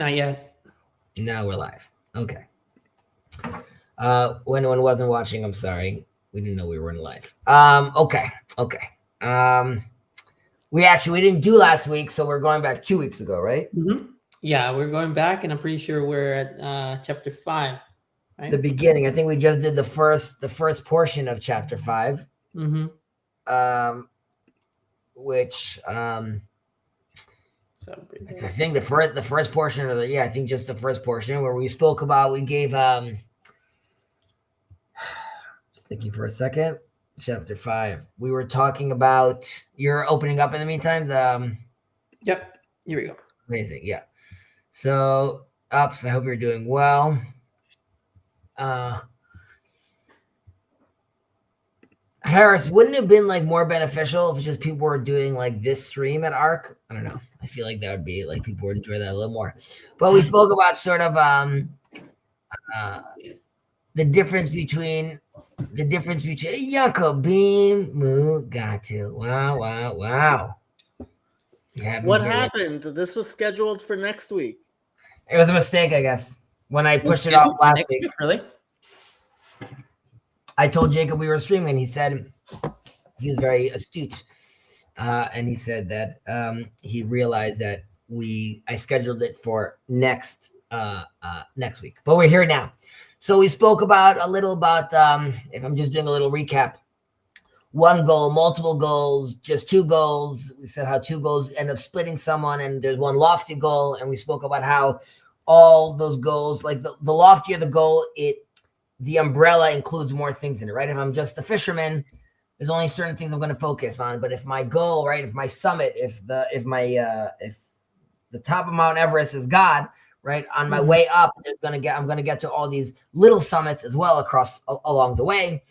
Not yet. Now we're live. Okay. When one wasn't watching, I'm sorry. We didn't know we were in live. Okay. We didn't do last week, so we're going back 2 weeks ago, right? Mm-hmm. Yeah, we're going back, and I'm pretty sure we're at chapter 5, right? The beginning. I think we just did the first portion of chapter 5. Mm-hmm. Which So I think the first portion of I think just the first portion where we spoke about, we gave just thinking for a second, chapter 5. We were talking about, you're opening up in the meantime, the Yep, here we go. Amazing, yeah. So ups, I hope you're doing well. Harris, wouldn't it have been like more beneficial if just people were doing like this stream at ARC? I don't know. I feel like that would be like people would enjoy that a little more. But we spoke about sort of the difference between Jacobim Mugatu. Wow. What happened? This was scheduled for next week. It was a mistake, I guess. When I pushed it off last week. Really? I told Jacob we were streaming, and he said he was very astute. And he said that he realized that I scheduled it for next week. But we're here now. So we spoke a little about, if I'm just doing a little recap, one goal, multiple goals, just two goals. We said how two goals end up splitting someone, and there's one lofty goal. And we spoke about how all those goals, like the loftier the goal, the umbrella includes more things in it, right? If I'm just a fisherman, there's only certain things I'm going to focus on. But if my goal, right, if my summit, if the top of Mount Everest is God, right, on my way up, I'm going to get to all these little summits as well along the way.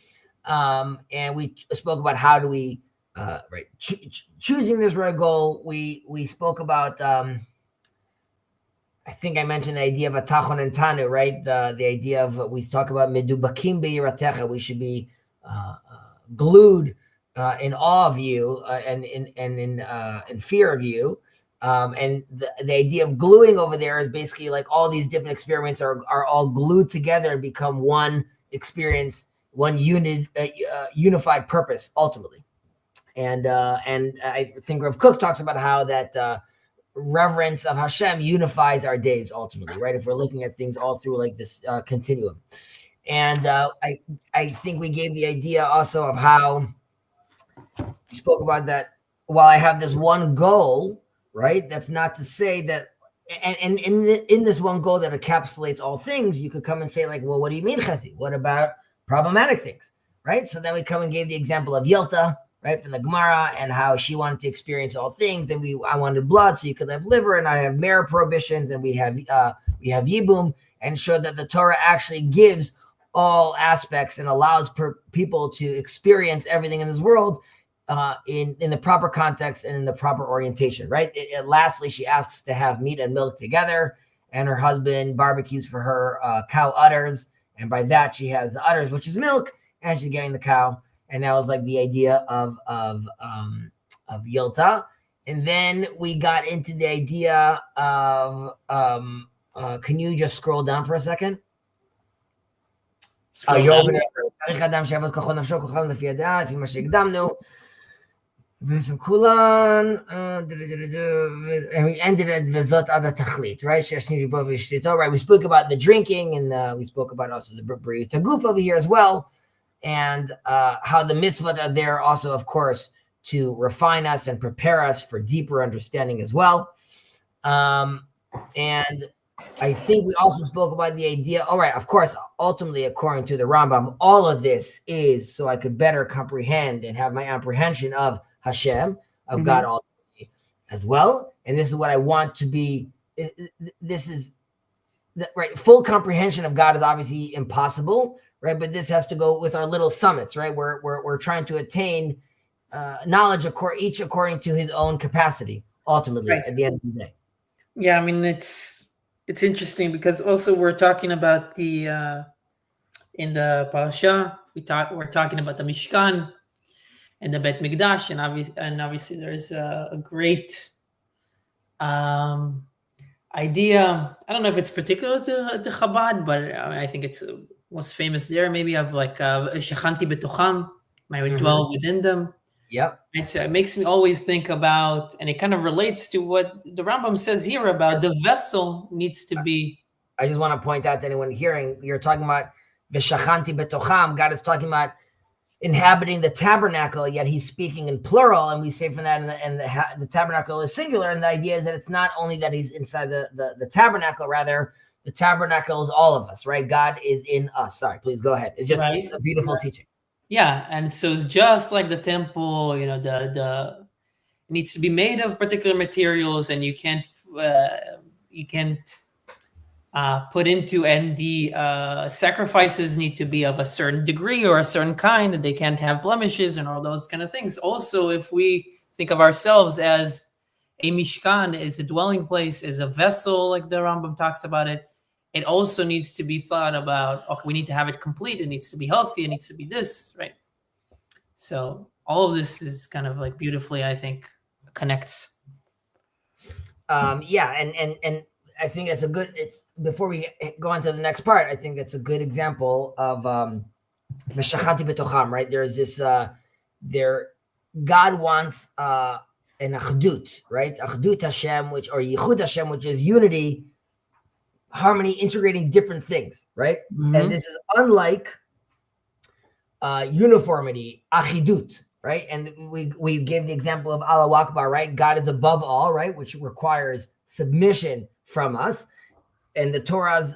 And we spoke about how do we, choosing this right goal. We spoke about, I think I mentioned the idea of a tachon and tanu, right? The idea of, we talk about medubakim be'yiratecha. We should be glued in awe of you and in fear of you. And the idea of gluing over there is basically like all these different experiments are all glued together and become one experience, one unified purpose ultimately. And I think Rav Kook talks about how that reverence of Hashem unifies our days ultimately, right? If we're looking at things all through like this continuum. And I think we gave the idea also of how we spoke about that while I have this one goal, right? That's not to say that, and in this one goal that encapsulates all things, you could come and say like, well, what do you mean, Chezi? What about problematic things, right? So then we come and gave the example of Yilta, right, from the Gemara, and how she wanted to experience all things, and I wanted blood, so you could have liver, and I have marrow prohibitions, and we have yibum, and showed that the Torah actually gives all aspects and allows people to experience everything in this world in the proper context and in the proper orientation, right? Lastly, she asks to have meat and milk together, and her husband barbecues for her cow udders, and by that she has the udders, which is milk, and she's getting the cow. And that was like the idea of Yilta. And then we got into the idea of, can you just scroll down for a second? You're opening up. And we ended at Vezot Ada Tachlit, right? Right. We spoke about the drinking, and we spoke about also the B'riyut Haguf over here as well. And how the mitzvot are there also, of course, to refine us and prepare us for deeper understanding as well. And I think we also spoke about the idea, all right, of course, ultimately, according to the Rambam, all of this is so I could better comprehend and have my apprehension of Hashem, of God ultimately as well. And this is what I want to be. This is, right, full comprehension of God is obviously impossible, right? But this has to go with our little summits, right? We're trying to attain knowledge, each according to his own capacity, ultimately, right, at the end of the day. Yeah, I mean, it's interesting because also we're talking about the in the parasha we're talking about the Mishkan and the Bet Mikdash, and obviously there's a great idea. I don't know if it's particular to Chabad, but I think it's most famous there. Maybe of like Shachanti betocham, I would dwell within them. Yep. And so it makes me always think about, and it kind of relates to what the Rambam says here about the vessel needs to be. I just want to point out to anyone hearing, you're talking about V'shachanti betocham. God is talking about inhabiting the tabernacle, yet he's speaking in plural, and we say from that, and the tabernacle is singular, and the idea is that it's not only that he's inside the tabernacle, rather the tabernacle is all of us, right? God is in us. Sorry, please go ahead. It's just Right. It's a beautiful teaching. Yeah, and so just like the temple, it needs to be made of particular materials, and you can't put into, and the sacrifices need to be of a certain degree or a certain kind, that they can't have blemishes and all those kind of things. Also, if we think of ourselves as a mishkan, as a dwelling place, as a vessel, like the Rambam talks about it, it also needs to be thought about, okay, we need to have it complete, it needs to be healthy, it needs to be this, right? So all of this is kind of like beautifully, I think, connects. Yeah, and I think it's a good, before we go on to the next part, I think it's a good example of Meshachanti betocham, right? There's this, God wants an achdut, right? Achdut Hashem, or yichud Hashem, which is unity, harmony, integrating different things, right? Mm-hmm. And this is unlike uniformity, achidut, right? And we gave the example of Allah Akbar, right? God is above all, right? Which requires submission from us. And the Torah's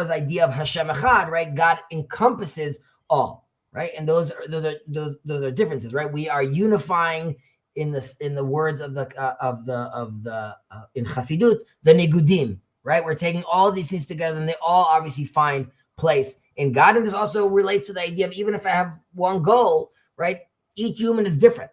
idea of Hashem Echad, right? God encompasses all, right? And those are differences, right? We are unifying in the words of the in Chassidut, the nigudim, right? We're taking all these things together, and they all obviously find place in God. And this also relates to the idea of, even if I have one goal, right? Each human is different,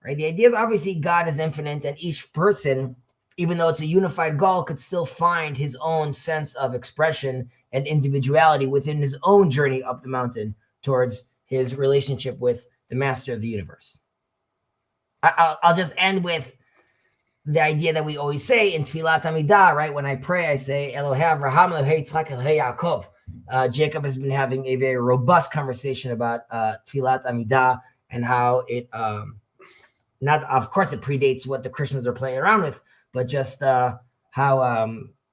right? The idea is obviously God is infinite, and each person, even though it's a unified goal, could still find his own sense of expression and individuality within his own journey up the mountain towards his relationship with the master of the universe. I'll just end with the idea that we always say in Tfilat Amidah, right? When I pray, I say, Elohei Avraham, Elohei Yitzchak, Elohei Yaakov. Jacob has been having a very robust conversation about Tfilat Amidah and how it, of course, it predates what the Christians are playing around with, but just how,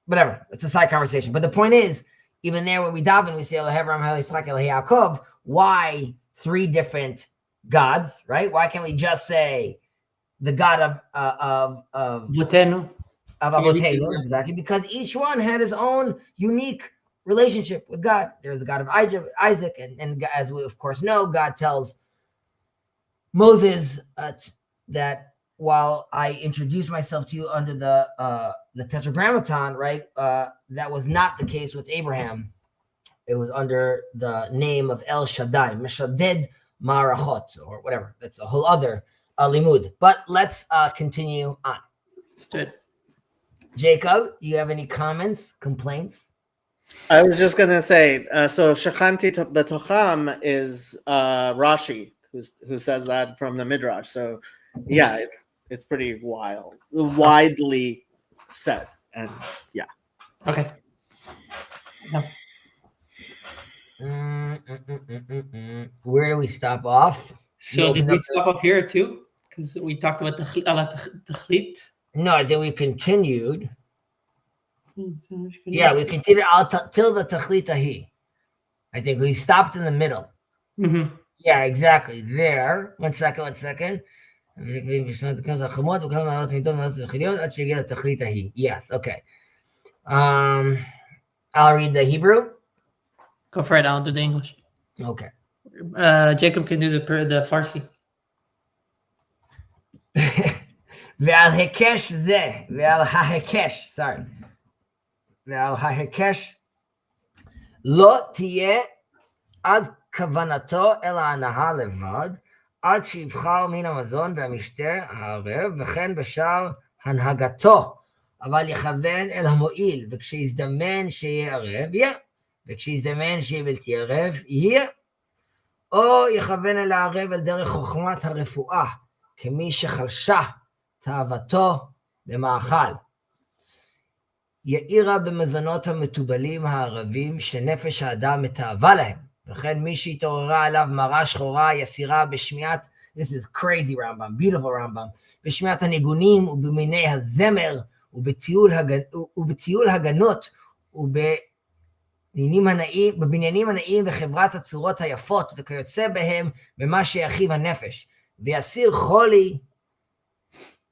whatever, it's a side conversation. But the point is, even there when we daven, we say, Elohei Avraham, Elohei Yitzchak, Elohei Yaakov. Why three different gods, right? Why can't we just say the God of Votenu. Of Avotenu, exactly, because each one had his own unique relationship with God. There's the God of Isaac, and as we of course know, God tells Moses that while I introduce myself to you under the Tetragrammaton, right, that was not the case with Abraham. It was under the name of El Shaddai, Meshaded Marachot, or whatever. That's a whole other limud. But let's continue on. Let's do it. Jacob, you have any comments, complaints? I was just gonna say, so Shachanti betocham is Rashi, who says that from the midrash. So yeah, it's pretty widely said, and yeah. Okay. No. Where do we stop off? So did we stop off here too? Because we talked about the Tachlit. No, I think we continued. Yeah, we continued till the Tachlitahi. I think we stopped in the middle. Mm-hmm. Yeah, exactly. There. One second. Yes, okay. I'll read the Hebrew. Go for it. I'll do the English. Okay. Jacob can do the Farsi. ועל היקש זה, ועל ההיקש, sorry. ועל ההיקש לא תהיה עד כוונתו אלא הנאה לבד, עד שיבחר מן המזון והמשתה הערב, וכן בשאר הנהגתו, אבל יכוון אל המועיל, וכשיזדמן שיהיה ערב, יהיה, וכשיזדמן שיהיה בלתי ערב, יהיה, או יכוון אל הערב על דרך חוכמת הרפואה, כמי שחלשה תאוותו במאכל. יאירה במזונות המטובלים הערבים שנפש האדם מתאווה להם. וכן מי שהתעוררה עליו מראה שחורה יסירה בשמיעת, this is crazy Rambam, beautiful Rambam, בשמיעת הניגונים ובמיני הזמר ובטיול הגנות בבניינים הנאים וחברת הצורות היפות וכיוצא בהם במה שיחיב הנפש. ויסיר חולי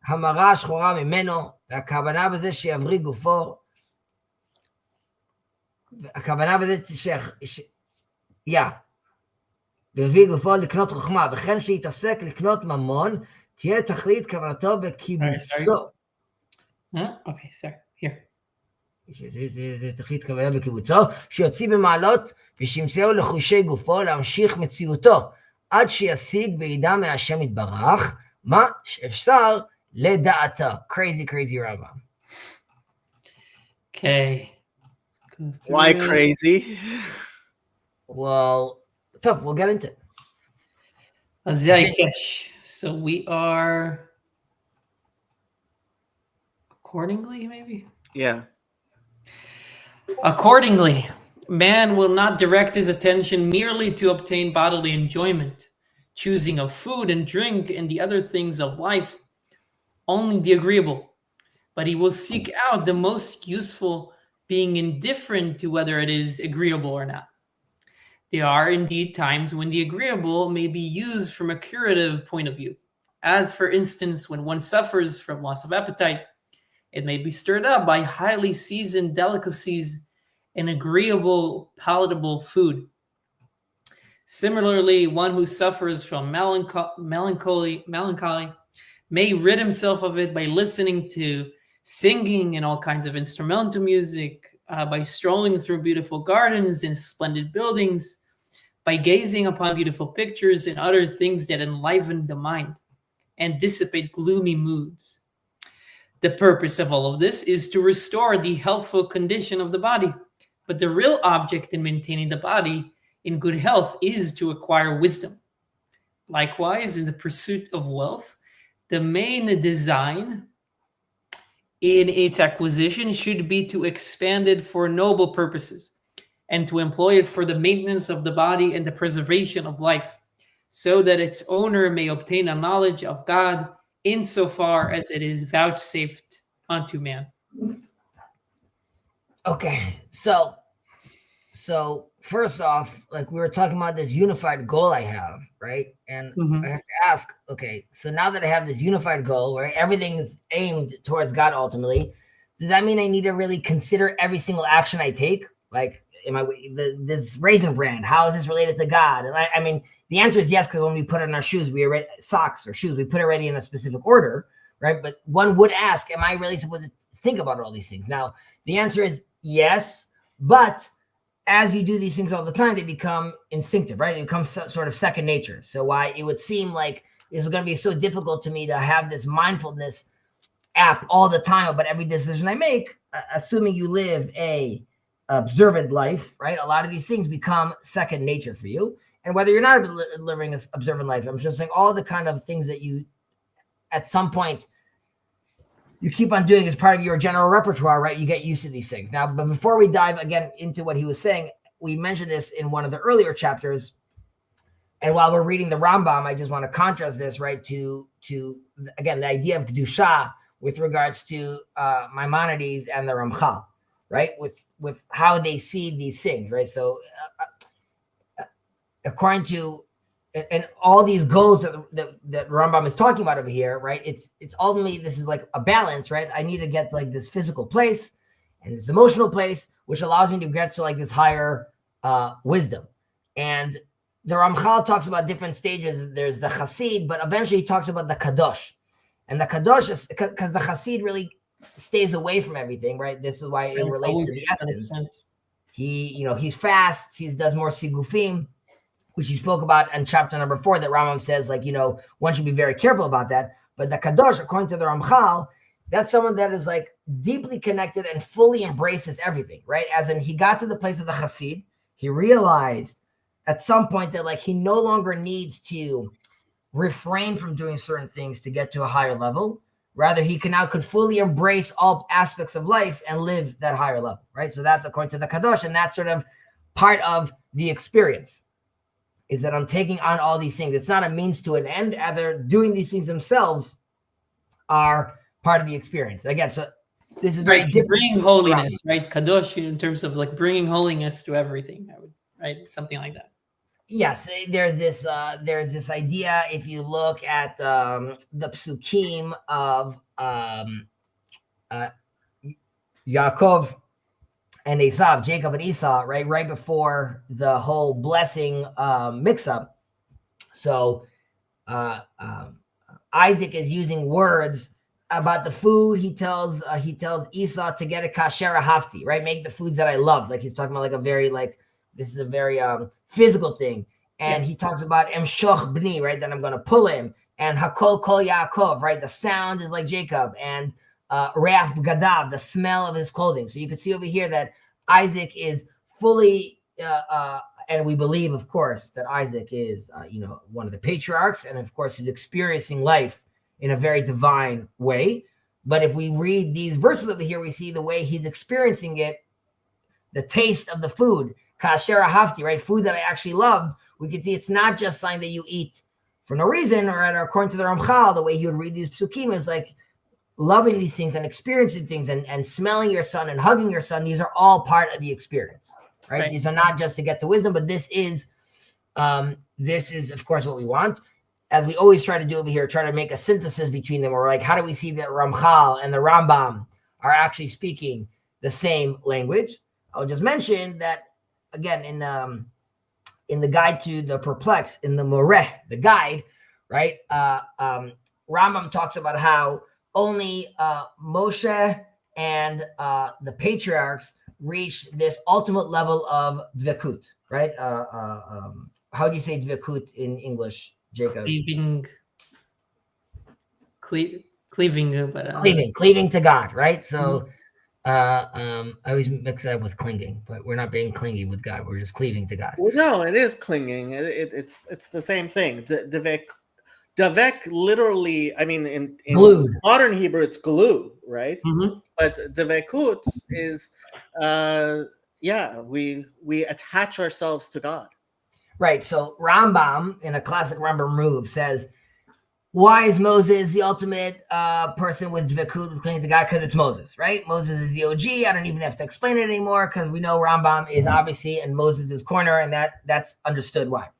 המראה השחורה ממנו, והכוונה בזה שיבריא גופו, הכוונה בזה ויבריא גופו לקנות חוכמה, וכן שיתעסק לקנות ממון, תהיה תכלית כוונתו בקיבוצו. Okay, sorry. Here. תכלית כוונתו בקיבוצו, שיוציא במעלות ושימצאו לחושי גופו להמשיך מציאותו, עד שישיג וידע מהשם יתברך, מה שאפשר לדעתה. Crazy Rambam. Okay. Why crazy? Well, tough. We'll get into it. So we are accordingly, maybe? Yeah. Accordingly, man will not direct his attention merely to obtain bodily enjoyment, choosing of food and drink and the other things of life, only the agreeable, but he will seek out the most useful, being indifferent to whether it is agreeable or not. There are indeed times when the agreeable may be used from a curative point of view, as for instance, when one suffers from loss of appetite, it may be stirred up by highly seasoned delicacies and agreeable, palatable food. Similarly, one who suffers from melancholy may rid himself of it by listening to singing and all kinds of instrumental music, by strolling through beautiful gardens and splendid buildings, by gazing upon beautiful pictures and other things that enliven the mind and dissipate gloomy moods. The purpose of all of this is to restore the healthful condition of the body, but the real object in maintaining the body in good health is to acquire wisdom. Likewise, in the pursuit of wealth, the main design in its acquisition should be to expand it for noble purposes and to employ it for the maintenance of the body and the preservation of life, so that its owner may obtain a knowledge of God insofar as it is vouchsafed unto man. Okay, so first off, like we were talking about this unified goal I have, right? And I have to ask, okay, so now that I have this unified goal, right, everything is aimed towards God ultimately, does that mean I need to really consider every single action I take? Like, this raisin brand, how is this related to God? And I mean, the answer is yes, because when we put on our shoes, socks or shoes, we put it already in a specific order, right? But one would ask, am I really supposed to think about all these things? Now, the answer is yes, but as you do these things all the time, they become instinctive, right? They become sort of second nature. So why it would seem like this is going to be so difficult to me to have this mindfulness app all the time about every decision I make, assuming you live a observant life, right? A lot of these things become second nature for you. And whether you're not living an observant life, I'm just saying all the kind of things that you, at some point, you keep on doing as part of your general repertoire, right? You get used to these things. Now, but before we dive again into what he was saying, we mentioned this in one of the earlier chapters. And while we're reading the Rambam, I just want to contrast this, right, to again, the idea of Kedusha with regards to Maimonides and the Ramchal, right? With how they see these things, right? So according to, and all these goals that Rambam is talking about over here, right? It's ultimately, this is like a balance, right? I need to get like this physical place and this emotional place, which allows me to get to like this higher wisdom. And the Ramchal talks about different stages. There's the Chassid, but eventually he talks about the Kadosh. And the Kadosh is because the Chassid really stays away from everything, right? This is why it relates to the essence. He's fast. He does more sigufim, which he spoke about in chapter number 4, that Rambam says, like, one should be very careful about that. But the Kadosh, according to the Ramchal, that's someone that is like deeply connected and fully embraces everything, right? As in, he got to the place of the Chassid. He realized at some point that like he no longer needs to refrain from doing certain things to get to a higher level, Rather, he could fully embrace all aspects of life and live that higher level, right? So that's according to the Kadosh, and that's sort of part of the experience, is that I'm taking on all these things. It's not a means to an end. Either doing these things themselves are part of the experience. Again, so this is very different. Bringing holiness, right? Kadosh, in terms of like bringing holiness to everything, right? Something like that. Yes, there's this idea. If you look at the psukim of Yaakov and Esau, Jacob and Esau, right before the whole blessing mix-up. So Isaac is using words about the food. He tells Esau to get a kasher hafti, right? Make the foods that I love. Like he's talking about this is a very physical thing. And he talks about emshoch bni, right? That I'm going to pull him. And hakol kol Yaakov, right? The sound is like Jacob. And reach b'gadav, the smell of his clothing. So you can see over here that Isaac is fully, and we believe, of course, that Isaac is, one of the patriarchs. And of course, he's experiencing life in a very divine way. But if we read these verses over here, we see the way he's experiencing it, the taste of the food, kasher hafti, right? Food that I actually loved. We can see it's not just something that you eat for no reason, or according to the Ramchal, the way he would read these psukim is like loving these things and experiencing things and smelling your son and hugging your son. These are all part of the experience, right? These are not just to get to wisdom, but this is, of course, what we want. As we always try to do over here, try to make a synthesis between them. Or like, how do we see that Ramchal and the Rambam are actually speaking the same language? I'll just mention that, again, in the guide to the perplex, in the Moreh, the guide, right? Rambam talks about how only Moshe and the patriarchs reached this ultimate level of dvekut, right? How do you say dvekut in English, Jacob? Cleaving to God, right? So I always mix that up with clinging, but we're not being clingy with God. We're just cleaving to God. Well, no, it is clinging. It's the same thing. Davek literally, I mean, in modern Hebrew, it's glue, right? Mm-hmm. But davekut is, we attach ourselves to God. Right. So Rambam, in a classic Rambam move, says, why is Moses the ultimate person with dvekut, with clinging to God? Because it's Moses, right? Moses is the OG. I don't even have to explain it anymore because we know Rambam is obviously in Moses' corner, and that's understood why.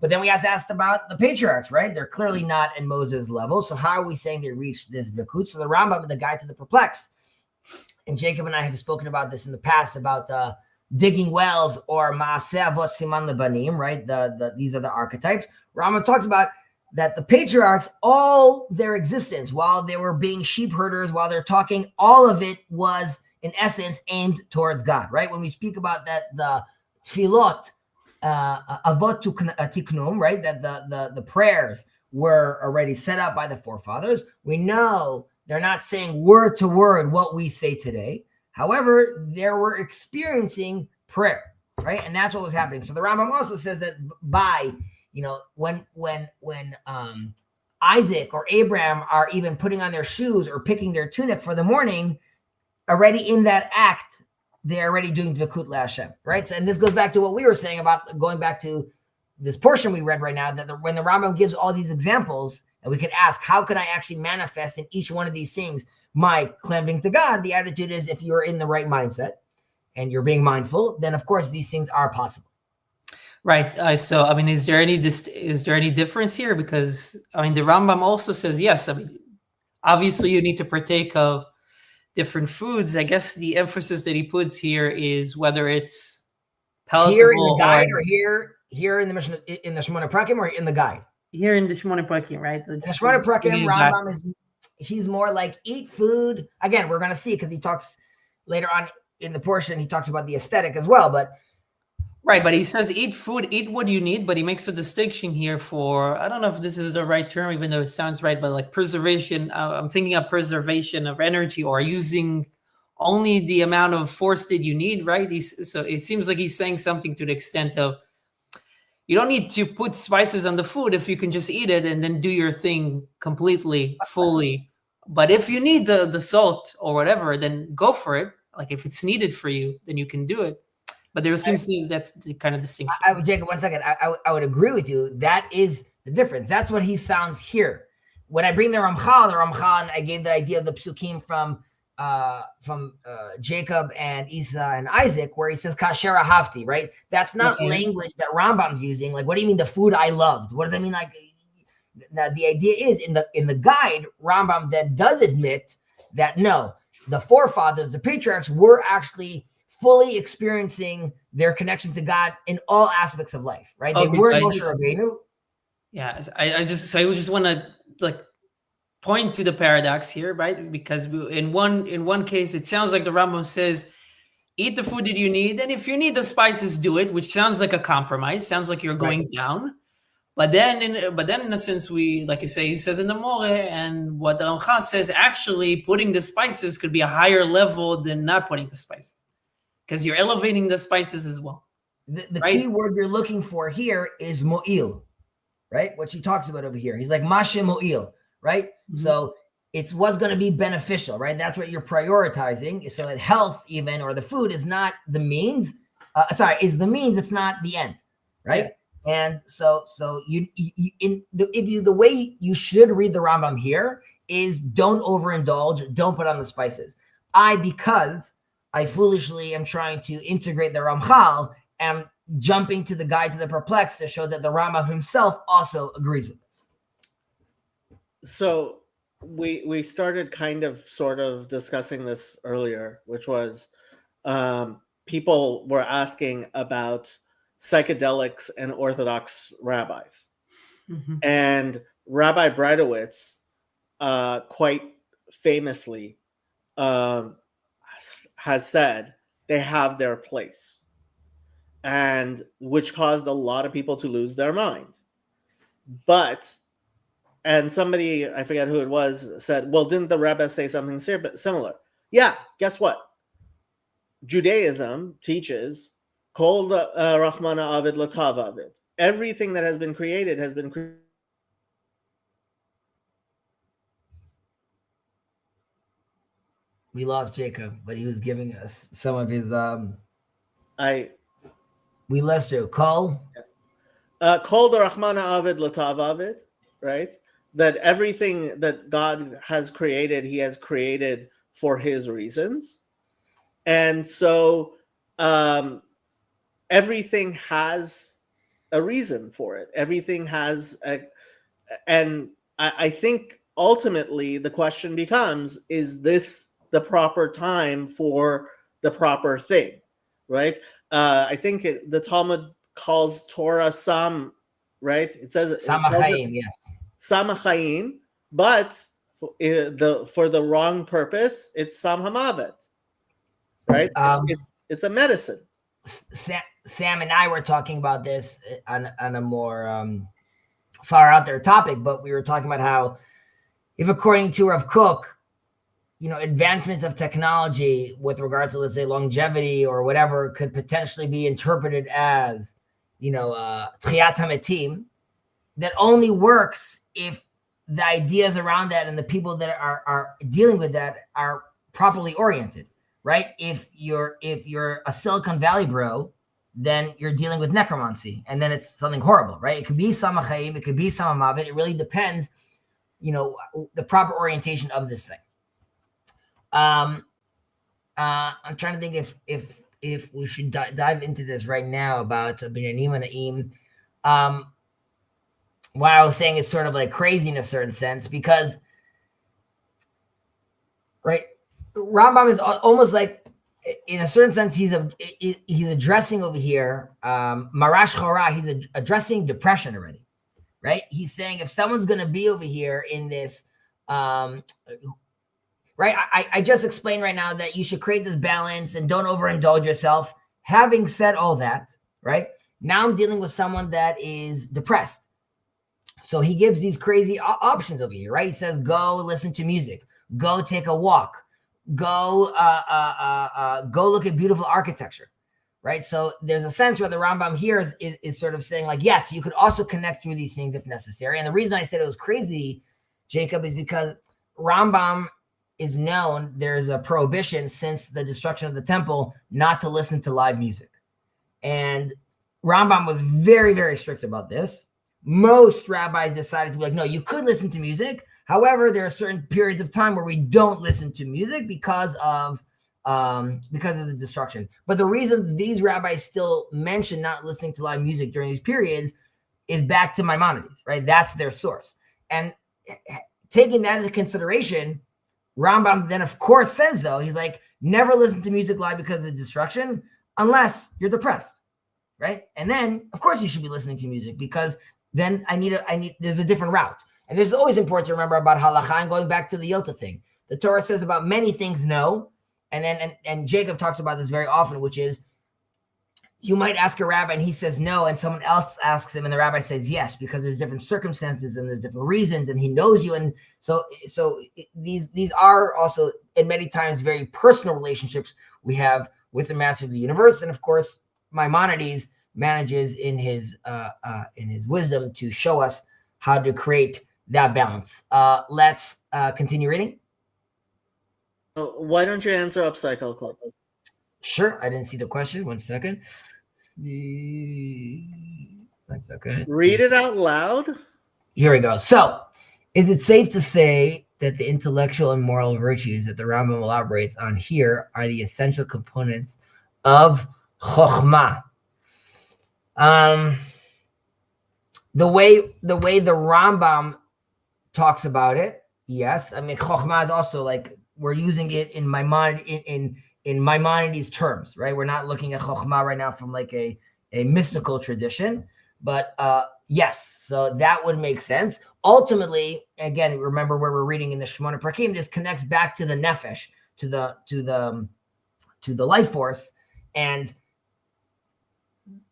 But then we have asked about the patriarchs, right? They're clearly not in Moses' level. So how are we saying they reached this dvekut? So the Rambam, the guide to the perplex, and Jacob and I have spoken about this in the past about digging wells or maaseh avot siman lebanim, right? These are the archetypes. Rambam talks about that the patriarchs, all their existence, while they were being sheep herders, while they're talking, all of it was in essence aimed towards God, right? When we speak about that, the tefillot, avot tiknum, right? That the prayers were already set up by the forefathers. We know they're not saying word to word what we say today. However, they were experiencing prayer, right? And that's what was happening. So the Rambam also says that by, when Isaac or Abraham are even putting on their shoes or picking their tunic for the morning, already in that act, they're already doing dvekut leHashem, right? So, and this goes back to what we were saying about going back to this portion we read right now, that when the Rambam gives all these examples, and we could ask, how can I actually manifest in each one of these things my cleaving to God? The attitude is, if you're in the right mindset and you're being mindful, then of course these things are possible. Right. So, I mean, is there any difference here? Because, I mean, the Rambam also says, yes, I mean, obviously you need to partake of different foods. I guess the emphasis that he puts here is whether it's palatable here in the guide or here in the Mishnah, in the Shemona Prakim, or in the guide. Here in the Shemona Prakim, right? The Shemona Prakim, Rambam he's more like eat food. Again, we're going to see, because he talks later on in the portion, he talks about the aesthetic as well, but. Right, but he says eat food, eat what you need, but he makes a distinction here for, I don't know if this is the right term, even though it sounds right, but like preservation. I'm thinking of preservation of energy, or using only the amount of force that you need, right? So it seems like he's saying something to the extent of, you don't need to put spices on the food if you can just eat it and then do your thing completely, fully, But if you need the salt or whatever, then go for it. Like if it's needed for you, then you can do it. But there seems to be that's the kind of distinction. Jacob, 1 second. I would agree with you. That is the difference. That's what he sounds here. When I bring the Ramchal, and I gave the idea of the psukim from Jacob and Esau and Isaac, where he says kasher ahavti, right? That's not language that Rambam's using. Like, what do you mean the food I loved? What does that mean? Like, now the idea is in the guide, Rambam then does admit that no, the forefathers, the patriarchs, were actually fully experiencing their connection to God in all aspects of life, right? They were Moshe Rabbeinu. Yeah, I just want to like point to the paradox here, right? Because in one case, it sounds like the Rambam says, eat the food that you need, and if you need the spices, do it, which sounds like a compromise. Sounds like you're going down. But then in a sense, we, like you say, he says in the More, and what the Ramchal says, actually putting the spices could be a higher level than not putting the spices, because you're elevating the spices as well. The key word you're looking for here is mo'il, right? What she talks about over here. He's like mashe mo'il, right? Mm-hmm. So it's what's going to be beneficial, right? That's what you're prioritizing. So that health, even, or the food, is not the means. Is the means. It's not the end, right? Yeah. And so the way you should read the Rambam here is don't overindulge, don't put on the spices. Because I foolishly am trying to integrate the Ramchal, am jumping to the guide to the perplexed to show that the Rambam himself also agrees with this. So we started sort of discussing this earlier, which was people were asking about psychedelics and Orthodox rabbis. Mm-hmm. And Rabbi Breitowitz quite famously has said they have their place, and which caused a lot of people to lose their mind. And somebody, I forget who it was, said, well, didn't the Rebbe say something similar? Yeah, guess what? Judaism teaches Kol Rahmana Avid Latav Avid. Everything that has been created has been created. We lost Jacob, but he was giving us some of his. We lost you. Kol. Kol Rahmana Avid Latav Avid. Right? That everything that God has created, He has created for His reasons, and so. Everything has a reason for it. Everything has and I think ultimately the question becomes, is this the proper time for the proper thing, right? I think the Talmud calls Torah Sam, right? It says Samachayim, yes. Samachayim, but for the wrong purpose, it's Sam Hamavet, right? It's a medicine. Sam and I were talking about this on a more far out there topic, but we were talking about how, if according to Rav Kook, advancements of technology with regards to, let's say, longevity or whatever could potentially be interpreted as, Tchiyat HaMetim, that only works if the ideas around that and the people that are dealing with that are properly oriented, right? If you're a Silicon Valley bro, then you're dealing with necromancy, and then it's something horrible, right? It could be Samachayim, it could be Samamavet. It really depends, the proper orientation of this thing. I'm trying to think if we should dive into this right now about Binyanim and Na'im. Why I was saying it's sort of like crazy in a certain sense, because, right, Rambam is almost like, in a certain sense, he's addressing over here Marash Chora. He's addressing depression already, right? He's saying if someone's going to be over here in this, right? I just explained right now that you should create this balance and don't overindulge yourself. Having said all that, right? Now I'm dealing with someone that is depressed. So he gives these crazy options over here, right? He says, go listen to music, go take a walk, go look at beautiful architecture, right? So there's a sense where the Rambam here is sort of saying, like, yes, you could also connect through these things if necessary. And the reason I said it was crazy, Jacob, is because Rambam is known, there's a prohibition since the destruction of the temple not to listen to live music. And Rambam was very, very strict about this. Most rabbis decided to be like, no, you could listen to music. However, there are certain periods of time where we don't listen to music because of the destruction. But the reason these rabbis still mention not listening to live music during these periods is back to Maimonides, right? That's their source. And taking that into consideration, Rambam then, of course, says, though, he's like, never listen to music live because of the destruction unless you're depressed, right? And then, of course, you should be listening to music because then there's a different route. And this is always important to remember about halacha, and going back to the Yota thing. The Torah says about many things no, and then and Jacob talks about this very often, which is you might ask a rabbi and he says no, and someone else asks him and the rabbi says yes, because there's different circumstances and there's different reasons, and he knows you. And so these are also, in many times, very personal relationships we have with the master of the universe. And of course, Maimonides manages in his wisdom to show us how to create that balance. Let's continue reading. Why don't you answer Upcycle Club? Sure. I didn't see the question. 1 second. 1 second. Read it out loud. Here we go. So, is it safe to say that the intellectual and moral virtues that the Rambam elaborates on here are the essential components of Chokhmah? The way the Rambam talks about it, yes. I mean, Chokhmah is also like, we're using it in Maimonides terms, right? We're not looking at Chokhmah right now from like a mystical tradition, but yes, so that would make sense. Ultimately, again, remember where we're reading in the Shemona Prakim, this connects back to the nefesh, to the life force, and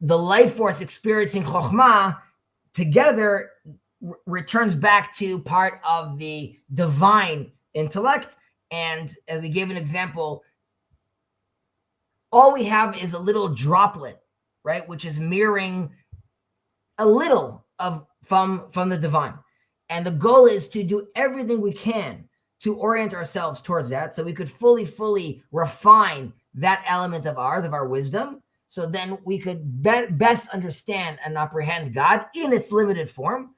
the life force experiencing Chokhmah together returns back to part of the divine intellect. And as we gave an example, all we have is a little droplet, right? Which is mirroring a little from the divine. And the goal is to do everything we can to orient ourselves towards that, so we could fully refine that element of ours, of our wisdom, so then we could best understand and apprehend God in its limited form.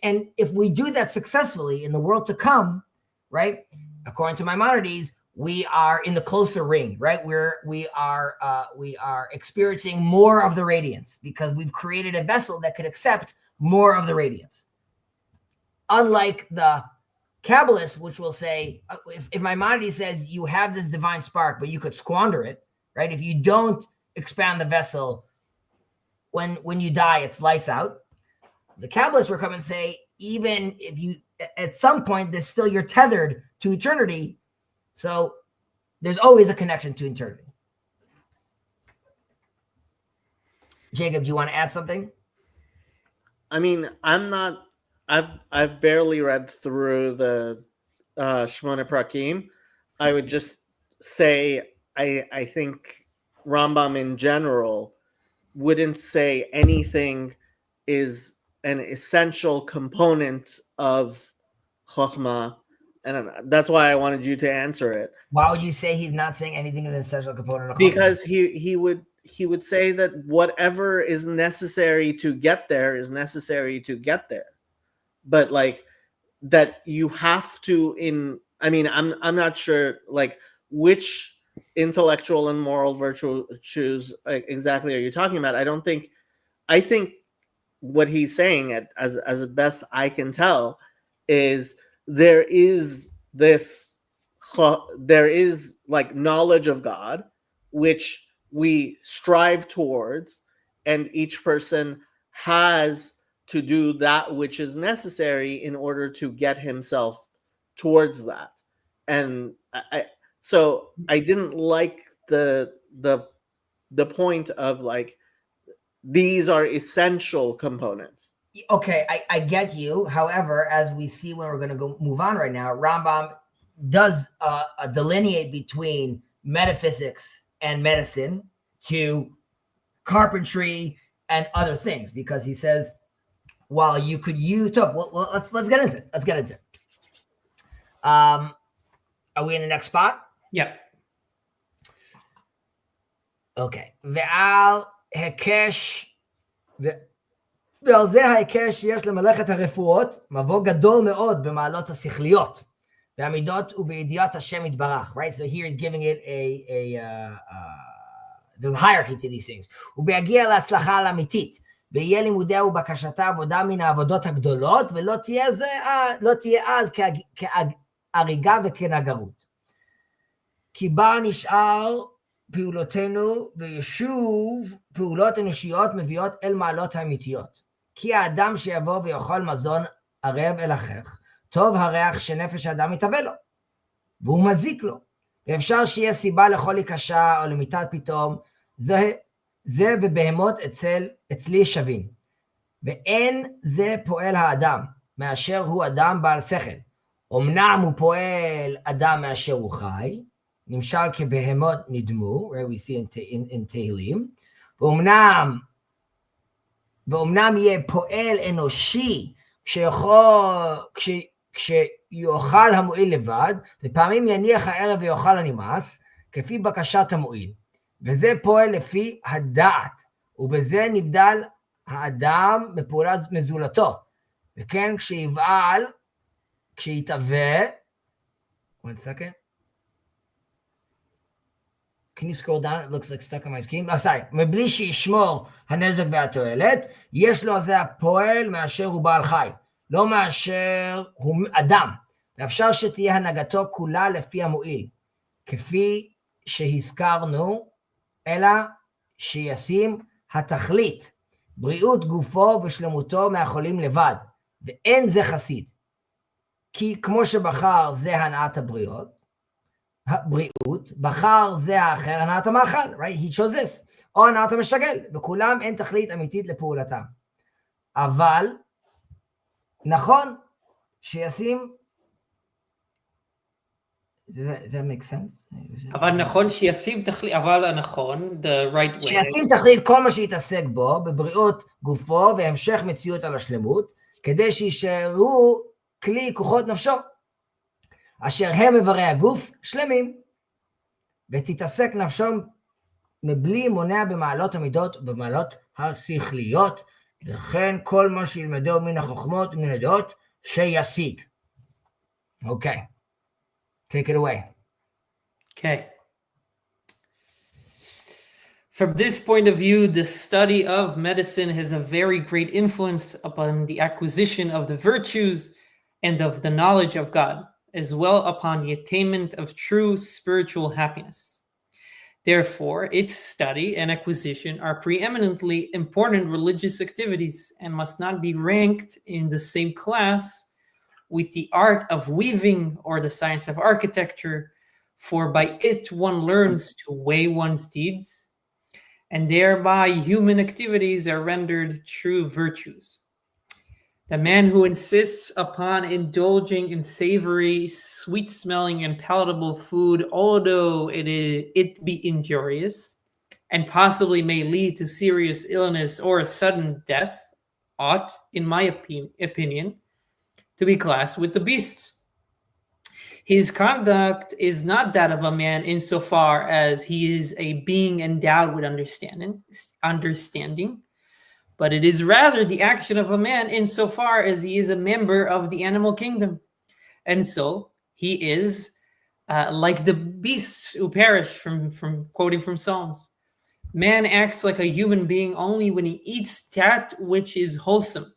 And if we do that successfully in the world to come, right, according to Maimonides, we are in the closer ring, right? We are experiencing more of the radiance because we've created a vessel that could accept more of the radiance. Unlike the Kabbalists, which will say, if Maimonides says you have this divine spark, but you could squander it, right? If you don't expand the vessel, when you die, it's lights out. The Kabbalists will come and say, even if you, at some point, you're tethered to eternity. So there's always a connection to eternity. Jacob, do you want to add something? I mean, I've barely read through the Shemona Prakim. I would just say I think Rambam in general wouldn't say anything is an essential component of Chokhmah, and that's why I wanted you to answer it. Why would you say he's not saying anything is an essential component of Chokhmah? Because he would say that whatever is necessary to get there is necessary to get there, but like that you have to. I'm not sure like which intellectual and moral virtues exactly are you talking about. I think what he's saying, as best I can tell, is there is like knowledge of God, which we strive towards, and each person has to do that which is necessary in order to get himself towards that. And so I didn't like the point of like, these are essential components. Okay, I get you. However, as we see when we're going to move on right now, Rambam does delineate between metaphysics and medicine to carpentry and other things, because he says, while you could use, well, let's get into it. Are we in the next spot? Yeah. Okay. ועל היקש, ועל זה ההיקש יש למלאכת הרפואות מבוא גדול מאוד במעלות השכליות, בעמידות ובידיעת השם יתברך. Right? So here he's giving it there's a hierarchy to these things. ובהגיע להצלחה האמיתית, ויהיה לימודיה ובקשתה עבודה מן העבודות הגדולות, ולא תהיה אז כהריגה וכנגרות. כי בה נשאר פעולותינו וישוב פעולות אנושיות מביאות אל מעלות האמיתיות. כי האדם שיבוא ויאכל מזון ערב אל החך, טוב הריח שנפש האדם מתהווה לו, והוא מזיק לו. ואפשר שיהיה סיבה לחולי קשה או למיתת פתאום, זה ובהמות אצלי שווים. ואין זה פועל האדם, מאשר הוא אדם בעל שכל. אמנם הוא פועל אדם מאשר הוא חי, נמשל כבהמות נדמו, where we see in תהילים, ואומנם יהיה פועל אנושי כשיאכל המועיל לבד, ופעמים יניח הערב ויאכל הנמאס, כפי בקשת המועיל. וזה פועל לפי הדעת, ובזה נבדל האדם בפעולת מזולתו. וכן כשיתהווה, one second. Can you scroll down? It looks like stuck on my screen. Oh, sorry. מבלי שישמור הנזק והתועלת, יש לו זה הפועל מאשר הוא בעל חי, לא מאשר הוא אדם. ואפשר שתהיה הנהגתו כולה לפי המועיל, כפי שהזכרנו, אלא שישים התכלית, בריאות גופו ושלמותו מהחולים לבד, ואין זה חסיד. כי כמו שבחר זה הנעת הבריאות, בחר זה האחר הנעת המאכל, right? He chose this, או הנעת המשגל, וכולם אין תכלית אמיתית לפעולתם. אבל נכון שישים, does that make sense? אבל נכון שישים תכלית, אבל הנכון, the right way. שישים תכלית כל מה שיתעסק בו, בבריאות גופו והמשך מציאות על השלמות, כדי שישארו כלי כוחות נפשו, אשר הם איברי הגוף שלמים, ותתעסק נפשו מבלי מונע במעלות המידות ובמעלות השכליות, וכן כל מה שילמדו מן החוכמות ומן הדעות שישיג. Okay. Take it away. Okay. From this point of view, the study of medicine has a very great influence upon the acquisition of the virtues and of the knowledge of God, as well upon the attainment of true spiritual happiness. Therefore, its study and acquisition are preeminently important religious activities and must not be ranked in the same class with the art of weaving or the science of architecture, for by it one learns to weigh one's deeds, and thereby human activities are rendered true virtues. The man who insists upon indulging in savory, sweet-smelling, and palatable food, although it be injurious, and possibly may lead to serious illness or a sudden death, ought, in my opinion, to be classed with the beasts. His conduct is not that of a man insofar as he is a being endowed with understanding, but it is rather the action of a man insofar as he is a member of the animal kingdom. And so he is like the beasts who perish, from quoting from Psalms. Man acts like a human being only when he eats that which is wholesome,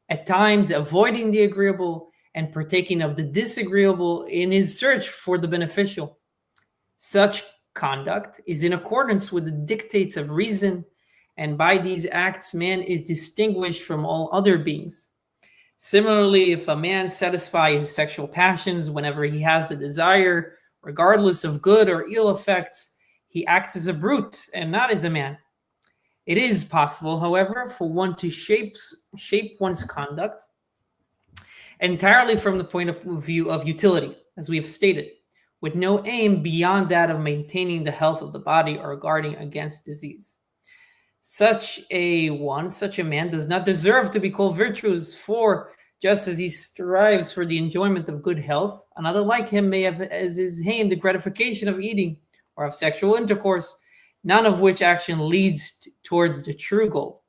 at times avoiding the agreeable and partaking of the disagreeable in his search for the beneficial. Such conduct is in accordance with the dictates of reason, and by these acts man is distinguished from all other beings. Similarly, if a man satisfies his sexual passions whenever he has the desire, regardless of good or ill effects, he acts as a brute and not as a man. It is possible, however, for one to shape one's conduct entirely from the point of view of utility, as we have stated, with no aim beyond that of maintaining the health of the body or guarding against disease. Such a man does not deserve to be called virtuous, for just as he strives for the enjoyment of good health, another like him may have as his aim the gratification of eating or of sexual intercourse, none of which action leads towards the true goal.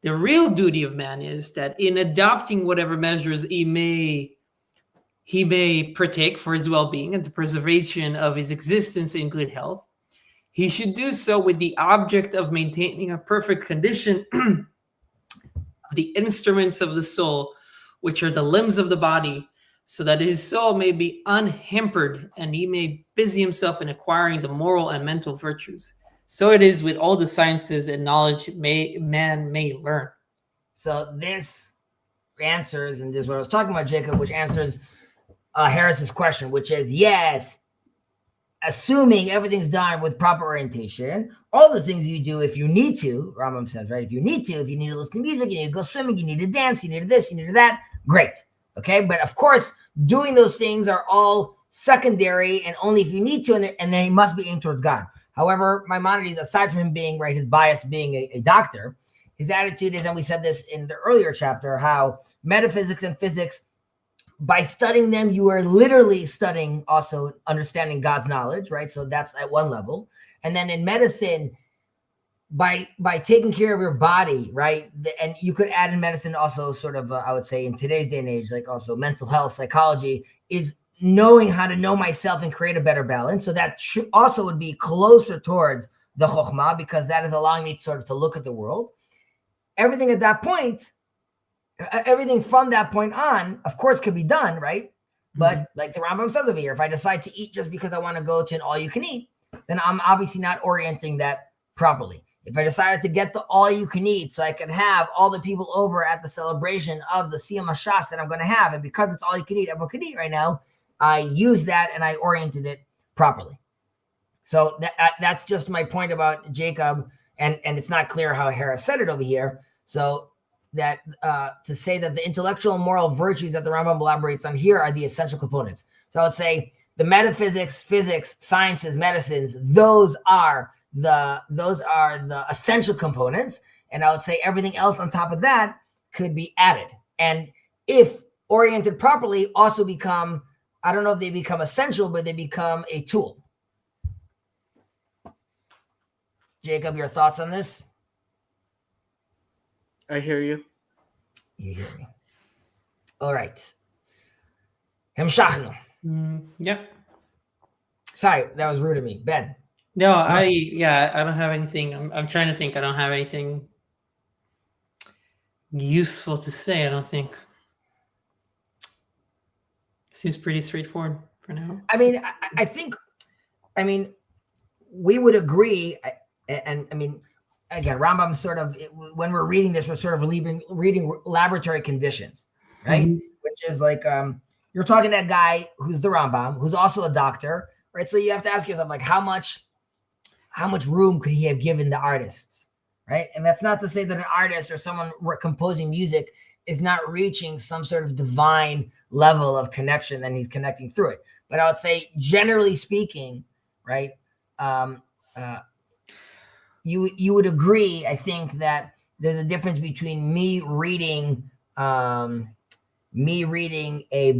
The real duty of man is that in adopting whatever measures he may partake for his well-being and the preservation of his existence in good health, he should do so with the object of maintaining a perfect condition of the instruments of the soul, which are the limbs of the body, so that his soul may be unhampered and he may busy himself in acquiring the moral and mental virtues. So it is with all the sciences and knowledge man may learn. So this answers, and this is what I was talking about, Jacob, which answers Harris's question, which is, yes, assuming everything's done with proper orientation, all the things you do if you need to, Rambam says, right? If you need to listen to music, you need to go swimming, you need to dance, you need to this, you need to that, great. Okay, but of course, doing those things are all secondary and only if you need to, and they must be aimed towards God. However, Maimonides, aside from him being, right, his bias being a doctor, his attitude is, and we said this in the earlier chapter, how metaphysics and physics, by studying them, you are literally studying also understanding God's knowledge, right? So that's at one level. And then in medicine, by taking care of your body, right? And you could add in medicine also sort of, I would say in today's day and age, like also mental health, psychology, is knowing how to know myself and create a better balance. So that also would be closer towards the chokhmah, because that is allowing me sort of to look at the world. Everything at that point, everything from that point on, of course, could be done, right? But like the Rambam says over here, if I decide to eat just because I want to go to an all-you-can-eat, then I'm obviously not orienting that properly. If I decided to get the all-you-can-eat so I could have all the people over at the celebration of the Siyam HaShas that I'm going to have, and because it's all-you-can-eat, everyone can eat right now, I used that and I oriented it properly. So that's just my point about Jacob, and it's not clear how Harris said it over here. So that to say that the intellectual and moral virtues that the Rambam elaborates on here are the essential components. So I would say the metaphysics, physics, sciences, medicines, those are the essential components. And I would say everything else on top of that could be added. And if oriented properly, also become, I don't know if they become essential, but they become a tool. Jacob, your thoughts on this? I hear you. You hear me. All right. Hemshachnu. Yep. Sorry, that was rude of me. Ben. No, I don't have anything. I'm trying to think. I don't have anything useful to say, I don't think. Seems pretty straightforward for now. I mean, I think we would agree, and I mean, again, Rambam sort of, when we're reading this, we're sort of reading laboratory conditions, right? Mm-hmm. Which is like, you're talking to that guy who's the Rambam, who's also a doctor, right? So you have to ask yourself, like, how much room could he have given the artists, right? And that's not to say that an artist or someone composing music is not reaching some sort of divine level of connection, and he's connecting through it. But I would say, generally speaking, right, you would agree, I think, that there's a difference between me reading a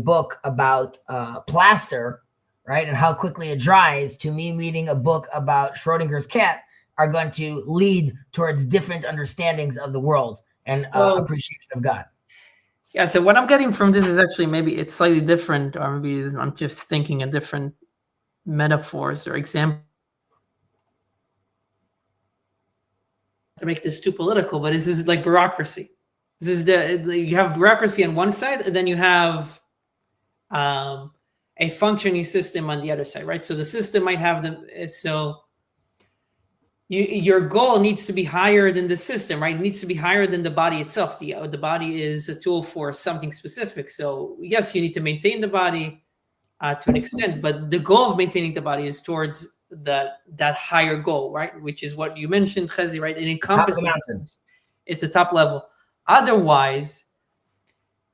book about plaster, right, and how quickly it dries, to me reading a book about Schrodinger's cat, are going to lead towards different understandings of the world and appreciation of God. Yeah, so what I'm getting from this is actually, maybe it's slightly different, or maybe I'm just thinking in different metaphors or examples to make this too political, but this is like bureaucracy. This is you have bureaucracy on one side, and then you have a functioning system on the other side, right? So the system might have your goal needs to be higher than the system, right? It needs to be higher than the body itself. The body is a tool for something specific. So yes, you need to maintain the body to an extent, but the goal of maintaining the body is towards that higher goal, right? Which is what you mentioned, Chezi, right? It encompasses, it's the top level. Otherwise,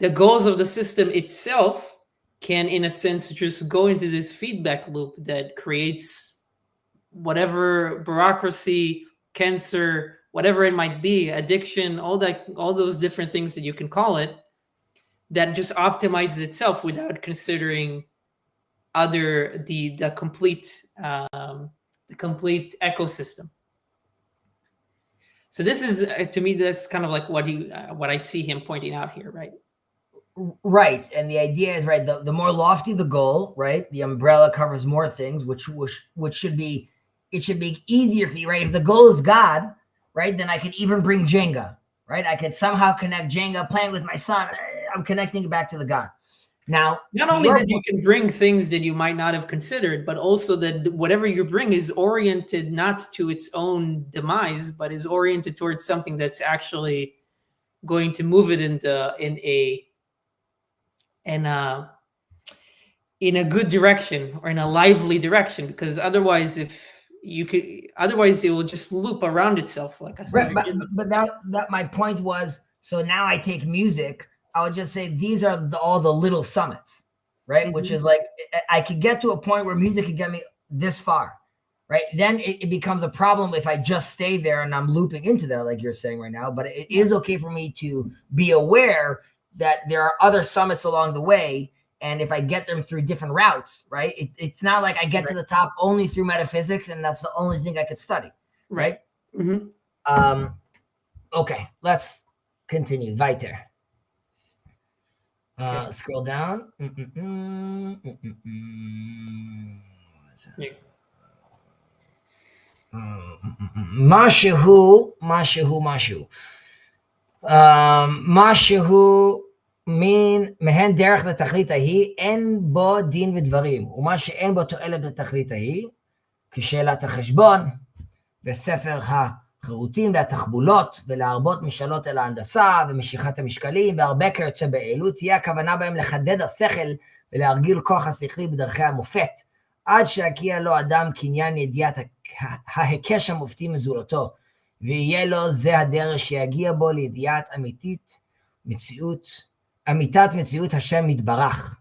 the goals of the system itself can, in a sense, just go into this feedback loop that creates whatever bureaucracy, cancer, whatever it might be, addiction, all those different things that you can call it, that just optimizes itself without considering the complete ecosystem. So this is to me, that's kind of like what I see him pointing out here, right? Right. And the idea is, right, the more lofty the goal, right, the umbrella covers more things, which should be, it should be easier for you, right? If the goal is God, right, then I could even bring Jenga, right? I could somehow connect Jenga, playing with my son. I'm connecting it back to the God. Now, not only that you can bring things that you might not have considered, but also that whatever you bring is oriented not to its own demise, but is oriented towards something that's actually going to move it in a good direction, or in a lively direction, because otherwise it will just loop around itself, like I said. Right, but that my point was, so now I take music, I would just say these are all the little summits, right? Which is like, I could get to a point where music could get me this far, right? Then it becomes a problem if I just stay there and I'm looping into there, like you're saying right now. But it is okay for me to be aware that there are other summits along the way. And if I get them through different routes, right? It's not like I get to the top only through metaphysics and that's the only thing I could study, right? Okay, let's continue. Weiter. Scroll down. Mashu מהן דרך לתכלית ההיא, אין בו דין ודברים, ומה שאין בו תועלת לתכלית ההיא, כשאלת החשבון, וספר החירותים והתחבולות, ולהרבות משאלות אל ההנדסה, ומשיכת המשקלים, והרבה כיוצא באלו, תהיה הכוונה בהם לחדד השכל, ולהרגיל כוח השכלי בדרכי המופת, עד שיגיע לו אדם קניין ידיעת ההיקש המופתי מזולתו, ויהיה לו זה הדרך שיגיע בו לידיעת אמיתת מציאות השם יתברך.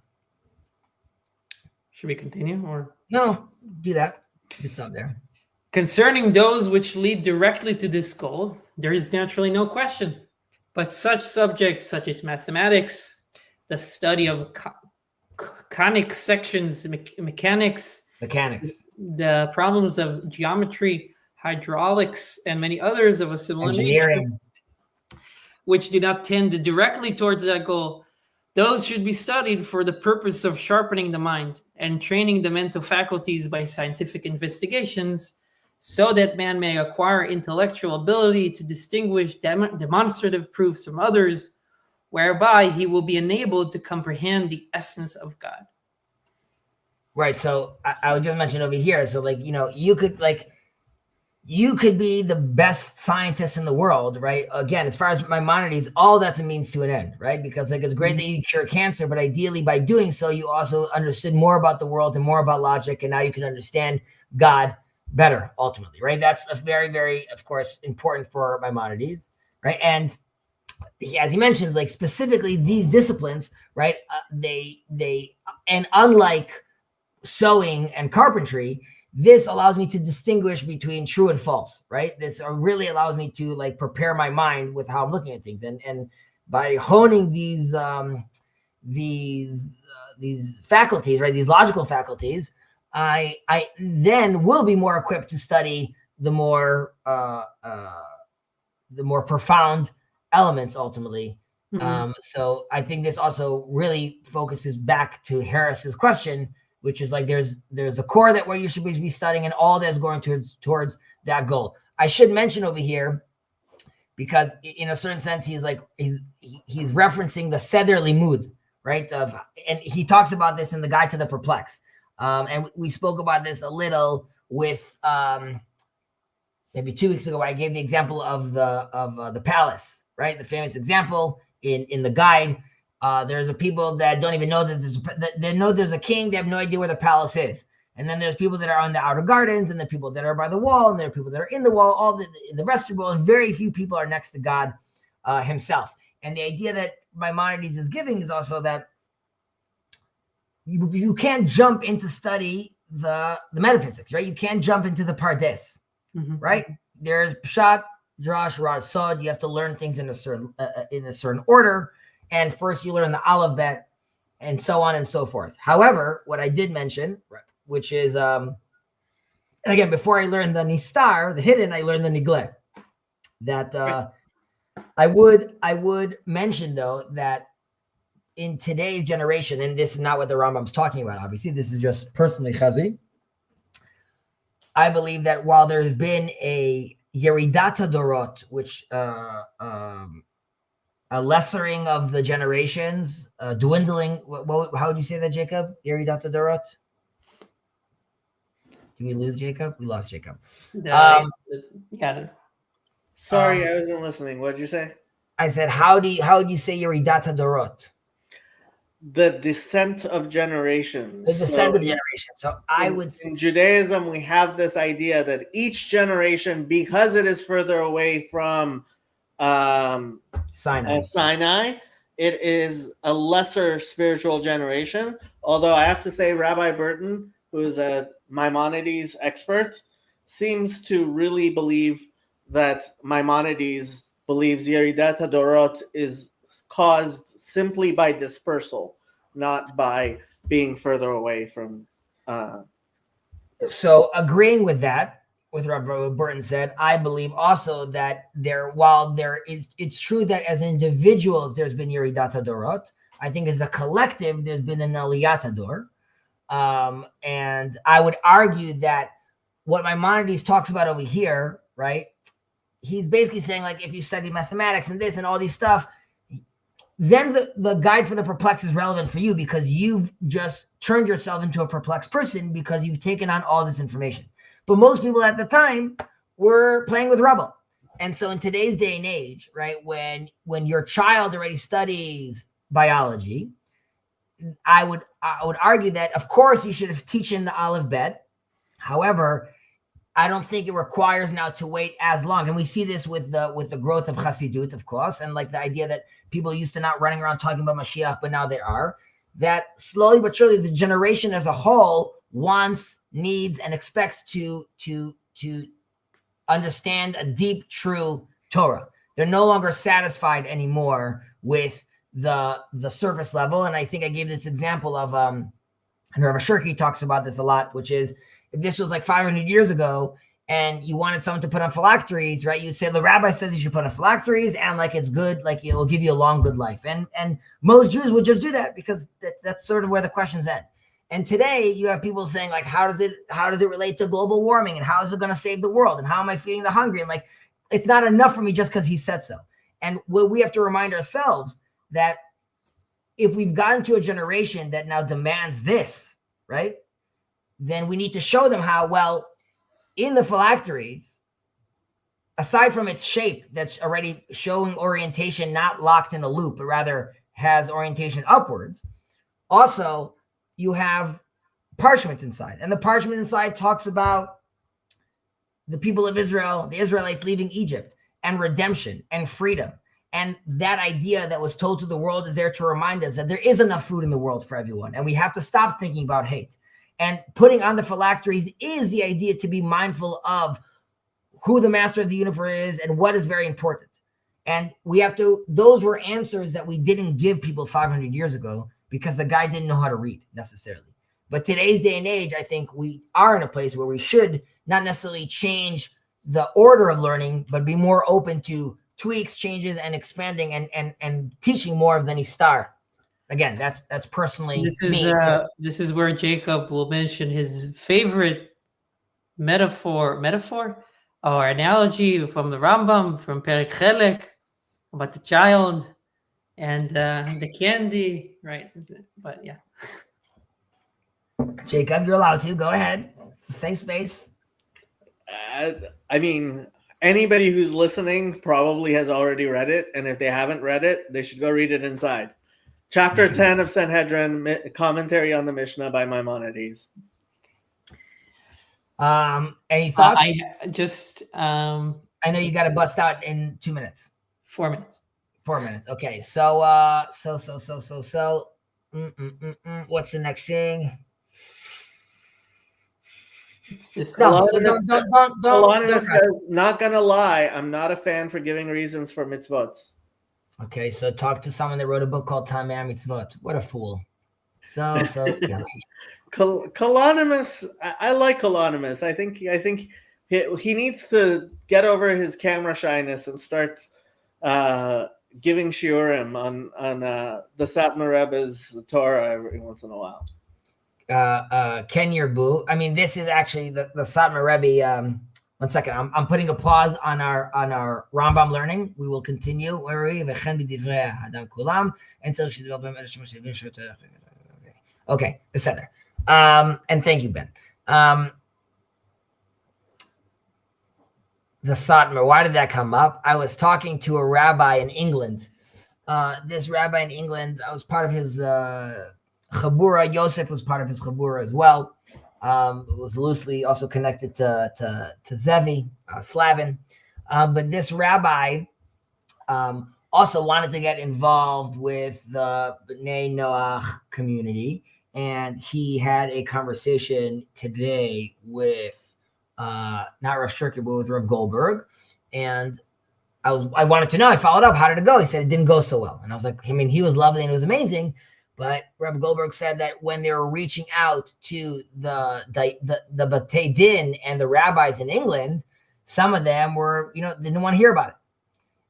Should we continue or? No, do that. It's up there. Concerning those which lead directly to this goal, there is naturally no question. But such subjects such as mathematics, the study of conic sections, mechanics, the problems of geometry, hydraulics, and many others of a similar nature, which do not tend directly towards that goal, those should be studied for the purpose of sharpening the mind and training the mental faculties by scientific investigations, so that man may acquire intellectual ability to distinguish demonstrative proofs from others, whereby he will be enabled to comprehend the essence of God. Right. So I would just mention over here. So like, you could be the best scientist in the world, right? Again, as far as Maimonides, all that's a means to an end, right? Because like, it's great that you cure cancer, but ideally by doing so, you also understood more about the world and more about logic. And now you can understand God better, ultimately, right? That's a very, very, of course, important for Maimonides, right? And as he mentions, like specifically these disciplines, right? And unlike sewing and carpentry, this allows me to distinguish between true and false, right? This really allows me to like prepare my mind with how I'm looking at things, and by honing these faculties, right? These logical faculties, I then will be more equipped to study the more profound elements ultimately. So I think this also really focuses back to Harris's question, which is like there's a core that where you should be studying, and all that's going towards that goal. I should mention over here, because in a certain sense he's referencing the Seder Limud, right? And he talks about this in the Guide to the Perplexed. And we spoke about this a little with maybe 2 weeks ago, where I gave the example of the palace, right? The famous example in the guide. There's people that don't even know that they know there's a king. They have no idea where the palace is. And then there's people that are on the outer gardens, and the people that are by the wall, and there are people that are in the wall, all in the vestibule, and very few people are next to God himself. And the idea that Maimonides is giving is also that you can't jump into study the metaphysics, right? You can't jump into the Pardes, right? There's Pshat, Drash, Rar, Sod. You have to learn things in a certain order. and first you learn the aleph bet, and so on and so forth. However, what I did mention, which is, and again, before I learned the nistar, the hidden, I learned the nigleaned. That I would mention though that in today's generation, and this is not what the Rambam's talking about, obviously, this is just personally Chezi. I believe that while there's been a yeridat dorot, which a lessering of the generations, dwindling. How would you say that, Jacob? Yeridat dorot. Did we lose Jacob? We lost Jacob. Got it. Sorry, I wasn't listening. What did you say? I said, how do you say yeridat dorot? The descent of generations. The descent of generations. So I would say, in Judaism, we have this idea that each generation, because it is further away from Sinai, it is a lesser spiritual generation. Although I have to say, Rabbi Burton, who is a Maimonides expert, seems to really believe that Maimonides believes Yeridat HaDorot is caused simply by dispersal, not by being further away from. So agreeing with that, with what Burton said, I believe also that it's true that as individuals there's been Yeridat HaDorot. I think as a collective there's been an Aliyat HaDor. And I would argue that what Maimonides talks about over here, right? He's basically saying, like, if you study mathematics and this and all these stuff, then the guide for the perplexed is relevant for you because you've just turned yourself into a perplexed person because you've taken on all this information. But most people at the time were playing with rubble. And so in today's day and age, right, when your child already studies biology, I would argue that, of course, you should have teach him the aleph bet. However, I don't think it requires now to wait as long. And we see this with the growth of Chassidut, of course, and like the idea that people used to not running around talking about Mashiach, but now they are. That slowly but surely the generation as a whole wants, needs, and expects to understand a deep, true Torah. They're no longer satisfied anymore with the surface level. And I think I gave this example of and Rabbi Shirky talks about this a lot, which is if this was like 500 years ago and you wanted someone to put on phylacteries, right? You'd say the rabbi says you should put on phylacteries and like it's good, like it will give you a long, good life. And most Jews would just do that because that's sort of where the questions end. And today you have people saying like, how does it relate to global warming and how is it going to save the world? And how am I feeding the hungry? And like, it's not enough for me just because he said so. And what we have to remind ourselves that if we've gotten to a generation that now demands this, right? Then we need to show them how, well, in the phylacteries, aside from its shape that's already showing orientation, not locked in a loop, but rather has orientation upwards, also you have parchment inside. And the parchment inside talks about the people of Israel, the Israelites leaving Egypt, and redemption and freedom. And that idea that was told to the world is there to remind us that there is enough food in the world for everyone. And we have to stop thinking about hate. And putting on the phylacteries is the idea to be mindful of who the master of the universe is and what is very important. And we have to, those were answers that we didn't give people 500 years ago because the guy didn't know how to read necessarily. But today's day and age, I think we are in a place where we should not necessarily change the order of learning, but be more open to tweaks, changes, and expanding and teaching more of the nistar. Again, that's personally this is where Jacob will mention his favorite metaphor or analogy from the Rambam from Pirkei Avot about the child and the candy, right? But yeah, Jacob, you're allowed to go ahead. It's a safe space. I mean, anybody who's listening probably has already read it, and if they haven't read it, they should go read it inside. Chapter 10 of Sanhedrin, commentary on the Mishnah by Maimonides. Any thoughts? I know you got to bust out in 2 minutes. 4 minutes. 4 minutes. Okay. So what's the next thing? Aloneness says, not gonna lie, I'm not a fan for giving reasons for mitzvot. Okay, so talk to someone that wrote a book called Tamei Mitzvot. What a fool. So yeah. Colonimus, I like Colonimus. I think he needs to get over his camera shyness and start giving shiurim on the Satmar Rebbe's Torah every once in a while. Ken Yerbu. I mean, this is actually the Satmar Rebbe. One second, I'm putting a pause on our Rambam learning. We will continue. Where are we? Okay, the center. And thank you, Ben. The Satmar, why did that come up? I was talking to a rabbi in England. This rabbi in England, I was part of his Chabura. Yosef was part of his Chabura as well. It was loosely also connected to Zevi, Slavin. But this rabbi also wanted to get involved with the B'nai Noach community. And he had a conversation today with not Rav Shirker, but with Rav Goldberg. And I wanted to know, I followed up, how did it go? He said it didn't go so well. And I was like, I mean, he was lovely and it was amazing. But Rav Goldberg said that when they were reaching out to the Batei Din and the rabbis in England, some of them were, didn't want to hear about it.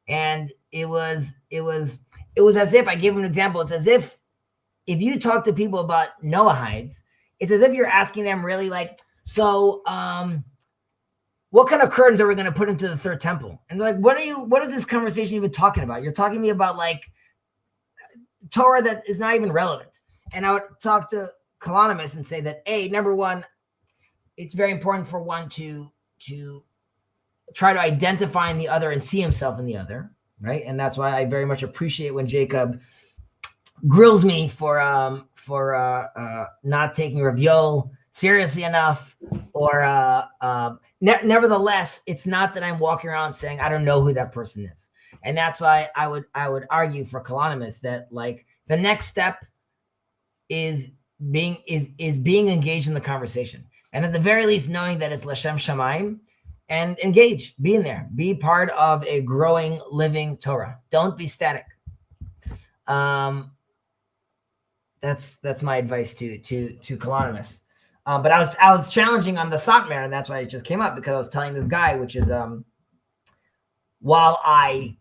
And it was as if, I gave him an example, it's as if you talk to people about Noahides, it's as if you're asking them really like, so what kind of curtains are we going to put into the third temple? And they're like, what is this conversation even talking about? You're talking to me about like Torah that is not even relevant. And I would talk to Colonimus and say that, number one, it's very important for one to try to identify in the other and see himself in the other, right? And that's why I very much appreciate when Jacob grills me for not taking Rav seriously enough, or nevertheless, it's not that I'm walking around saying I don't know who that person is. And that's why I would argue for Colonimus that like the next step is being engaged in the conversation, and at the very least knowing that it's L'Shem Shamayim, and engage, be in there, be part of a growing, living Torah. Don't be static. That's my advice to Colonimus. But I was challenging on the Satmar, and that's why it just came up, because I was telling this guy, which is while I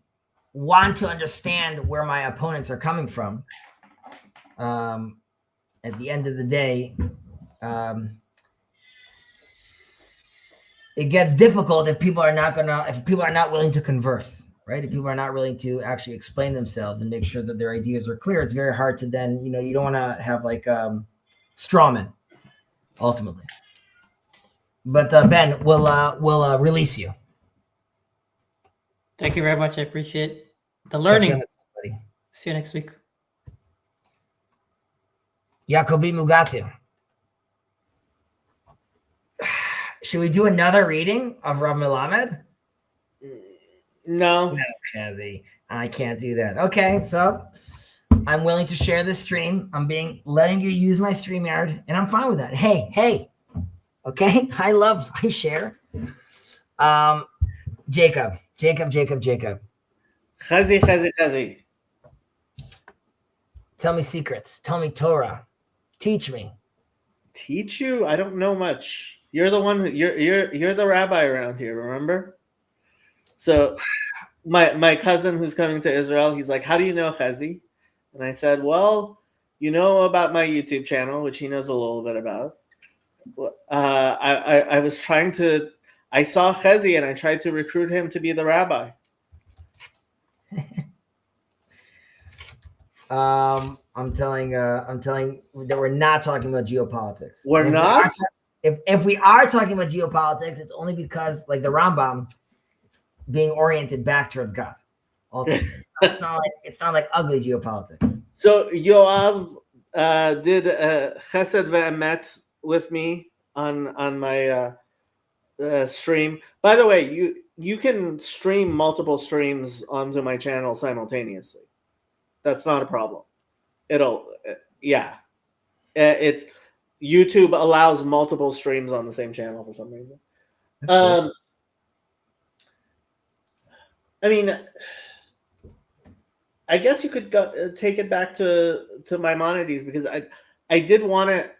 want to understand where my opponents are coming from, at the end of the day, it gets difficult if people are not willing to converse, right? If people are not willing to actually explain themselves and make sure that their ideas are clear, it's very hard to then, you don't want to have like straw men ultimately. But Ben, we'll release you. Thank you very much. I appreciate the learning. See you next week. Jacobi Mugatu. Should we do another reading of Rav Melamed? No, Chezi. I can't do that. Okay, so I'm willing to share this stream. I'm letting you use my StreamYard, and I'm fine with that. Hey. Okay, I share. Jacob. Chezi. Tell me secrets. Tell me Torah. Teach me. Teach you? I don't know much. You're the one. You're the rabbi around here. Remember? So, my cousin who's coming to Israel, he's like, "How do you know Chezi?" And I said, "Well, you know about my YouTube channel, which he knows a little bit about. I was trying to. I saw Chezi and I tried to recruit him to be the rabbi." I'm telling that we're not talking about geopolitics. We're not. If we are talking about geopolitics, it's only because, like the Rambam, it's being oriented back towards God. Ultimately, it's not like ugly geopolitics. So Yoav did Chesed ve'emet with me on my stream. By the way, you can stream multiple streams onto my channel simultaneously. That's not a problem. YouTube allows multiple streams on the same channel for some reason. I mean, I guess you could take it back to Maimonides, because I want to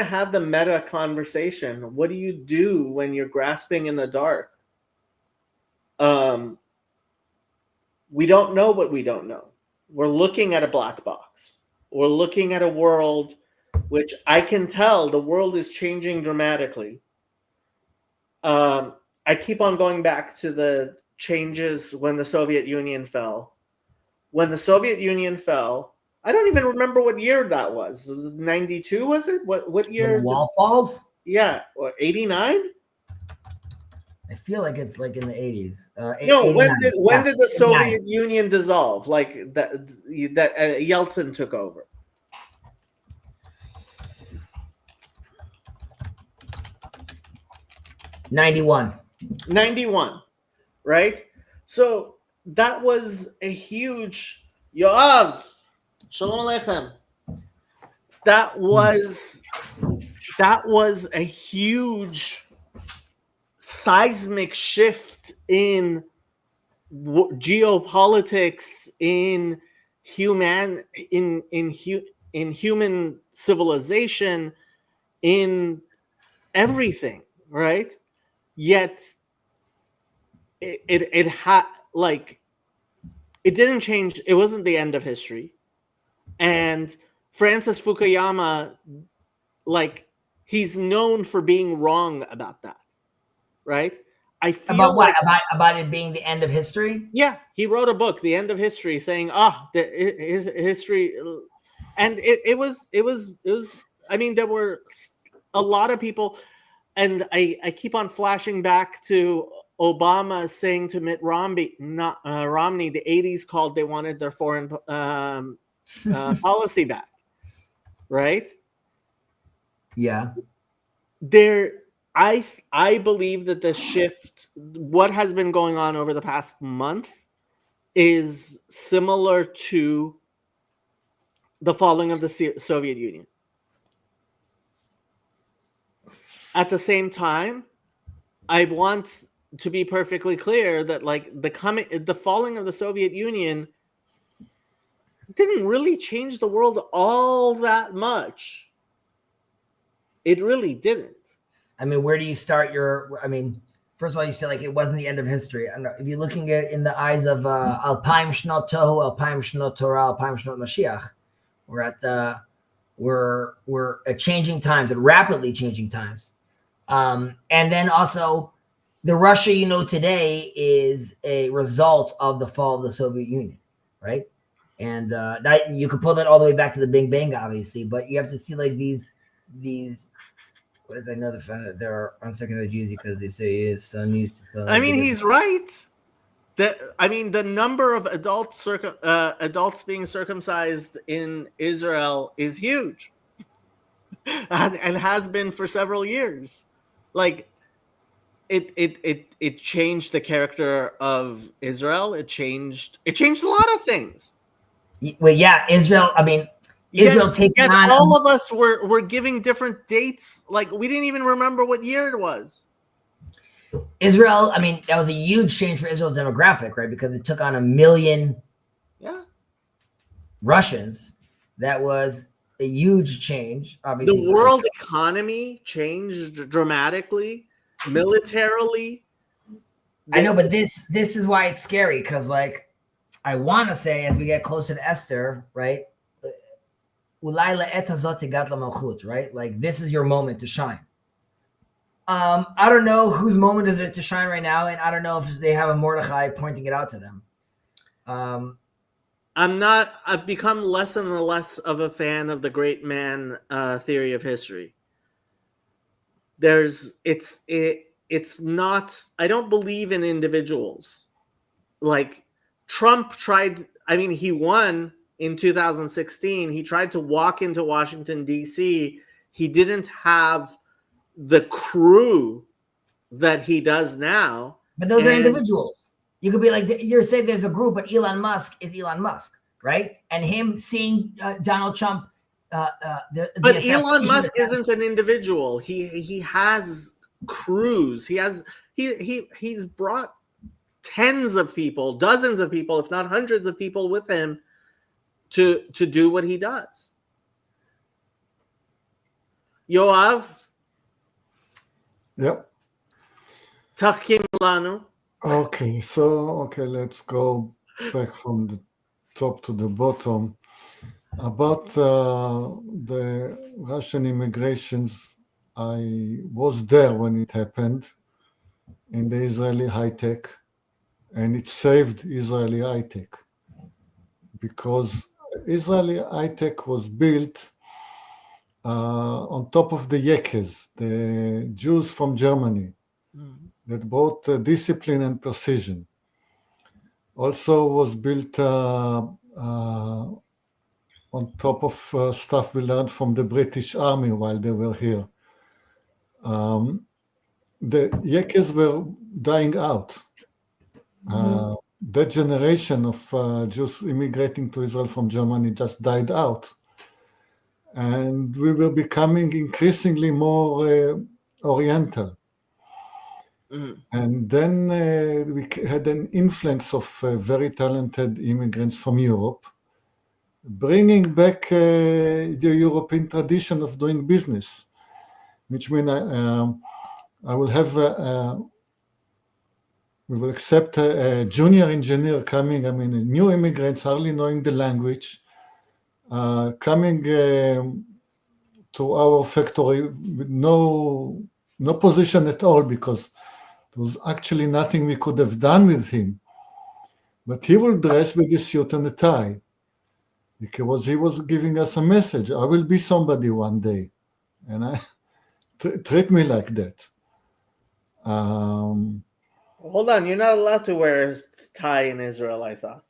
have the meta conversation. What do you do when you're grasping in the dark? We don't know what we don't know. We're looking at a black box. We're looking at a world which I can tell the world is changing dramatically. I keep on going back to the changes when the Soviet Union fell. When the Soviet Union fell, I don't even remember what year that was. 92, was it? What year? When the wall falls? Yeah, or 89? I feel like it's like in the 80s. No, when did the 89. Soviet Union dissolve? Like that Yeltsin took over. '91. 91, right? So that was a huge Yoav. Shalom Aleichem. That was a huge seismic shift in geopolitics, in human civilization, in everything, right? Yet it had, like, it didn't change. It wasn't the end of history. And Francis Fukuyama, like, he's known for being wrong about that, right? I feel about what? About it being the end of history? Yeah, he wrote a book, The End of History, saying, his history, and it was. I mean, there were a lot of people, and I keep on flashing back to Obama saying to Mitt Romney, the 80s called, they wanted their foreign policy back, right? Yeah. I believe that the shift, what has been going on over the past month, is similar to the falling of the Soviet Union. At the same time, I want to be perfectly clear that, like, the falling of the Soviet Union didn't really change the world all that much. It really didn't. I mean, where do you start first of all, you say, like, it wasn't the end of history. I don't know, if you're looking at it in the eyes of Alpaim Shnot Tohu, Alpaim Shnot Torah, Alpaim Shnot Mashiach, we're at changing times, at rapidly changing times. And then also, the Russia you know today is a result of the fall of the Soviet Union, right? And that, you could pull that all the way back to the Big Bang, obviously, but you have to see, like, these. What is another fan that there are unsecondary Jews because they say his son used to tell. I mean, he's right. The number of adults being circumcised in Israel is huge, and has been for several years. Like, it changed the character of Israel. It changed a lot of things. Well, yeah, Israel. I mean, Israel taking on. All of us were giving different dates. Like, we didn't even remember what year it was. Israel, I mean, that was a huge change for Israel's demographic, right? Because it took on 1 million Russians. That was a huge change, obviously. The world economy changed dramatically, militarily. I know, but this is why it's scary, because, like, I want to say, as we get closer to Esther, right? Right? Like, this is your moment to shine. I don't know whose moment is it to shine right now, and I don't know if they have a Mordechai pointing it out to them. I've become less and less of a fan of the great man theory of history. It's not, I don't believe in individuals. Like, Trump tried, I mean, he won in 2016. He tried to walk into Washington, D.C. He didn't have the crew that he does now. But those are individuals. You could be like, you're saying there's a group, but Elon Musk is Elon Musk, right? And him seeing Donald Trump. But Elon Musk isn't an individual. He has crews. He's brought tens of people, dozens of people, if not hundreds of people with him to do what he does. Yoav, Yep. Tachkim Lanu. Okay, let's go back from the top to the bottom. About the Russian immigrations, I was there when it happened in the Israeli high-tech, and it saved Israeli high-tech because Israeli high-tech was built on top of the Yekes, the Jews from Germany, that brought discipline and precision. Also was built on top of stuff we learned from the British Army while they were here. The Yekes were dying out. That generation of Jews immigrating to Israel from Germany just died out. And we were becoming increasingly more Oriental. And then we had an influx of very talented immigrants from Europe, bringing back the European tradition of doing business, which means I will have we will accept a junior engineer coming. I mean, new immigrants hardly knowing the language, coming to our factory with no position at all, because there was actually nothing we could have done with him. But he will dress with a suit and a tie, because he was giving us a message. I will be somebody one day, and treat me like that. Hold on, you're not allowed to wear a tie in Israel, I thought.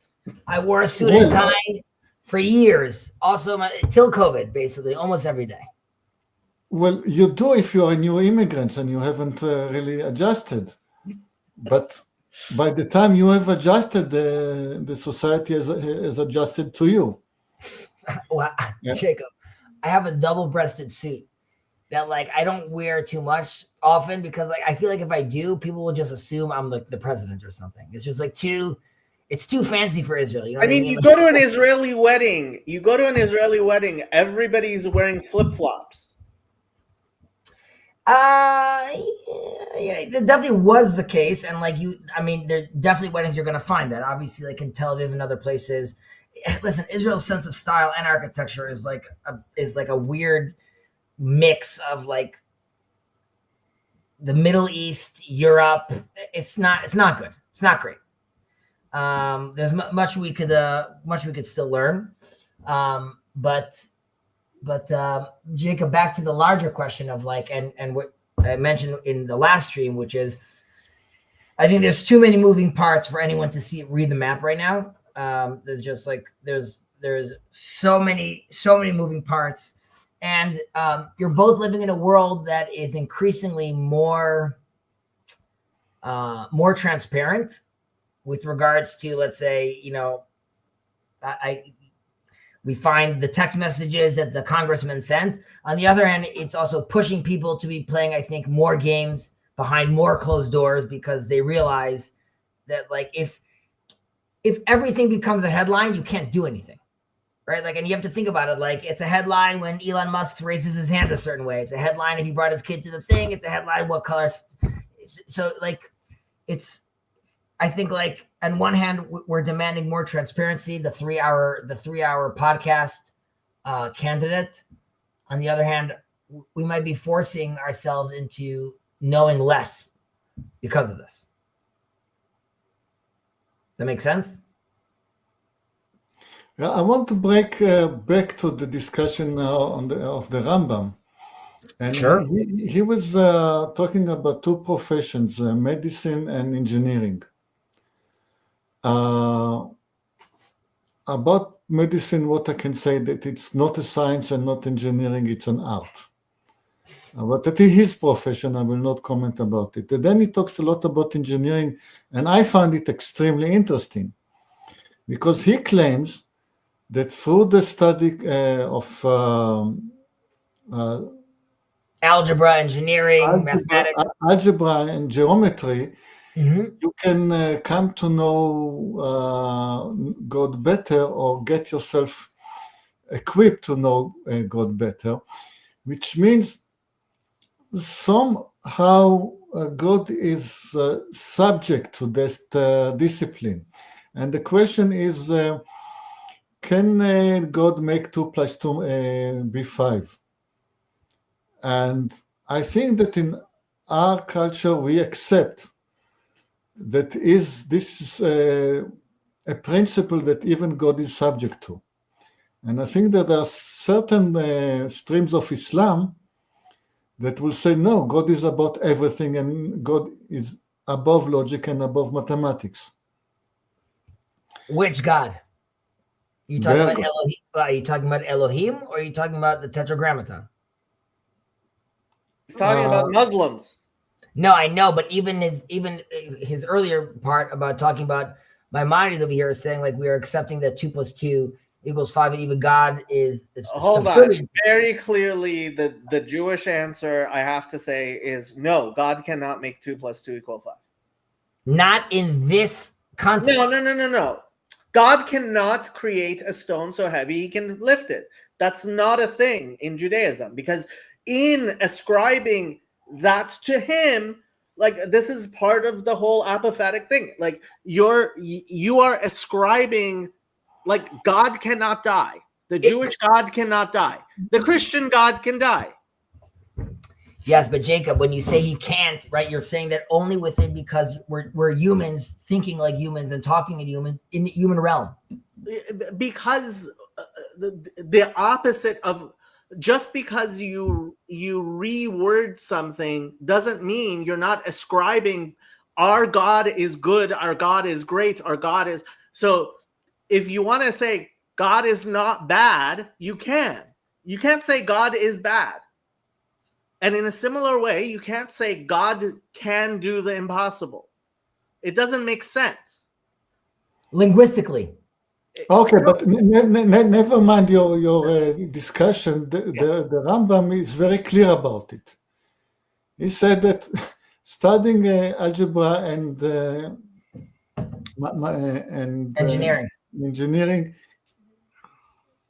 I wore a suit and tie for years. Also, till COVID, basically, almost every day. Well, you do if you are new immigrants and you haven't really adjusted. But by the time you have adjusted, the society has adjusted to you. Well, yeah. Jacob, I have a double-breasted suit that I don't wear too much often, because I feel like if I do, people will just assume I'm the president or something. It's just it's too fancy for Israel. You know what I mean? You go to an Israeli wedding. Everybody's wearing flip-flops. Yeah, it definitely was the case, and there's definitely weddings you're going to find that. Obviously, in Tel Aviv and other places. Listen, Israel's sense of style and architecture is like a weird mix of the Middle East, Europe. It's not good. It's not great. There's much we could still learn. But Jacob, back to the larger question of and what I mentioned in the last stream, which is, I think there's too many moving parts for anyone to read the map right now. There's just there's so many moving parts, and you're both living in a world that is increasingly more transparent with regards to, let's say, we find the text messages that the congressman sent. On the other hand, it's also pushing people to be playing, I think, more games behind more closed doors, because they realize that if everything becomes a headline, you can't do anything, right? And you have to think about it. It's a headline when Elon Musk raises his hand a certain way. It's a headline if he brought his kid to the thing. It's a headline what colors. So it's, I think on one hand, we're demanding more transparency, the 3-hour podcast candidate. On the other hand, we might be forcing ourselves into knowing less because of this. That makes sense? Yeah, I want to break back to the discussion of the Rambam. And sure. He was talking about two professions, medicine and engineering. About medicine, what I can say, that it's not a science and not engineering, it's an art. But that is his profession, I will not comment about it. And then he talks a lot about engineering, and I found it extremely interesting, because he claims that through the study of algebra, engineering, mathematics, algebra and geometry, you can come to know God better or get yourself equipped to know God better, which means somehow God is subject to this discipline. And the question is, can God make 2 + 2 be 5? And I think that in our culture, we accept that this is a principle that even God is subject to. And I think that there are certain streams of Islam that will say, no, God is about everything and God is above logic and above mathematics. Which God? Are you talking about Elohim or are you talking about the Tetragrammaton? He's talking about Muslims. No, I know, but even his earlier part about talking about Maimonides over here is saying like we are accepting that 2 + 2 = 5, and even God is. Hold on. Very clearly, the Jewish answer, I have to say, is no. God cannot make 2 + 2 = 5. Not in this context. No. God cannot create a stone so heavy he can lift it. That's not a thing in Judaism, because in ascribing that to him, like this is part of the whole apophatic thing. Like you are ascribing, like God cannot die. The Jewish God cannot die. The Christian God can die. Yes, but Jacob, when you say he can't, right, you're saying that only within, because we're humans thinking like humans and talking to humans in the human realm. Because the opposite of, just because you reword something doesn't mean you're not ascribing our God is good, our God is great, our God is. So if you want to say God is not bad, you can. You can't say God is bad. And in a similar way, you can't say God can do the impossible. It doesn't make sense. Linguistically. Okay, but never mind your discussion. The Rambam is very clear about it. He said that studying algebra and engineering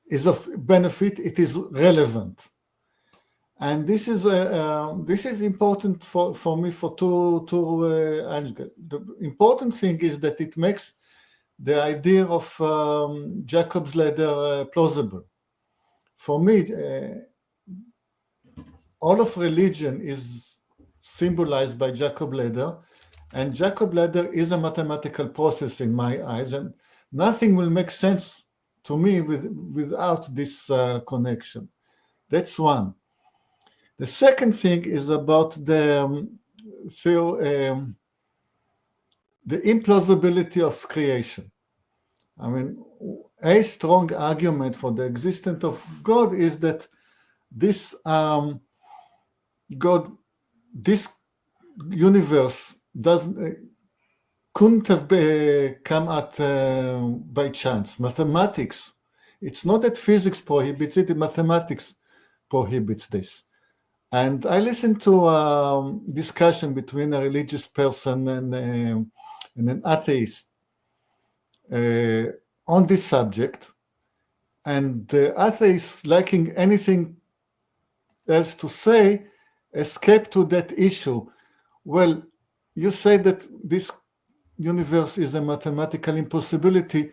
is of benefit. It is relevant. And this is important for me for two angles. The important thing is that it makes the idea of Jacob's ladder plausible. For me, all of religion is symbolized by Jacob's ladder, and Jacob's ladder is a mathematical process in my eyes, and nothing will make sense to me without this connection. That's one. The second thing is about the implausibility of creation. I mean, a strong argument for the existence of God is that this universe couldn't have come at by chance. Mathematics, it's not that physics prohibits it, mathematics prohibits this. And I listened to a discussion between a religious person and an atheist on this subject, and the atheist, lacking anything else to say, escaped to that issue. Well, you say that this universe is a mathematical impossibility.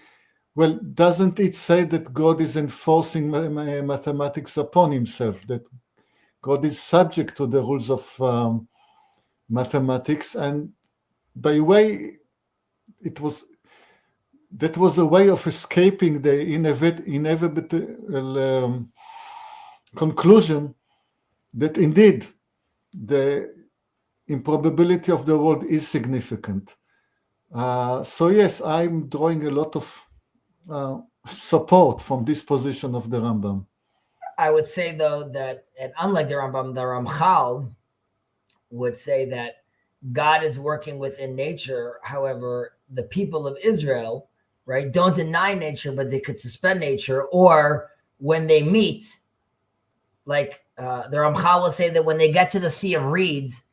Well, doesn't it say that God is enforcing mathematics upon himself, that God is subject to the rules of mathematics? And by way, that was a way of escaping the inevitable conclusion that indeed the improbability of the world is significant. So yes, I'm drawing a lot of support from this position of the Rambam. I would say, though, that, and unlike the Rambam, the Ramchal would say that God is working within nature. However, the people of Israel, right, don't deny nature, but they could suspend nature. Or when they meet, like the Ramchal will say that when they get to the Sea of Reeds,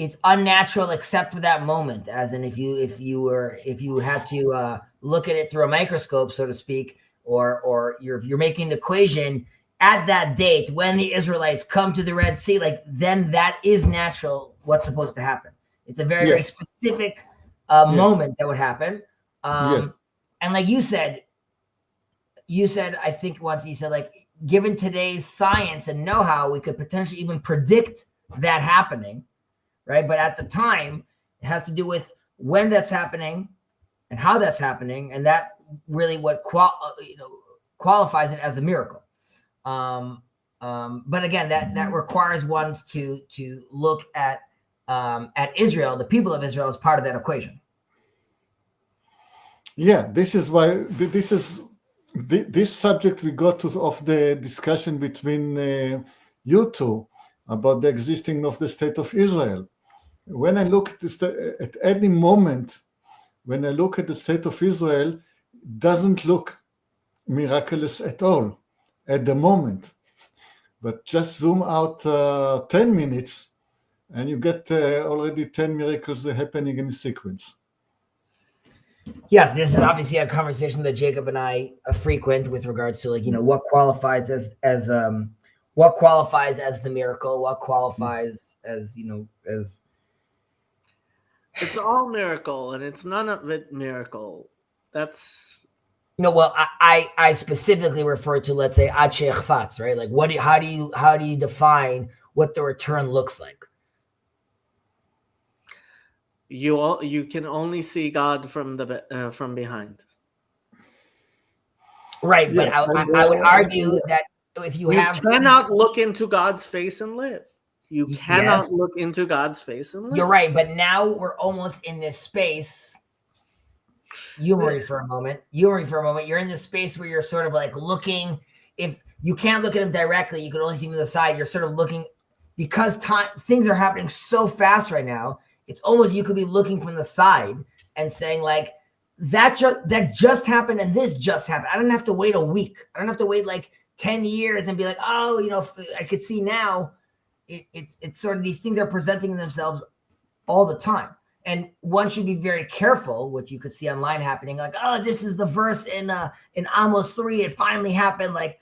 it's unnatural except for that moment, as in if you had to look at it through a microscope, so to speak, or you're making an equation at that date when the Israelites come to the Red Sea, like then that is natural what's supposed to happen. It's a very, very specific moment that would happen. And like you said, I think once you said, like, given today's science and know-how, we could potentially even predict that happening, right? But at the time, it has to do with when that's happening and how that's happening, and that really what qualifies it as a miracle. But again, that requires one to look at Israel, the people of Israel, as part of that equation. Yeah, this is why this subject we got to of the discussion between you two about the existing of the state of Israel. When I look at this, at any moment, when I look at the state of Israel, it doesn't look miraculous at all at the moment. But just zoom out 10 minutes and you get already 10 miracles happening in sequence. Yes, this is obviously a conversation that Jacob and I frequent with regards to, like, what qualifies as the miracle, what qualifies as It's all miracle, and it's none of it miracle. That's well, I specifically refer to, let's say, ad she'echfatz, right? Like, how do you define what the return looks like? you can only see God from behind. Right, but I would argue that if you cannot look into God's face and live. You cannot look into God's face and live. You're right, but now we're almost in this space. Humor me for a moment. You're in this space where you're sort of like looking. If you can't look at him directly, you can only see him on the side. You're sort of looking, because things are happening so fast right now. It's almost, you could be looking from the side and saying, like, that just happened and this just happened. I don't have to wait a week. I don't have to wait like 10 years and be like, oh, I could see now. It's sort of, these things are presenting themselves all the time. And one should be very careful, which you could see online happening, like, oh, this is the verse in Amos 3. It finally happened. Like,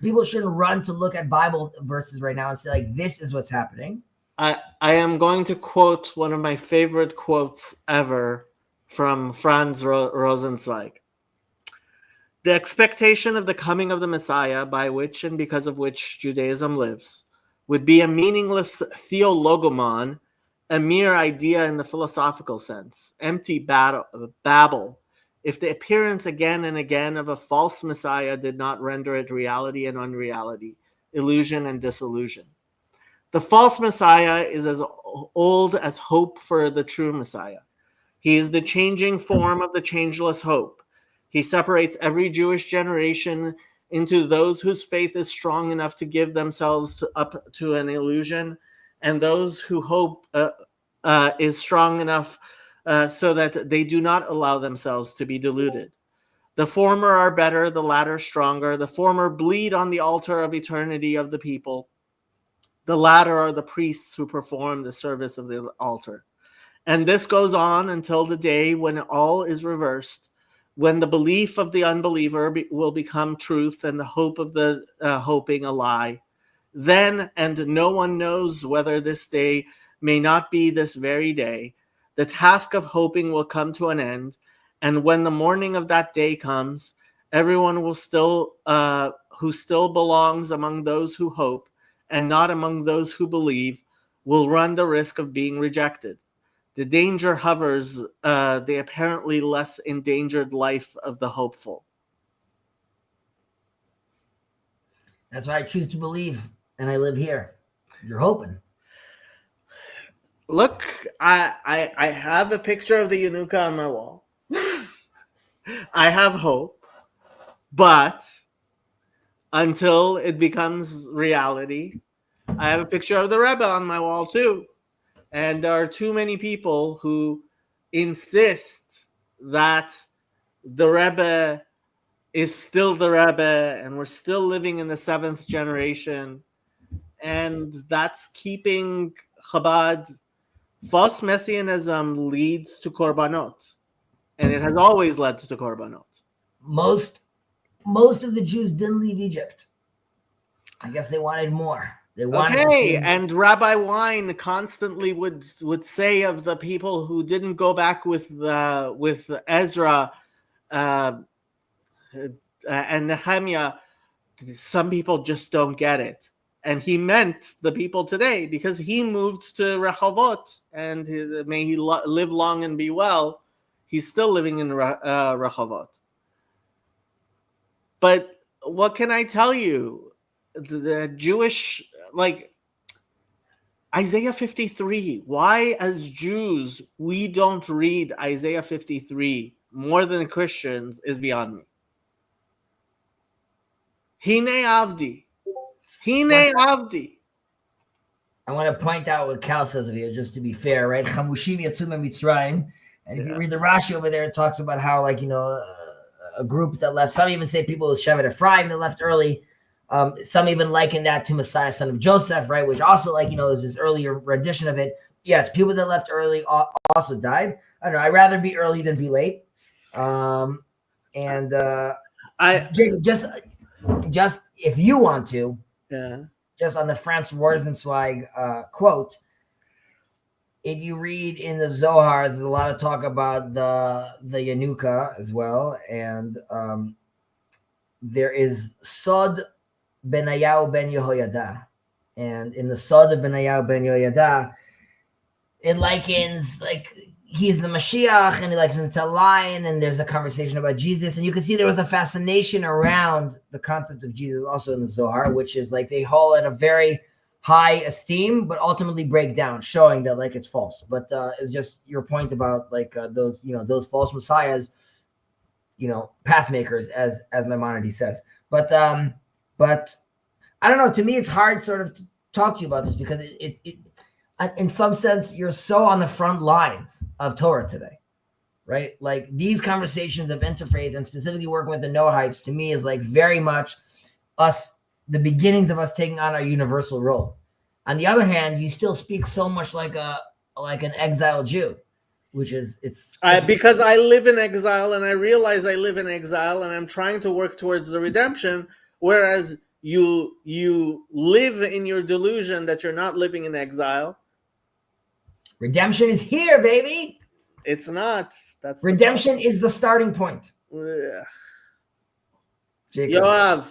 people shouldn't run to look at Bible verses right now and say, like, this is what's happening. I am going to quote one of my favorite quotes ever from Franz Rosenzweig. The expectation of the coming of the Messiah, by which and because of which Judaism lives, would be a meaningless theologomon, a mere idea in the philosophical sense, empty babble, if the appearance again and again of a false Messiah did not render it reality and unreality, illusion and disillusion. The false Messiah is as old as hope for the true Messiah. He is the changing form of the changeless hope. He separates every Jewish generation into those whose faith is strong enough to give themselves up to an illusion, and those who hope is strong enough so that they do not allow themselves to be deluded. The former are better, the latter stronger. The former bleed on the altar of eternity of the people. The latter are the priests who perform the service of the altar. And this goes on until the day when all is reversed, when the belief of the unbeliever will become truth and the hope of the hoping a lie. Then, and no one knows whether this day may not be this very day, the task of hoping will come to an end. And when the morning of that day comes, everyone will who still belongs among those who hope and not among those who believe will run the risk of being rejected. The danger hovers the apparently less endangered life of the hopeful. That's why I choose to believe, and I live here. You're hoping. Look, I have a picture of the Yanuka on my wall. I have hope, but until it becomes reality, I have a picture of the Rebbe on my wall too. And there are too many people who insist that the Rebbe is still the Rebbe and we're still living in the 7th generation. And that's keeping Chabad false messianism leads to korbanot, and it has always led to korbanot. Most of the Jews didn't leave Egypt. I guess they wanted more. They wanted Okay, to and Rabbi Wein constantly would say of the people who didn't go back with Ezra and Nehemiah, some people just don't get it. And he meant the people today because he moved to Rehovot, and may he live long and be well. He's still living in Rehovot. But what can I tell you? The Jewish, like Isaiah 53, why as Jews we don't read Isaiah 53 more than Christians is beyond me. Hine Avdi. Hine Avdi. I want to point out what Cal says of here, just to be fair, right? Chamushim Yatzum Mitzrayim. And if you read the Rashi over there, it talks about how, like, a group that left. Some even say people with Shevet Ephraim that left early. Some even liken that to Messiah, son of Joseph, right? Which also, is this earlier rendition of it. Yes, people that left early also died. I don't know. I'd rather be early than be late. Jacob, just if you want to, just on the Franz Rosenzweig quote, if you read in the Zohar, there's a lot of talk about the Yanuka as well, and there is Sod Benayahu ben Yehoyada, and in the Sod of Benayahu ben Yehoyada, it likens he's the Mashiach, and he likens him to a lion, and there's a conversation about Jesus, and you can see there was a fascination around the concept of Jesus also in the Zohar, which is they hold at a very high esteem, but ultimately break down, showing that it's false. But it's just your point about those false messiahs, path makers, as Maimonides says. But I don't know. To me, it's hard sort of to talk to you about this because it in some sense, you're so on the front lines of Torah today, right? Like these conversations of interfaith and specifically working with the Noahites to me is very much us, the beginnings of us taking on our universal role. On the other hand, you still speak so much like an exiled Jew, which is because I live in exile and I realize I live in exile and I'm trying to work towards the redemption, whereas you live in your delusion that you're not living in exile. Redemption is here, baby. It's not. That's redemption is the starting point. Yoav,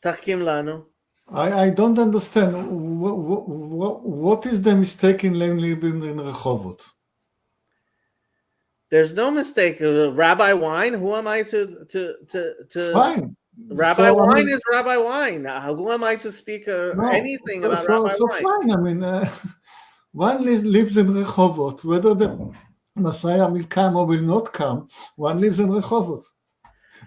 tachkim lanu. I don't understand. What is the mistake in living in Rehovot? There's no mistake. Rabbi Wein, who am I to Fine. Rabbi Wein is Rabbi Wein. Who am I to speak anything about Rabbi Wein? Fine. I mean, one lives in Rehovot. Whether the Messiah will come or will not come, one lives in Rehovot.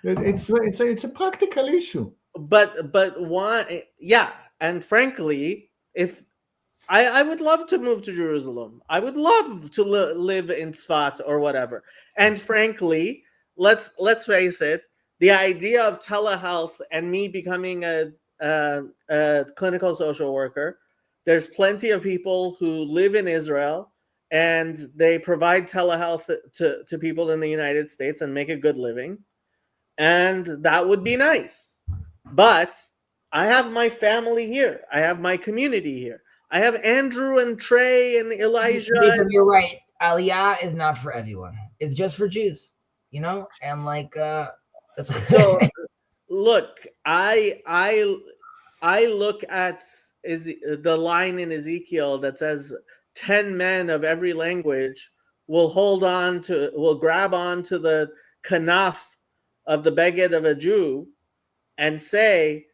It's a practical issue. But why? Yeah, and frankly, if I would love to move to Jerusalem, I would love to live in Tzfat or whatever. And frankly, let's face it, the idea of telehealth and me becoming a clinical social worker, there's plenty of people who live in Israel and they provide telehealth to people in the United States and make a good living, and that would be nice. But I have my family here. I have my community here. I have Andrew and Trey and Elijah. You're right. Aliyah is not for everyone. It's just for Jews, and so look, I look at the line in Ezekiel that says 10 men of every language will grab onto the kanaf of the beged of a Jew and say,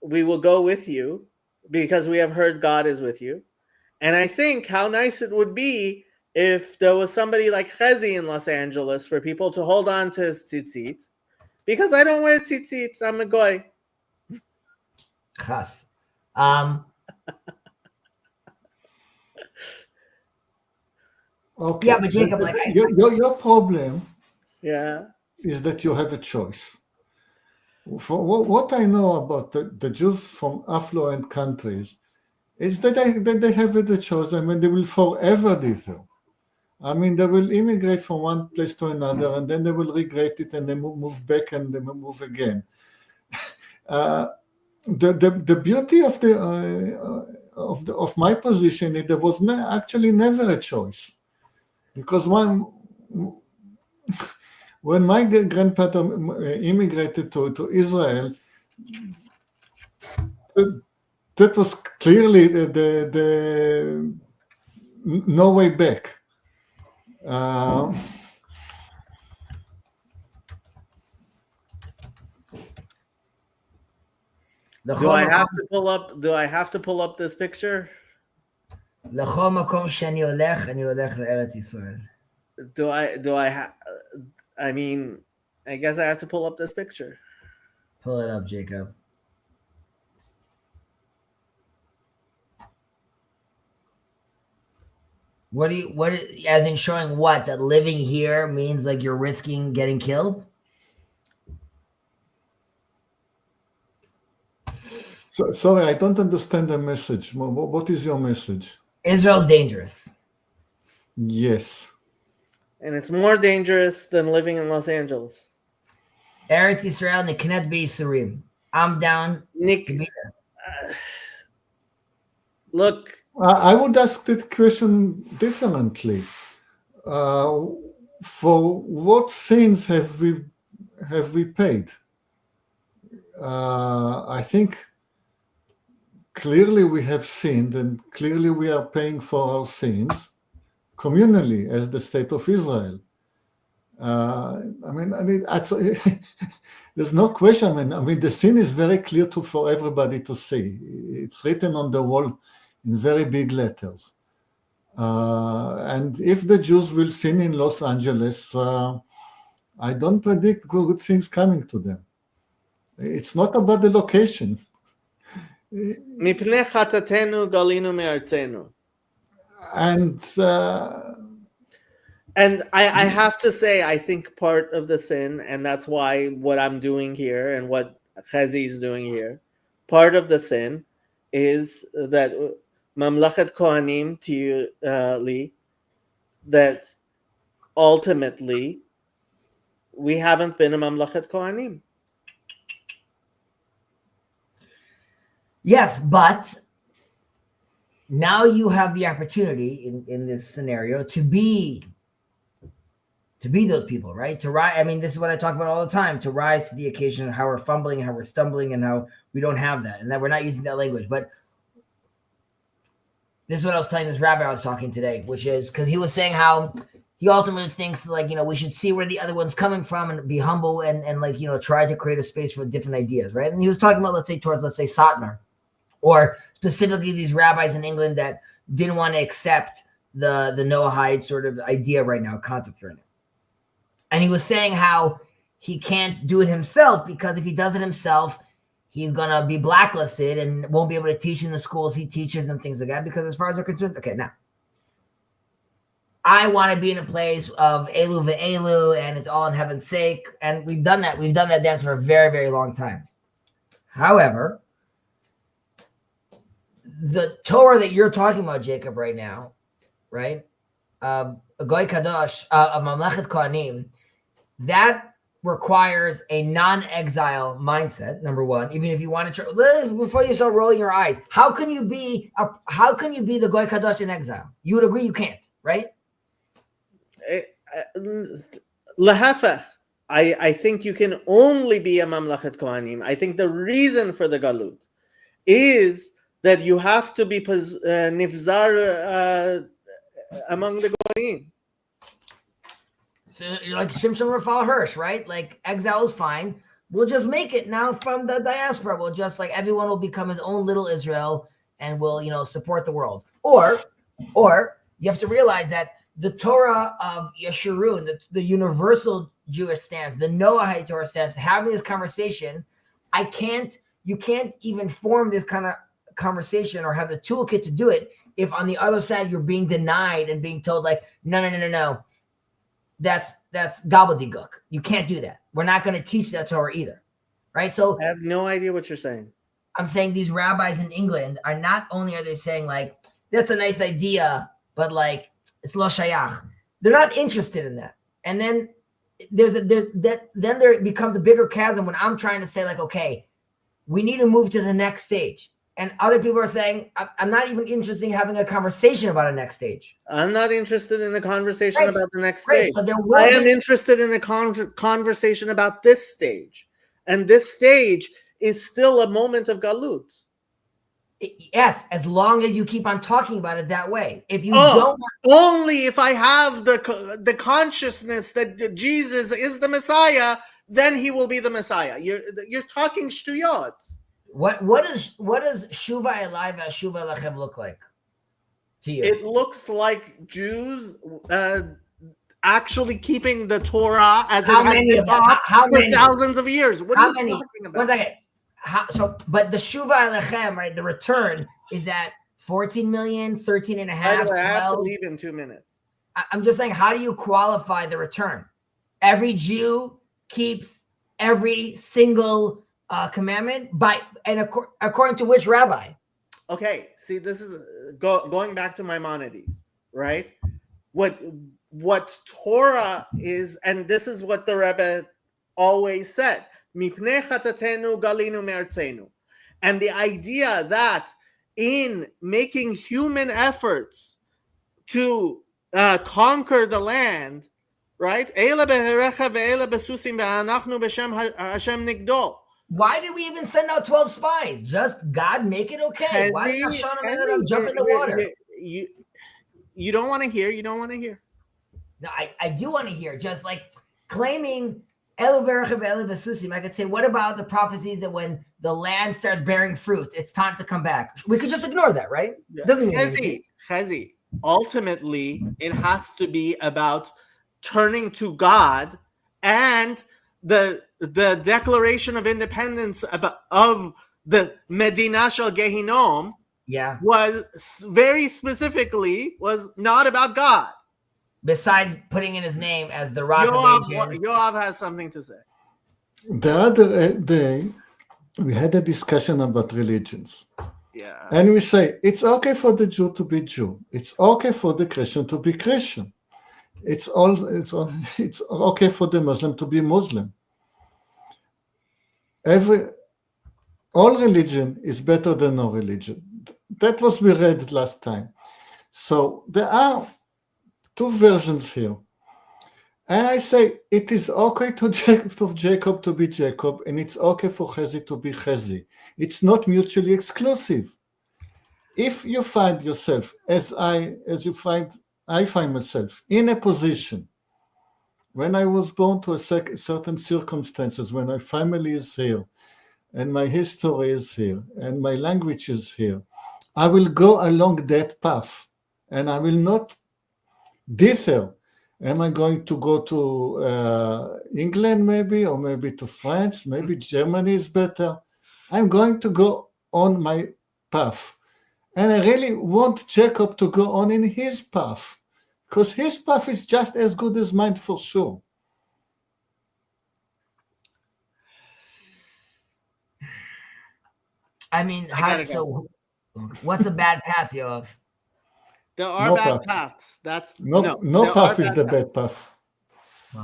we will go with you because we have heard God is with you. And I think how nice it would be if there was somebody like Chezi in Los Angeles for people to hold on to his tzitzit, because I don't wear tzitzit. I'm a goy. Chas. Okay. Yeah, but Jacob, your problem is that you have a choice. For what I know about the Jews from affluent countries, It's that they have the choice. I mean, they will forever be there. I mean, they will immigrate from one place to another, and then they will regret it, and they move back, and they move again. The beauty of my position is there was actually never a choice, because when my grandfather immigrated to Israel, that was clearly the no way back. Do I have to pull up? Do I have to pull up this picture? לכל מקום שאני הולך, אני הולך לארץ ישראל. Do I have? I mean, I guess I have to pull up this picture. Pull it up, Jacob. As in showing what? That living here means like you're risking getting killed? Sorry, I don't understand the message. What is your message? Israel's dangerous. Yes. And it's more dangerous than living in Los Angeles. Eretz Yisrael niknet b'yisurim. I'm down. Nick, look. I would ask that question differently. For what sins have we paid? I think clearly we have sinned, and clearly we are paying for our sins communally as the state of Israel. There's no question. I mean, the sin is very clear for everybody to see. It's written on the wall in very big letters. And if the Jews will sin in Los Angeles, I don't predict good things coming to them. It's not about the location. מפני חטאתנו גלינו מארצנו. And I have to say, I think part of the sin, and that's why what I'm doing here and what Chezi is doing here, part of the sin is that Mamlachet Kohanim li, that ultimately we haven't been a Mamlachet Kohanim. Yes, but now you have the opportunity in this scenario to be those people, right? To rise. I mean, this is what I talk about all the time, to rise to the occasion of how we're fumbling, how we're stumbling, and how we don't have that, and that we're not using that language. But this is what I was telling this rabbi I was talking today, which is because he was saying how he ultimately thinks like, we should see where the other one's coming from and be humble and like, try to create a space for different ideas, right? And he was talking about, let's say Satmar, or specifically these rabbis in England that didn't want to accept the Noahide sort of idea right now, concept right now. And he was saying how he can't do it himself, because if he does it himself, he's going to be blacklisted and won't be able to teach in the schools he teaches and things like that, because as far as they're concerned, okay, now, I want to be in a place of Elu ve'elu, and it's all in heaven's sake. And we've done that. We've done that dance for a very, very long time. However, the Torah that you're talking about, Jacob, right now, right? Goy Kadosh, of Mamlechet Kohanim, that requires a non-exile mindset, number one. Even if you want to try, before you start rolling your eyes, how can you be the Goy Kadosh in exile? You would agree you can't, right? Lahafach, I think you can only be a Mamlachet Kohanim. I think the reason for the Galut is that you have to be nivzar among the Goyim. So like Shimshon Raphael Hirsch, right? Like exile is fine. We'll just make it now from the diaspora. We'll just like everyone will become his own little Israel and will, support the world. Or you have to realize that the Torah of Yeshurun, the universal Jewish stance, the Noahide Torah stance, having this conversation, you can't even form this kind of conversation or have the toolkit to do it if on the other side you're being denied and being told like, no. That's gobbledygook. You can't do that. We're not going to teach that Torah either, right? So I have no idea what you're saying. I'm saying these rabbis in England are not only are they saying like that's a nice idea, but like it's lo shayach. They're not interested in that. And then there becomes a bigger chasm when I'm trying to say like, okay, we need to move to the next stage. And other people are saying, I'm not even interested in having a conversation about a next stage. I'm not interested in a conversation Right. about the next Right. stage. So there will I am be- interested in a conversation about this stage. And this stage is still a moment of galut. Yes, as long as you keep on talking about it that way. If you Oh, don't, only if I have the consciousness that Jesus is the Messiah, then he will be the Messiah. You're talking shtuyot. what does shuva elai v'shuva lechem look like to you? It looks like Jews actually keeping the Torah as How it has many been of them? taught How for many? thousands of years. What How are you many? talking One about? second. But the shuva lechem, right? The return is at 14 million, 13 and a By half, the way, I have to 12. leave in 2 minutes. I'm just saying, how do you qualify the return? Every Jew keeps every single commandment according to which rabbi? Okay, see, this is going back to Maimonides, right? What Torah is, and this is what the Rebbe always said, "Mipnei chatatenu galinu me'artzenu," and the idea that in making human efforts to conquer the land, right? Eila beherecha ve'ela besusim ve'anachnu b'shem Hashem nigdo. Why did we even send out 12 spies? Just God make it okay. Why did Hashem let them jump in the water? You don't want to hear. You don't want to hear. No, I do want to hear. Just like claiming Elu Verecha ve'elu Besusim, I could say, what about the prophecies that when the land starts bearing fruit, it's time to come back? We could just ignore that, right? Doesn't mean anything. Chezi, ultimately, it has to be about turning to God, and the Declaration of Independence of the Medina Shel Gehinom was very specifically was not about God. Besides putting in his name as the Rock of Ages. Yoav has something to say. The other day, we had a discussion about religions. Yeah. And we say, it's okay for the Jew to be Jew. It's okay for the Christian to be Christian. It's okay for the Muslim to be Muslim. All religion is better than no religion. That was we read last time. So there are two versions here. And I say it is okay to Jacob to be Jacob, and it's okay for Chezi to be Chezi. It's not mutually exclusive. If you find yourself, I find myself in a position when I was born to certain circumstances, when my family is here, and my history is here, and my language is here, I will go along that path, and I will not dither. Am I going to go to England maybe, or maybe to France? Maybe Germany is better. I'm going to go on my path. And I really want Jacob to go on in his path, because his path is just as good as mine for sure. I mean, what's a bad path, Yoav? There are bad paths. No path is the bad path.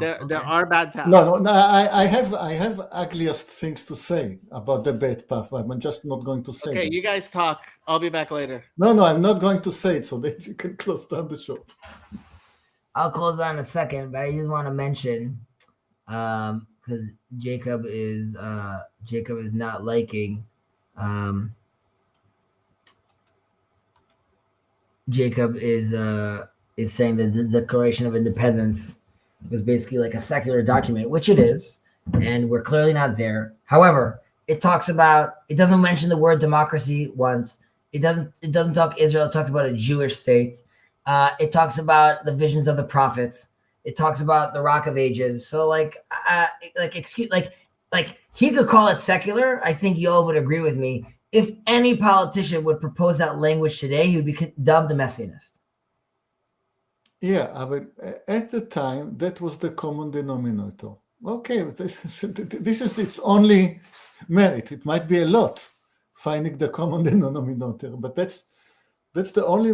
There are bad paths. No. I have ugliest things to say about the bad path, but I'm just not going to say. Okay, them. you guys talk. I'll be back later. No, I'm not going to say it so that you can close down the shop. I'll close down in a second, but I just want to mention, because Jacob is not liking. Jacob is saying that the Declaration of Independence was basically like a secular document, which it is, and we're clearly not there. However, it doesn't mention the word democracy once. It doesn't talk Israel. It talks about a Jewish state. It talks about the visions of the prophets. It talks about the Rock of Ages. So he could call it secular. I think Yoav would agree with me. If any politician would propose that language today, he would be dubbed a messianist. Yeah, but at the time, that was the common denominator. Okay, this is its only merit. It might be a lot finding the common denominator. But that's the only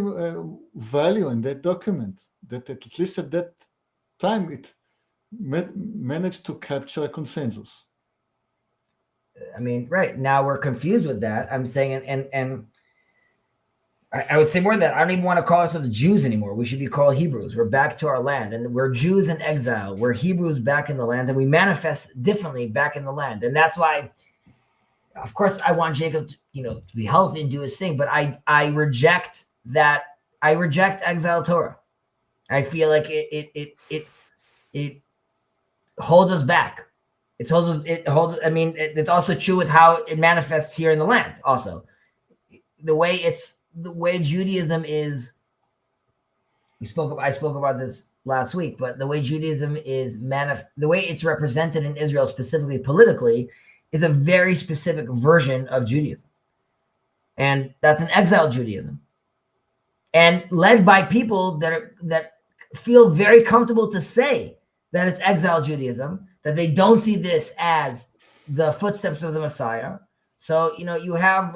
value in that document, that at least at that time it managed to capture a consensus. I mean, right now we're confused with that. I'm saying, and I would say more than that. I don't even want to call ourselves Jews anymore. We should be called Hebrews. We're back to our land, and we're Jews in exile. We're Hebrews back in the land, and we manifest differently back in the land. And that's why, of course, I want Jacob to, to be healthy and do his thing, but I reject that. I reject exile Torah. I feel like it holds us back. It holds. I mean, it's also true with how it manifests here in the land. Also, the way Judaism is. I spoke about this last week, but the way Judaism is the way it's represented in Israel, specifically politically, is a very specific version of Judaism, and that's an exile Judaism, and led by people that feel very comfortable to say that it's exile Judaism, that they don't see this as the footsteps of the Messiah. So, you have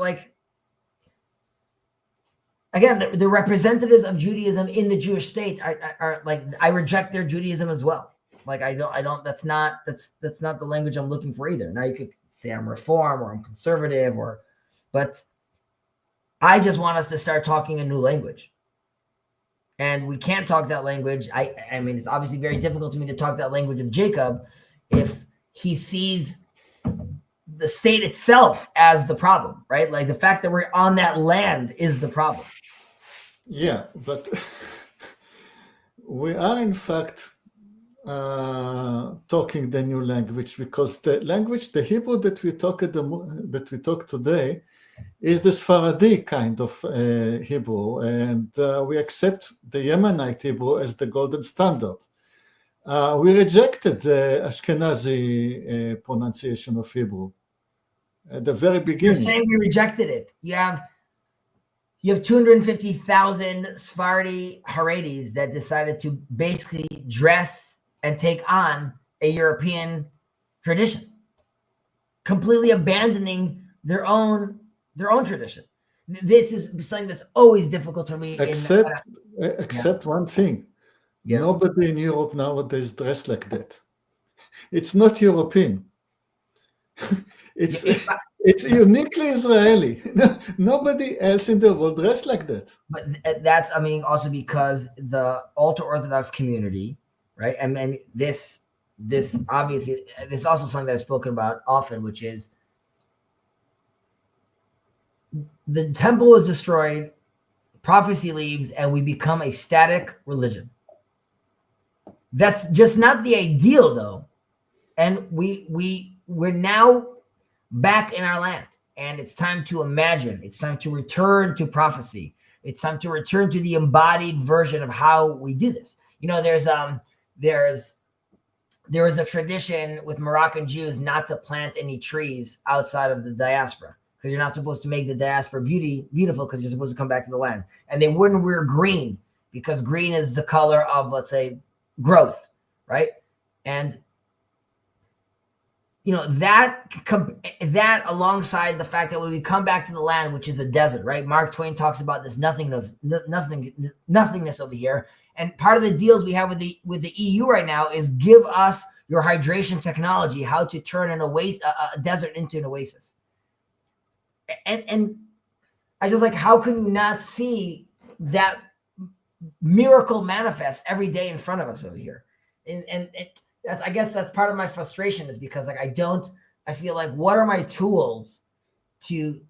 again, the representatives of Judaism in the Jewish state are like, I reject their Judaism as well. Like, I don't, that's not the language I'm looking for either. Now you could say I'm Reform or I'm conservative but I just want us to start talking a new language. And we can't talk that language. I mean, it's obviously very difficult to me to talk that language with Jacob if he sees the state itself as the problem, right? Like the fact that we're on that land is the problem. Yeah, but we are in fact talking the new language, because the Hebrew that we talk today is the Sephardi kind of Hebrew, and we accept the Yemenite Hebrew as the golden standard. We rejected the Ashkenazi pronunciation of Hebrew at the very beginning. You're saying we rejected it. You have 250,000 Sephardi Haredis that decided to basically dress and take on a European tradition, completely abandoning their own tradition. This is something that's always difficult for me. Except one thing. Yeah. Nobody in Europe nowadays dress like that. It's not European. It's uniquely Israeli. Nobody else in the world dress like that. But that's, I mean, also because the ultra-Orthodox community, right? And this obviously, this is also something that I've spoken about often, which is the temple was destroyed, prophecy leaves, and we become a static religion. That's just not the ideal, though. And we're now back in our land, and it's time to imagine. It's time to return to prophecy. It's time to return to the embodied version of how we do this. There is a tradition with Moroccan Jews not to plant any trees outside of the diaspora, because you're not supposed to make the diaspora beautiful, because you're supposed to come back to the land. And they wouldn't wear green, because green is the color of, let's say, growth, right? And that alongside the fact that when we come back to the land, which is a desert, right? Mark Twain talks about this nothingness over here. And part of the deals we have with the EU right now is give us your hydration technology, how to turn a desert into an oasis. And I just like, how can you not see that miracle manifest every day in front of us over here? And that's, I guess that's part of my frustration, is because I feel like, what are my tools to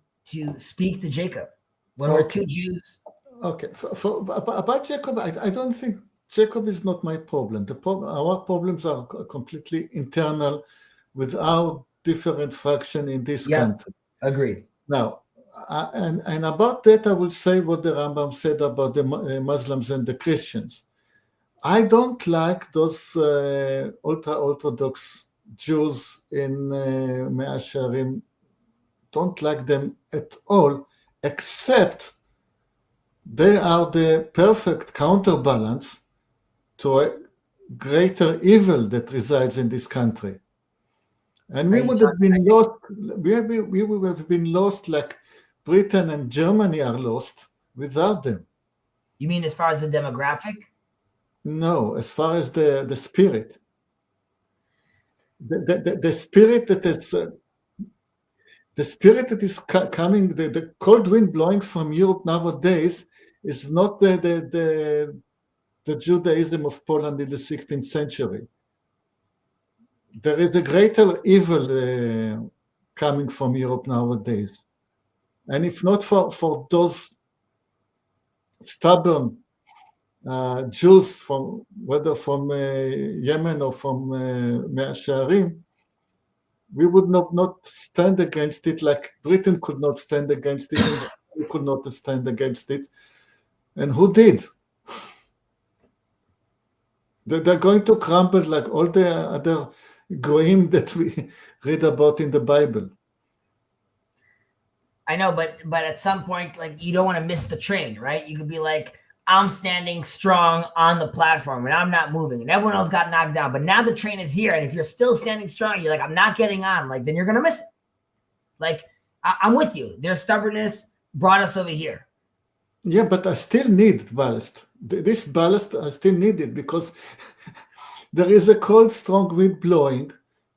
speak to Jacob when we're two Jews? Okay, about Jacob, I don't think Jacob is not my problem. Our problems are completely internal with our different fraction in this country. Agreed. Now, and about that, I will say what the Rambam said about the Muslims and the Christians. I don't like those ultra-Orthodox Jews in Mea Shearim. Don't like them at all, except they are the perfect counterbalance to a greater evil that resides in this country. And we would have been lost. We would have been lost like Britain and Germany are lost without them. You mean as far as the demographic? No, as far as the spirit. The spirit that is coming, the cold wind blowing from Europe nowadays is not the Judaism of Poland in the 16th century. There is a greater evil coming from Europe nowadays. And if not for those stubborn Jews, whether from Yemen or from Mea Shearim, we would not stand against it, like Britain could not stand against it, and we could not stand against it. And who did? They're going to crumble like all the other goyim that we read about in the Bible. I know, but at some point, like, you don't want to miss the train, right? You could be like, I'm standing strong on the platform and I'm not moving, and everyone else got knocked down. But now the train is here, and if you're still standing strong, you're like, I'm not getting on. Like, then you're gonna miss it. Like, I'm with you. Their stubbornness brought us over here. Yeah, but I still need ballast. This ballast I still need it because there is a cold, strong wind blowing,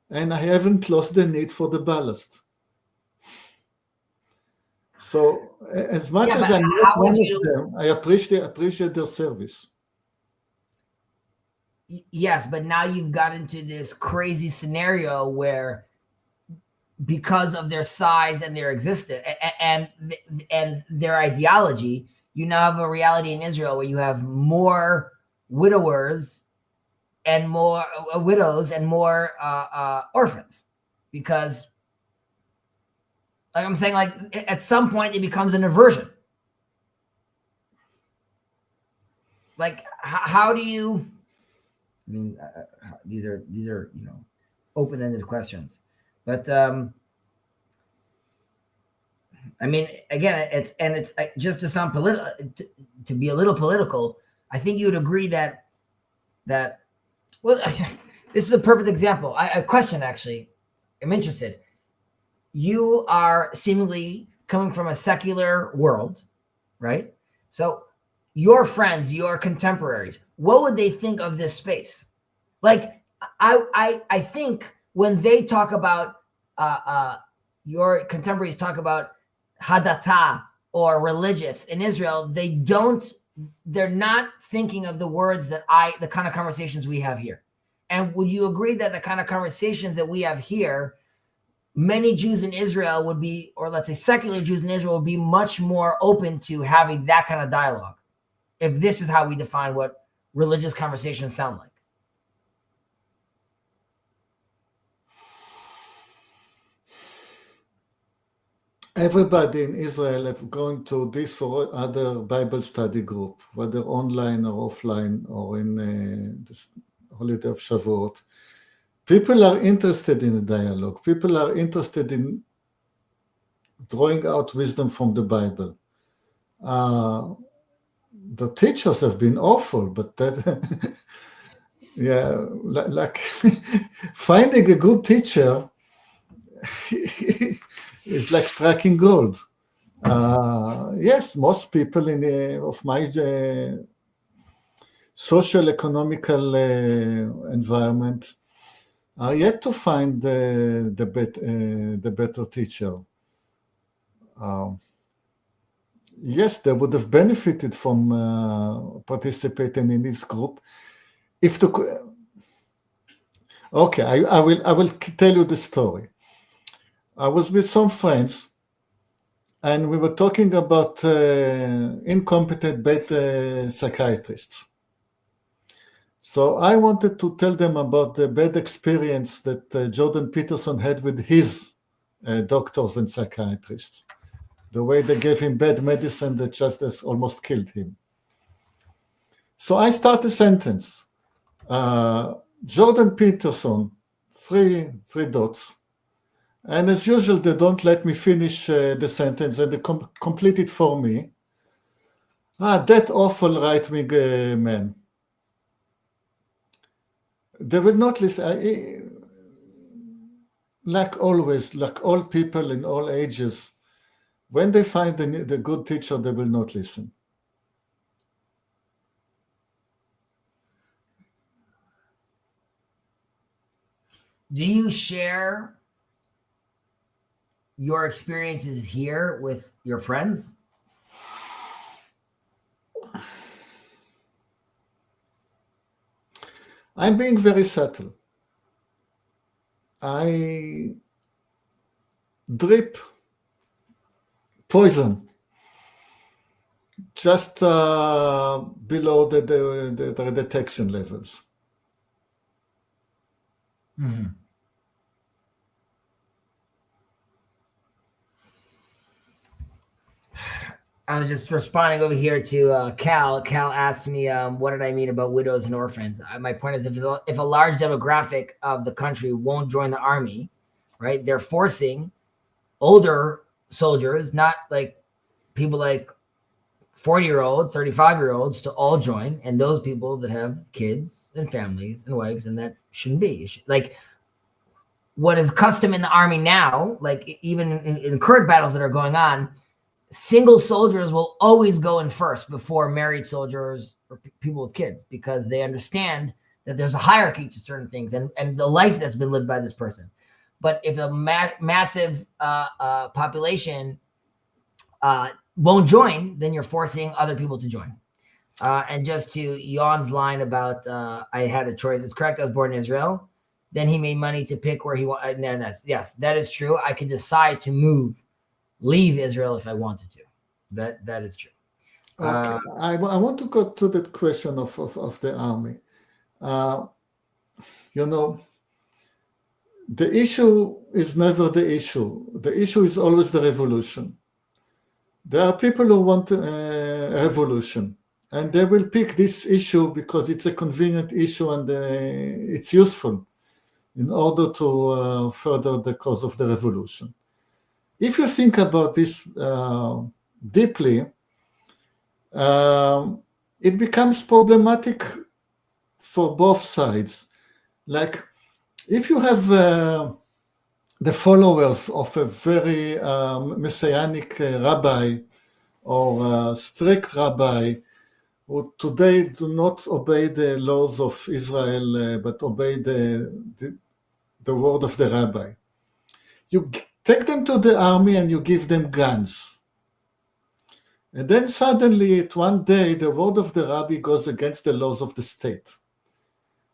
and I haven't lost the need for the ballast. So as much as I'm not one of them, I appreciate their service. Yes, but now you've got into this crazy scenario where, because of their size and their existence and their ideology, you now have a reality in Israel where you have more widowers and more widows and more orphans, because, like I'm saying, like, at some point it becomes an aversion. Like, how do you? I mean, these are open-ended questions, but I mean, again, it's just to sound political, to be a little political. I think you would agree that well, this is a perfect example. A question, actually. I'm interested. You are seemingly coming from a secular world, right? So your friends, your contemporaries, what would they think of this space? Like, I think when they talk about your contemporaries talk about hadata or religious in Israel, they're not thinking of the words the kind of conversations we have here. And would you agree that the kind of conversations that we have here, many Jews in Israel would be, or let's say secular Jews in Israel would be much more open to having that kind of dialogue, if this is how we define what religious conversations sound like? Everybody in Israel have gone to this or other Bible study group, whether online or offline or in the holiday of Shavuot. People are interested in a dialogue. People are interested in drawing out wisdom from the Bible. The teachers have been awful, but that, yeah, like finding a good teacher is like striking gold. Yes, most people of my social economical environment are yet to find the better teacher. Yes, they would have benefited from participating in this group. Okay, I will tell you the story. I was with some friends, and we were talking about incompetent bad psychiatrists. So I wanted to tell them about the bad experience that Jordan Peterson had with his doctors and psychiatrists. The way they gave him bad medicine that just almost killed him. So I start a sentence. Jordan Peterson, three dots. And as usual, they don't let me finish the sentence, and they complete it for me. That awful right-wing man. They will not listen. Like always, like all people in all ages, When they find the good teacher, they will not listen. Do you share your experiences here with your friends? I'm being very subtle. I drip poison just below the detection levels. Mm-hmm. I was just responding over here to Cal. Cal asked me, what did I mean about widows and orphans? My point is, if a large demographic of the country won't join the army, right, they're forcing older soldiers, not like people like 40-year-olds, 35-year-olds, to all join, and those people that have kids and families and wives, and that shouldn't be. Like, what is custom in the army now, like even in current battles that are going on, single soldiers will always go in first before married soldiers or people with kids, because they understand that there's a hierarchy to certain things and the life that's been lived by this person. But if a massive population won't join, then you're forcing other people to join. And just to Jan's line about I had a choice, it's correct, I was born in Israel. Then he made money to pick where he wanted. Yes, that is true. I could decide to leave Israel if I wanted to. That is true. Okay. I want to go to that question of the army. The issue is never the issue. The issue is always the revolution. There are people who want a revolution, and they will pick this issue because it's a convenient issue and it's useful in order to further the cause of the revolution. If you think about this deeply, it becomes problematic for both sides. Like, if you have the followers of a very messianic rabbi or strict rabbi who today do not obey the laws of Israel but obey the word of the rabbi, you take them to the army and you give them guns. And then suddenly, one day, the word of the rabbi goes against the laws of the state.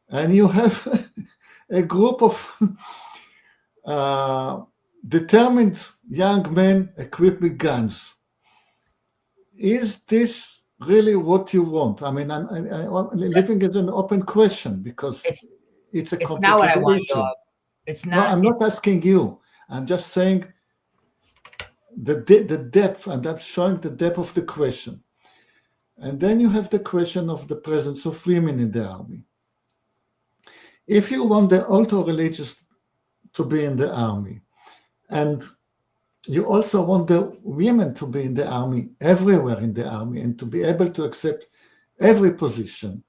And you have a group of determined young men equipped with guns. Is this really what you want? I mean, I'm leaving it an open question because it's a complicated not what I want, issue. dog. It's not. No, I'm not asking you. I'm just saying the depth, and I'm showing the depth of the question. And then you have the question of the presence of women in the army. If you want the ultra-religious to be in the army, and you also want the women to be in the army, everywhere in the army, and to be able to accept every position,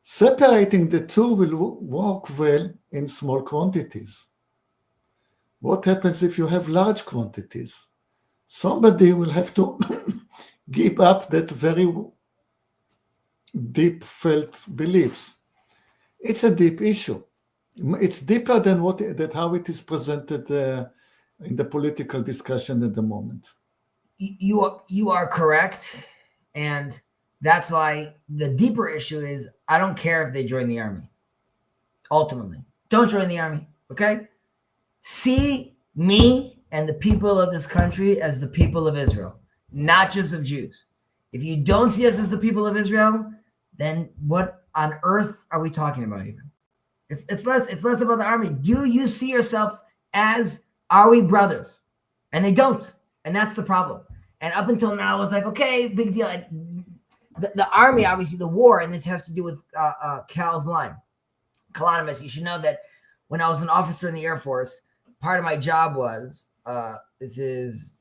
separating the two will work well in small quantities. What happens if you have large quantities? Somebody will have to give up that very deep felt beliefs. It's a deep issue. It's deeper than how it is presented in the political discussion at the moment. You are correct, and that's why the deeper issue is I don't care if they join the army. Ultimately, don't join the army, okay? See me and the people of this country as the people of Israel, not just of Jews. If you don't see us as the people of Israel, then what on earth are we talking about even? It's less about the army. Do you see yourself as, are we brothers? And they don't. And that's the problem. And up until now, it was like, okay, big deal. The army, obviously the war, and this has to do with Cal's line. Kalanimus, you should know that when I was an officer in the Air Force, part of my job was, this is,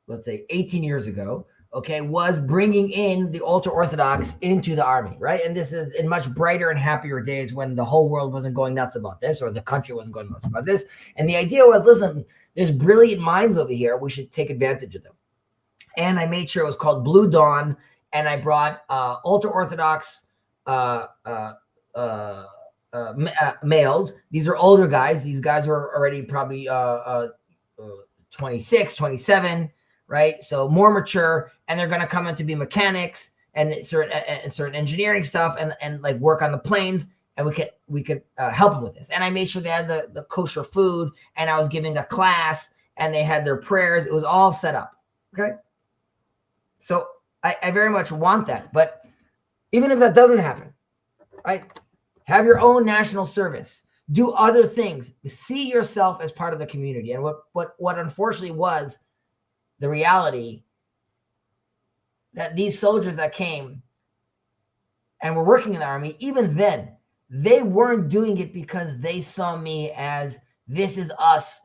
let's say 18 years ago, okay, was bringing in the ultra-Orthodox into the army, right? And this is in much brighter and happier days when the whole world wasn't going nuts about this, or the country wasn't going nuts about this. And the idea was, listen, there's brilliant minds over here. We should take advantage of them. And I made sure it was called Blue Dawn, and I brought ultra-Orthodox males. These are older guys. These guys were already probably 26, 27, right? So more mature, and they're going to come in to be mechanics and certain engineering stuff, and like work on the planes, and we could help them with this. And I made sure they had the kosher food, and I was giving a class, and they had their prayers. It was all set up. Okay. So I very much want that. But even if that doesn't happen, right? Have your own national service. Do other things. See yourself as part of the community. And what unfortunately was the reality, that these soldiers that came and were working in the army, even then, they weren't doing it because they saw me as this is us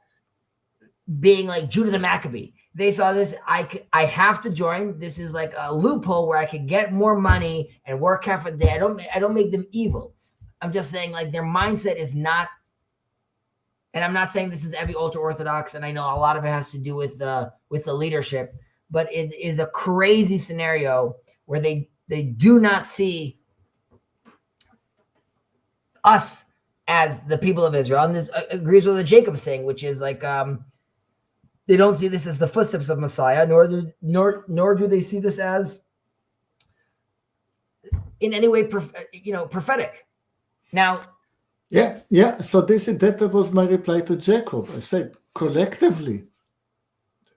being like Judah the Maccabee. They saw this, I have to join. This is like a loophole where I could get more money and work half a day. I don't make them evil. I'm just saying, like, their mindset is not, and I'm not saying this is every ultra-Orthodox, and I know a lot of it has to do with the leadership, but it is a crazy scenario where they do not see us as the people of Israel. And this agrees with what Jacob saying, which is like, they don't see this as the footsteps of Messiah, nor do they see this as in any way, prophetic. Now, yeah. So that was my reply to Jacob. I said, collectively,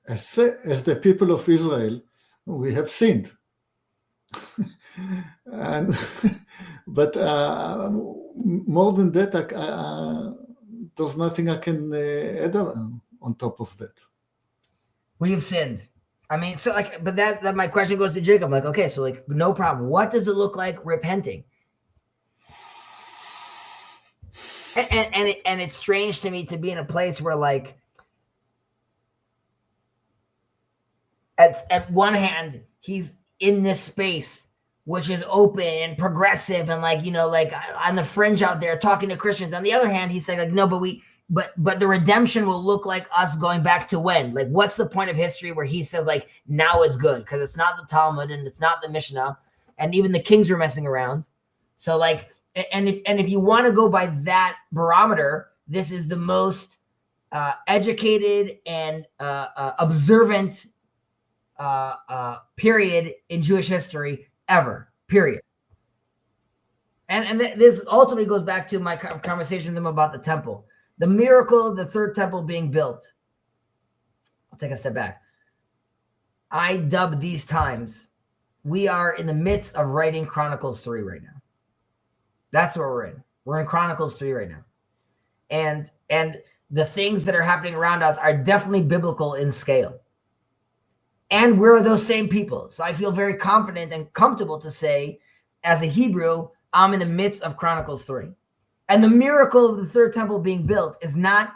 as the people of Israel, we have sinned, and but more than that, there's nothing I can add on top of that. We have sinned. I mean, so like, but that my question goes to Jacob. Like, okay, so like, no problem. What does it look like repenting? And it's strange to me to be in a place where, like, at one hand, he's in this space which is open and progressive and like, like on the fringe out there talking to Christians. On the other hand, he's saying like, no, but the redemption will look like us going back to when? Like, what's the point of history where he says like, now it's good? Because it's not the Talmud and it's not the Mishnah, and even the kings were messing around. So like, and if you want to go by that barometer, this is the most educated and observant period in Jewish history ever, period. And this ultimately goes back to my conversation with them about the temple. The miracle of the third temple being built. I'll take a step back. I dub these times, we are in the midst of writing Chronicles 3 right now. That's where we're in. We're in Chronicles 3 right now. And the things that are happening around us are definitely biblical in scale. And we're those same people. So I feel very confident and comfortable to say, as a Hebrew, I'm in the midst of Chronicles 3. And the miracle of the third temple being built is not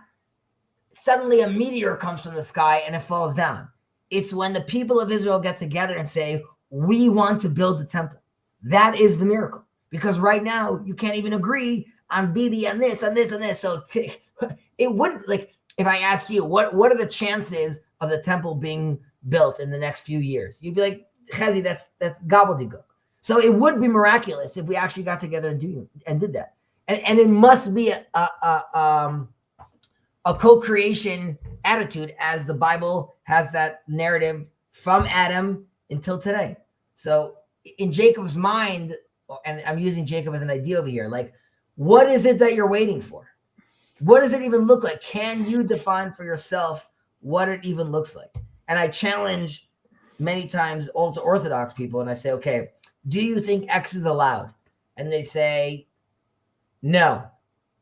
suddenly a meteor comes from the sky and it falls down. It's when the people of Israel get together and say, we want to build the temple. That is the miracle. Because right now, you can't even agree on Bibi and this and this and this. So it would, like, if I asked you, what are the chances of the temple being built in the next few years? You'd be like, Chezi, that's gobbledygook. So it would be miraculous if we actually got together and did that. And it must be a co-creation attitude, as the Bible has that narrative from Adam until today. So in Jacob's mind, and I'm using Jacob as an idea over here, like, what is it that you're waiting for? What does it even look like? Can you define for yourself what it even looks like? And I challenge many times ultra-Orthodox people, and I say, okay, do you think X is allowed? And they say, no.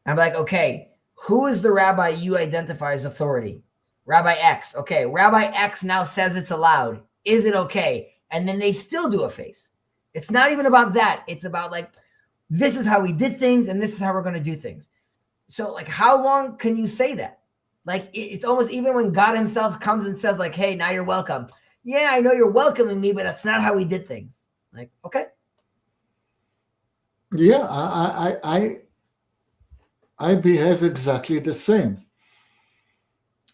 I'm like, okay, who is the rabbi you identify as authority? Rabbi X. Okay, Rabbi X now says it's allowed. Is it okay? And then they still do a face. It's not even about that. It's about like, this is how we did things and this is how we're going to do things. So like, how long can you say that? Like, it's almost, even when God himself comes and says like, hey, now you're welcome. yeah, I know you're welcoming me, but that's not how we did things. Like, okay. Yeah, I behave exactly the same.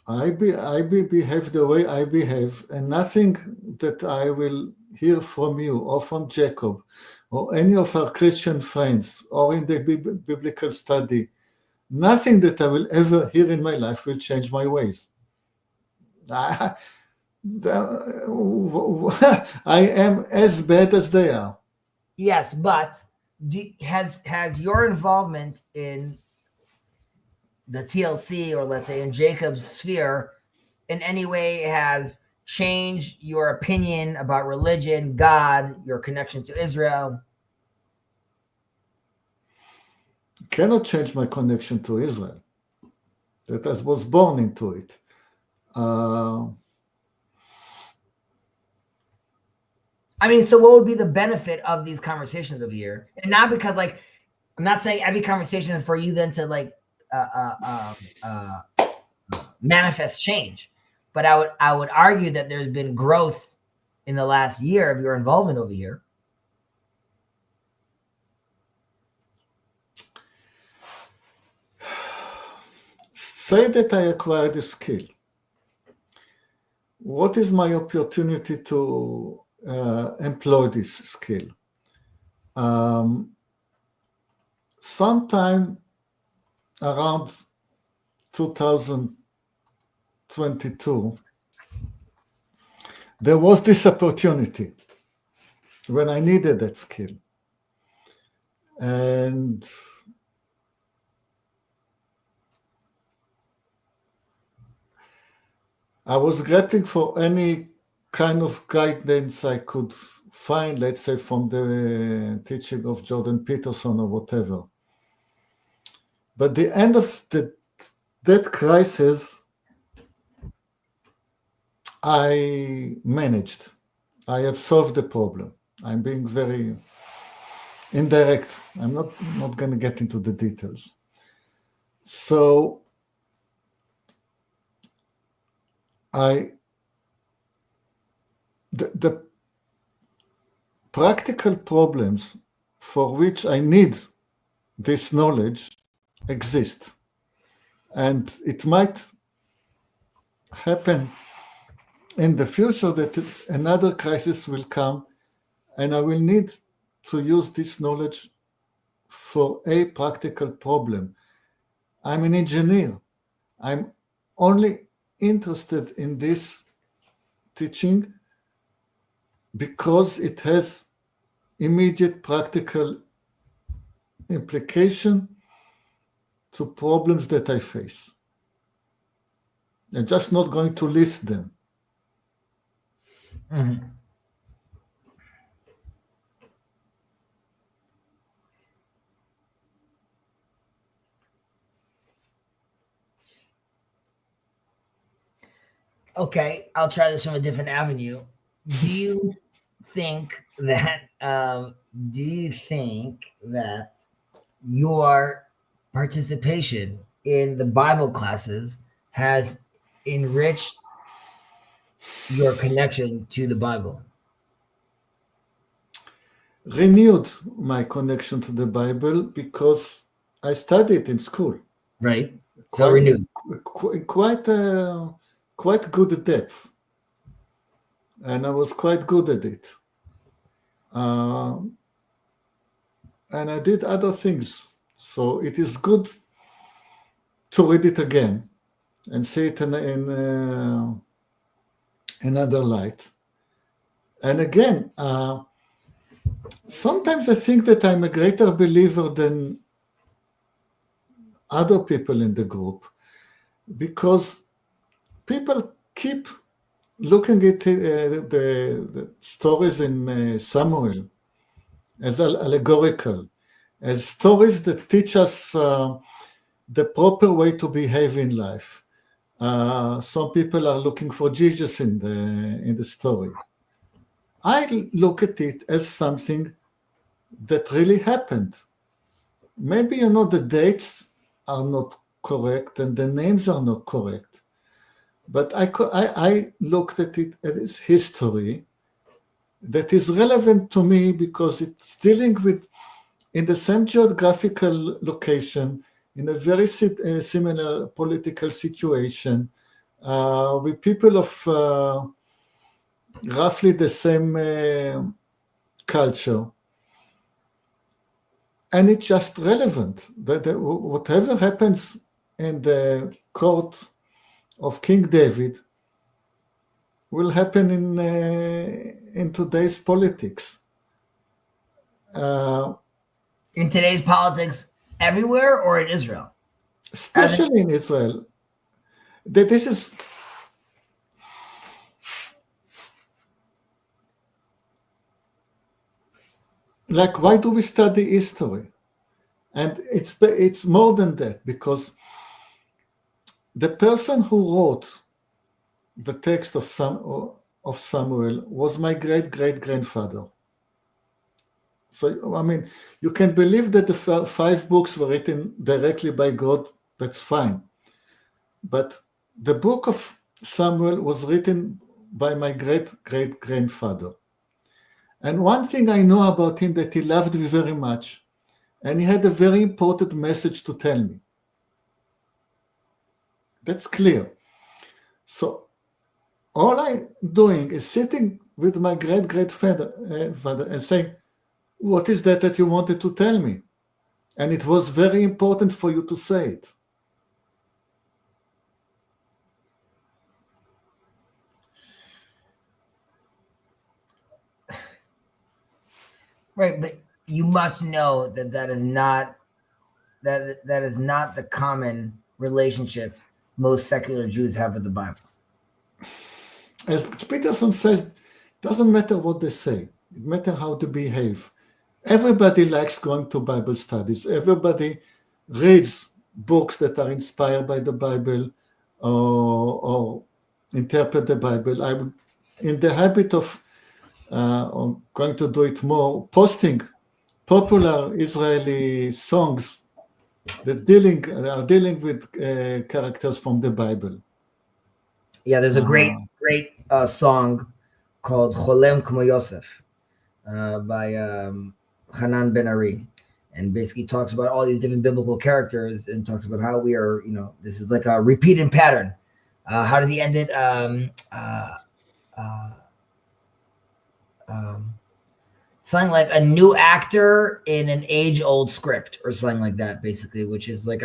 I behave the way I behave, and nothing that I will hear from you or from Jacob or any of our Christian friends or in the biblical study, nothing that I will ever hear in my life will change my ways. I am as bad as they are. Yes, but has your involvement in the TLC, or let's say in Jacob's sphere, in any way has changed your opinion about religion, God, your connection to Israel? Cannot change my connection to Israel. That I was born into it. I mean, so what would be the benefit of these conversations over here? And not because, like, I'm not saying every conversation is for you then to like manifest change, but I would argue that there's been growth in the last year of your involvement over here. Say that I acquired a skill. What is my opportunity to employ this skill? Sometime around 2022, there was this opportunity when I needed that skill. And I was grappling for any kind of guidance I could find, let's say from the teaching of Jordan Peterson or whatever. But the end of that crisis, I managed. I have solved the problem. I'm being very indirect. I'm not going to get into the details. So the practical problems for which I need this knowledge exist. And it might happen in the future that another crisis will come and I will need to use this knowledge for a practical problem. I'm an engineer. I'm only interested in this teaching because it has immediate practical implication to problems that I face. I'm just not going to list them. Mm-hmm. Okay, I'll try this from a different avenue. Do you think that your participation in the Bible classes has enriched your connection to the Bible? Renewed my connection to the Bible because I studied in school. Right. So renewed. Quite good depth. And I was quite good at it. And I did other things. So it is good to read it again and see it in another light. And again, sometimes I think that I'm a greater believer than other people in the group because people keep looking at the stories in Samuel as allegorical, as stories that teach us the proper way to behave in life. Some people are looking for Jesus in the story. I look at it as something that really happened. Maybe, the dates are not correct and the names are not correct. but I looked at it as history that is relevant to me because it's dealing with, in the same geographical location, in a very similar political situation, with people of roughly the same culture. And it's just relevant that whatever happens in the court of King David will happen in today's politics. In today's politics, everywhere or in Israel? Especially in Israel. That this is like, why do we study history? And it's more than that, because the person who wrote the text of Samuel was my great-great-grandfather. So, I mean, you can believe that the 5 books were written directly by God, that's fine. But the book of Samuel was written by my great-great-grandfather. And one thing I know about him, that he loved me very much, and he had a very important message to tell me. That's clear. So all I'm doing is sitting with my great-great-father and saying, what is that you wanted to tell me? And it was very important for you to say it. Right, but you must know that is not the common relationship most secular Jews have with the Bible. As Peterson says, doesn't matter what they say, it matters how to behave. Everybody likes going to Bible studies. Everybody reads books that are inspired by the Bible or interpret the Bible. I'm in the habit of I'm going to do it more, posting popular Israeli songs that are dealing with characters from the Bible. Yeah, there's a great song called Cholem K'mo Yosef by Hanan Ben Ari, and basically talks about all these different biblical characters and talks about how we are, this is like a repeating pattern. How does he end it? Something like a new actor in an age-old script or something like that, basically, which is like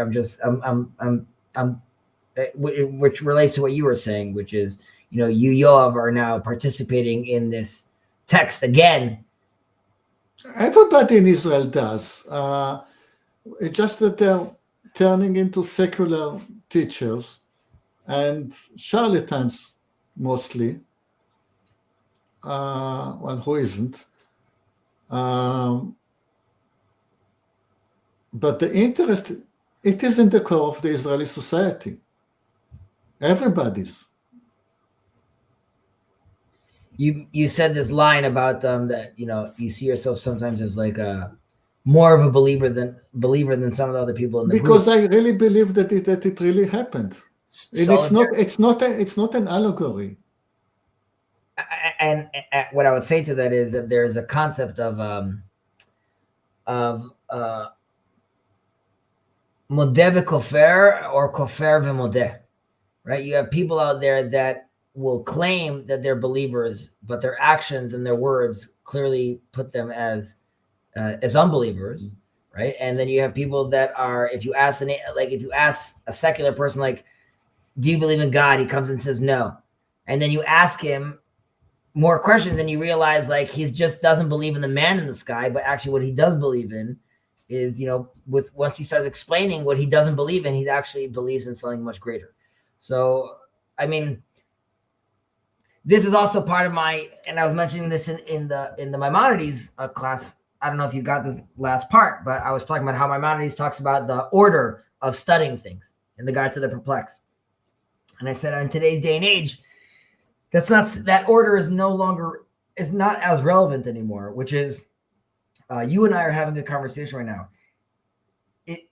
which relates to what you were saying, which is, you Yoav are now participating in this text again. Everybody in Israel does. It's just that they're turning into secular teachers and charlatans mostly. Well, who isn't? But the interest, it is in the core of the Israeli society. Everybody's. You said this line about that you see yourself sometimes as like more of a believer than some of the other people in the because group. I really believe that it really happened. And it's not an allegory. And what I would say to that is that there's a concept of modeh v'kofer or kofer v'modeh, right? You have people out there that will claim that they're believers, but their actions and their words clearly put them as unbelievers, right? And then you have people that are, if you ask a secular person, like, do you believe in God? He comes and says no. And then you ask him more questions and you realize like he just doesn't believe in the man in the sky, but actually what he does believe in is, once he starts explaining what he doesn't believe in, he actually believes in something much greater. So, I mean, this is also part of and I was mentioning this in the Maimonides class. I don't know if you got this last part, but I was talking about how Maimonides talks about the order of studying things in the Guide to the Perplexed. And I said, in today's day and age, that order is not as relevant anymore, which is, you and I are having a conversation right now. It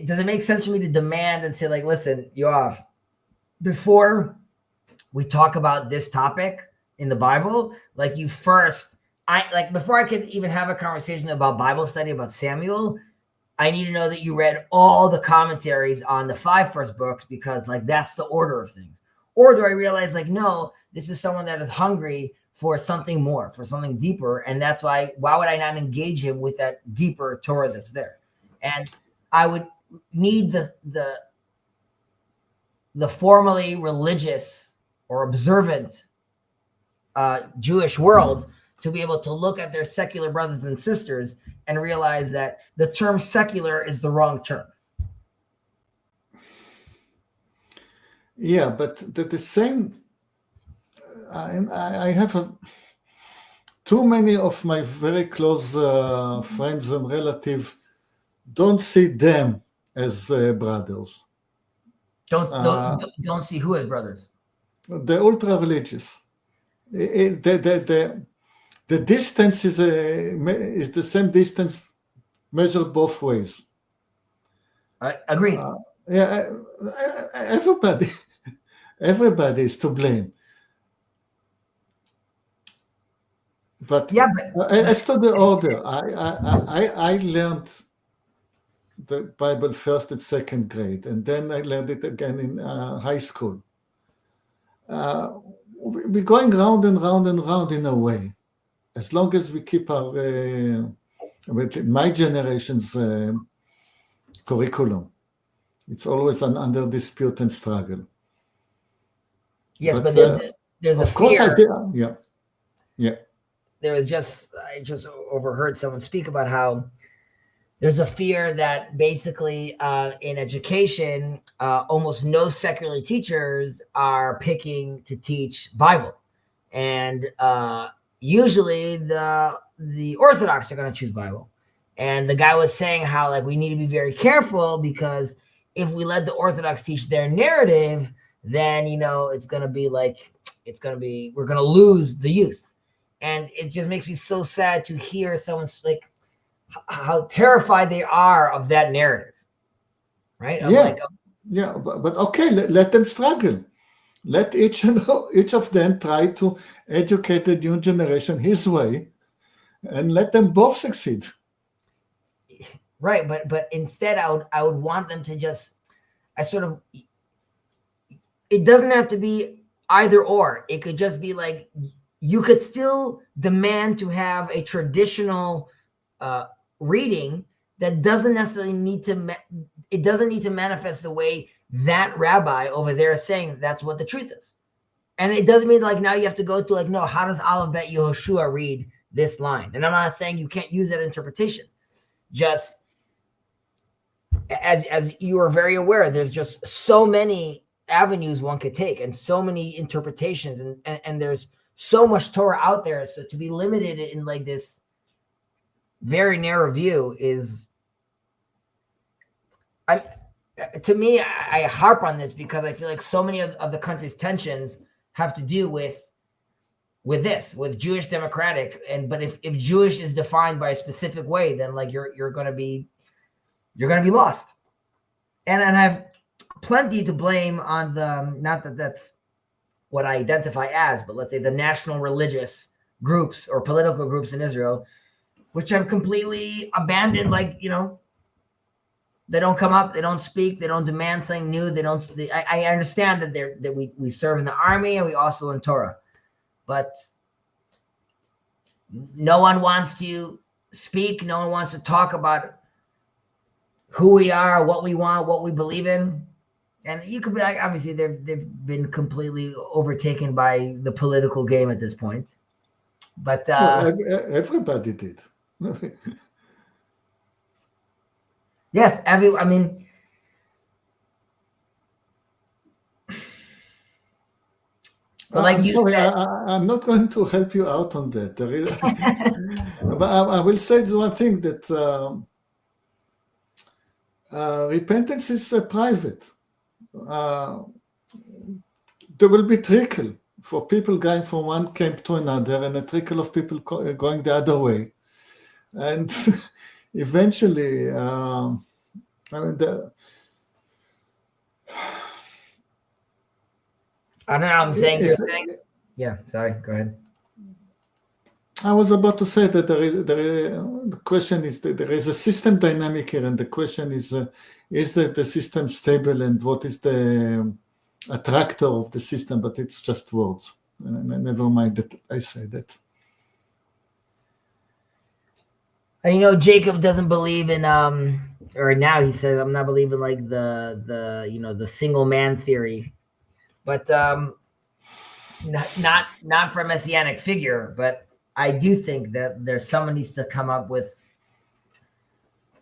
does it make sense for me to demand and say, like, listen, Yoav, before we talk about this topic in the Bible, like before I could even have a conversation about Bible study about Samuel, I need to know that you read all the commentaries on the 5 first books, because like that's the order of things. Or do I realize like, no, this is someone that is hungry for something more, for something deeper, and that's why would I not engage him with that deeper Torah that's there? And I would need the formally religious or observant Jewish world to be able to look at their secular brothers and sisters and realize that the term secular is the wrong term. Yeah, but the same, I have too many of my very close friends and relatives don't see them as brothers. Don't see who as brothers. The ultra religious. The distance is the same distance measured both ways. I agree. Yeah, everybody is to blame. But yeah, as to the order, I learned the Bible first in 2nd grade, and then I learned it again in high school. We're going round and round and round in a way, as long as we keep our my generation's curriculum. It's always an under dispute and struggle. Yes, but there's a of course fear. I did. Yeah. I just overheard someone speak about how there's a fear that basically in education, almost no secular teachers are picking to teach Bible. And usually the Orthodox are going to choose Bible. And the guy was saying how like we need to be very careful, because if we let the Orthodox teach their narrative, then, it's going to be we're going to lose the youth. And it just makes me so sad to hear someone's like, how terrified they are of that narrative, right? But okay, let them struggle. Let each of them try to educate the new generation his way, and let them both succeed. Right, but instead, I would want them to it doesn't have to be either or. It could just be like, you could still demand to have a traditional reading that doesn't necessarily need to manifest the way that rabbi over there is saying that's what the truth is. And it doesn't mean like now you have to go to like, no, how does Aleph Bet Yehoshua read this line? And I'm not saying you can't use that interpretation. Just as you are very aware, there's just so many avenues one could take and so many interpretations, and there's so much Torah out there. So to be limited in like this very narrow view is, to me, I harp on this because I feel like so many of the country's tensions have to do with Jewish democratic. But if Jewish is defined by a specific way, then like you're going to be lost. And I have plenty to blame on not that that's what I identify as, but let's say the national religious groups or political groups in Israel, which have completely abandoned, they don't come up, they don't speak, they don't demand something new. I understand that we serve in the army and we also in Torah, but no one wants to speak. No one wants to talk about who we are, what we want, what we believe in. And you could be like, obviously they've been completely overtaken by the political game at this point. But everybody did. Yes, I'm sorry, I'm not going to help you out on that. But I will say one thing, that repentance is private. There will be trickle for people going from one camp to another, and a trickle of people going the other way. And eventually, I don't know. I'm saying you're Is- saying. Yeah. Sorry. Go ahead. I was about to say that the question is that there is a system dynamic here, and the question is that the system stable, and what is the attractor of the system? But it's just words. Never mind that I say that. And Jacob doesn't believe in or now he says I'm not believing like the single man theory, but not for a messianic figure, but I do think that someone needs to come up with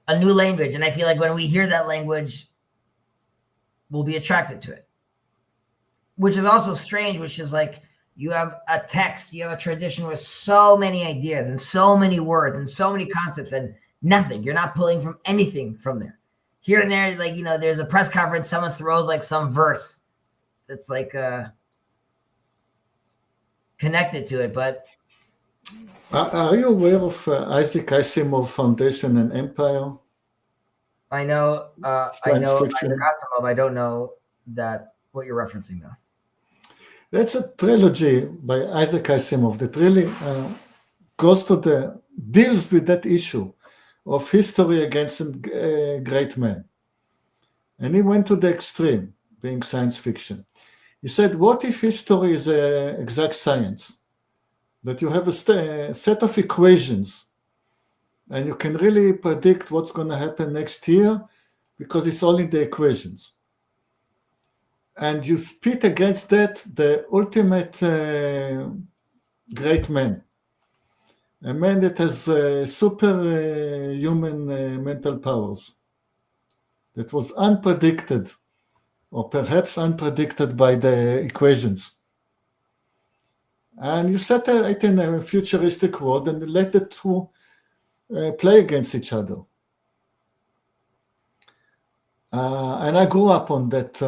a new language, and I feel like when we hear that language, we'll be attracted to it. Which is also strange, which is like you have a text, you have a tradition with so many ideas and so many words and so many concepts and nothing. You're not pulling from anything from there. Here and there, like, there's a press conference, someone throws like some verse that's like connected to it, but Are you aware of Isaac Asimov Foundation and Empire? I know Science fiction. Isaac Asimov. I don't know what you're referencing though. That's a trilogy by Isaac Asimov that really deals with that issue of history against great men. And he went to the extreme, being science fiction. He said, what if history is an exact science? That you have a set of equations and you can really predict what's going to happen next year because it's all in the equations. And you pit against that the ultimate great man, a man that has superhuman mental powers, that was unpredicted, or perhaps unpredicted by the equations. And you set it in a futuristic world and let the two play against each other. And I grew up on that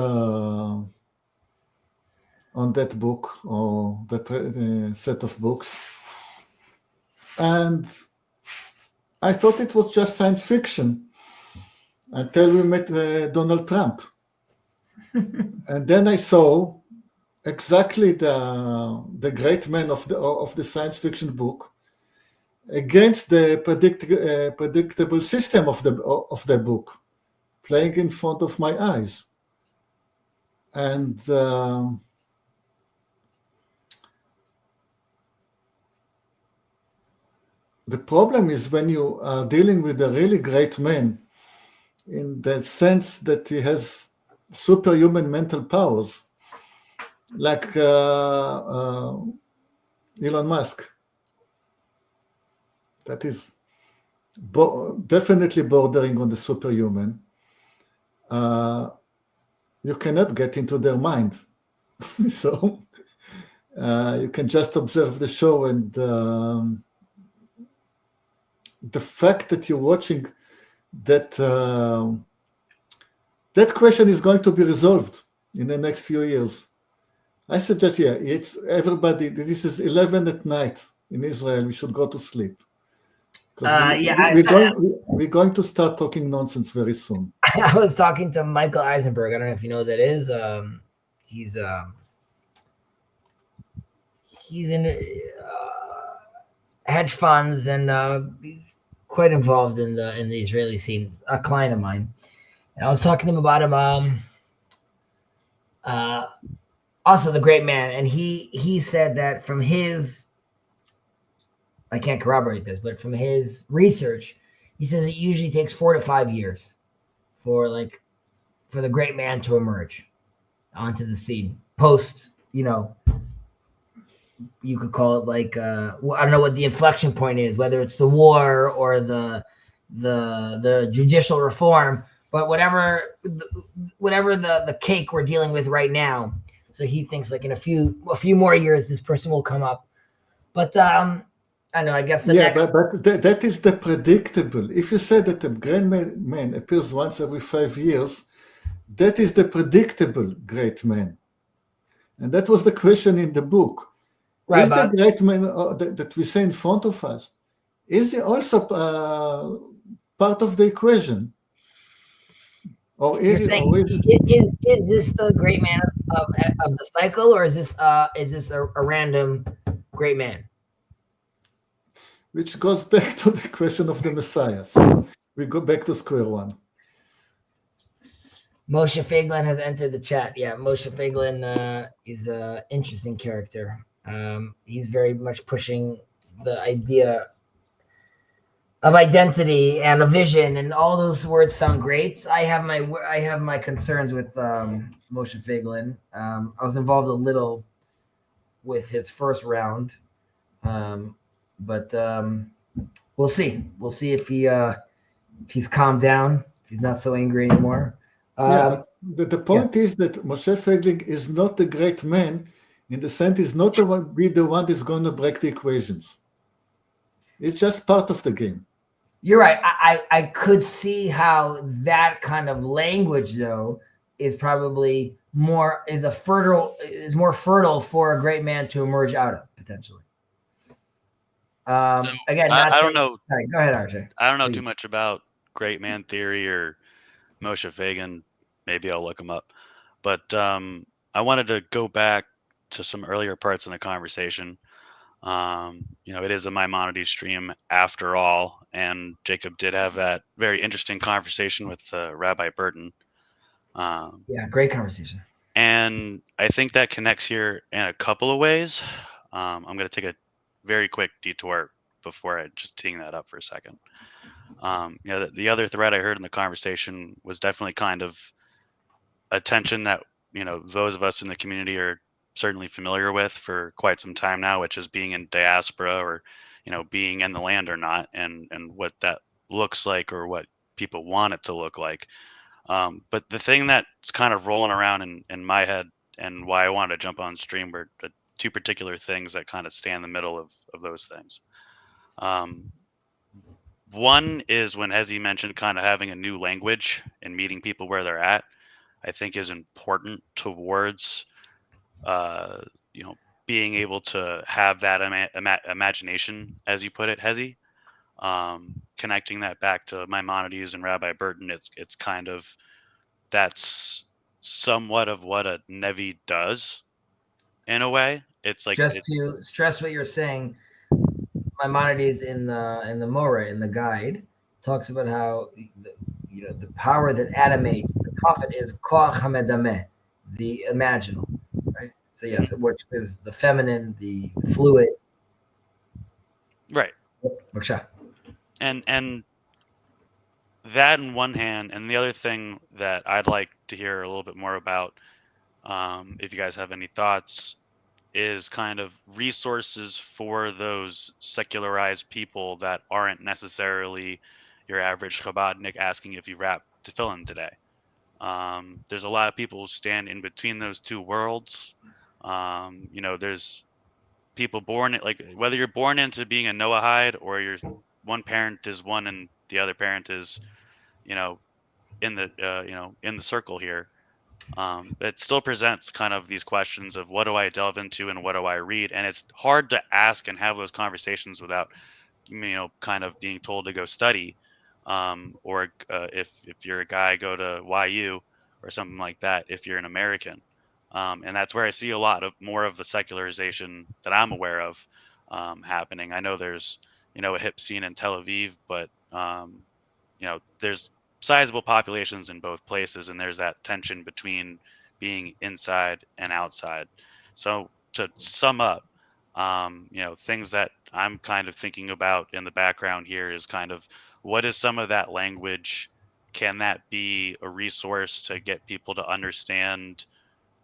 book or that set of books, and I thought it was just science fiction until we met Donald Trump, and then I saw exactly the great man of the science fiction book against the predictable system of the book, playing in front of my eyes. And the problem is when you are dealing with a really great man, in the sense that he has superhuman mental powers, like Elon Musk, that is definitely bordering on the superhuman. You cannot get into their mind. So you can just observe the show, and the fact that you're watching that question is going to be resolved in the next few years. I suggest, it's everybody. This is 11 at night in Israel. We should go to sleep. We're going to start talking nonsense very soon. I was talking to Michael Eisenberg. I don't know if you know who that is. He's in hedge funds, and he's quite involved in the Israeli scene. A client of mine, and I was talking to him about him. Also, the great man, and he said that from his, I can't corroborate this, but from his research, he says it usually takes 4 to 5 years for the great man to emerge onto the scene. Post, you could call it like I don't know what the inflection point is, whether it's the war or the judicial reform, but whatever the cake we're dealing with right now. So he thinks like in a few more years this person will come up, but I know, I guess next. But that is the predictable. If you say that a great man appears once every 5 years, that is the predictable great man. And that was the question in the book. Right, is the great man that we say in front of us, is he also part of the equation? Or You're is, saying or is this the great man of the cycle, or is this a random great man? which goes back to the question of the Messiah. So we go back to square one. Moshe Feiglin has entered the chat. Yeah, Moshe Feiglin is an interesting character. He's very much pushing the idea of identity and a vision, and all those words sound great. I have my concerns with Moshe Feiglin. I was involved a little with his first round, but we'll see. We'll see if he's calmed down, if he's not so angry anymore. Yeah, but the point is that Moshe Feiglin is not a great man in the sense he's not the one that's going to break the equations. It's just part of the game. You're right. I could see how that kind of language, though, is probably more fertile for a great man to emerge out of, potentially. Again, I don't know. Sorry, go ahead, RJ. I don't know Please. too much about great man theory or Moshe Feiglin. Maybe I'll look him up. But I wanted to go back to some earlier parts in the conversation. It is a Maimonides stream after all, and Jacob did have that very interesting conversation with Rabbi Burton. Yeah, great conversation. And I think that connects here in a couple of ways. I'm going to take a very quick detour before I just teeing that up for a second. The other thread I heard in the conversation was definitely kind of a tension that, those of us in the community are certainly familiar with for quite some time now, which is being in diaspora or, being in the land or not, and what that looks like or what people want it to look like. But the thing that's kind of rolling around in my head and why I wanted to jump on stream were two particular things that kind of stand in the middle of those things. One is when Hezi mentioned kind of having a new language and meeting people where they're at, I think is important towards, being able to have that imagination, as you put it, Hezi. Connecting that back to Maimonides and Rabbi Burton, it's kind of, that's somewhat of what a Nevi does in a way. It's like, just to stress what you're saying, Maimonides in the Morah, in the guide, talks about how the power that animates the prophet is koach hamedameh, the imaginal, right? So yes, which is the feminine, the fluid. Right. Baksha. And that in one hand, and the other thing that I'd like to hear a little bit more about, if you guys have any thoughts, is kind of resources for those secularized people that aren't necessarily your average Chabadnik asking if you wrap tefillin today. There's a lot of people who stand in between those two worlds. There's people born, like, whether you're born into being a Noahide or your one parent is one and the other parent is, in the circle here. It still presents kind of these questions of what do I delve into and what do I read? And it's hard to ask and have those conversations without, kind of being told to go study. Or if you're a guy, go to YU or something like that, if you're an American. And that's where I see a lot of more of the secularization that I'm aware of happening. I know there's, a hip scene in Tel Aviv, but, there's sizable populations in both places, and there's that tension between being inside and outside. So to sum up, things that I'm kind of thinking about in the background here is kind of, what is some of that language? Can that be a resource to get people to understand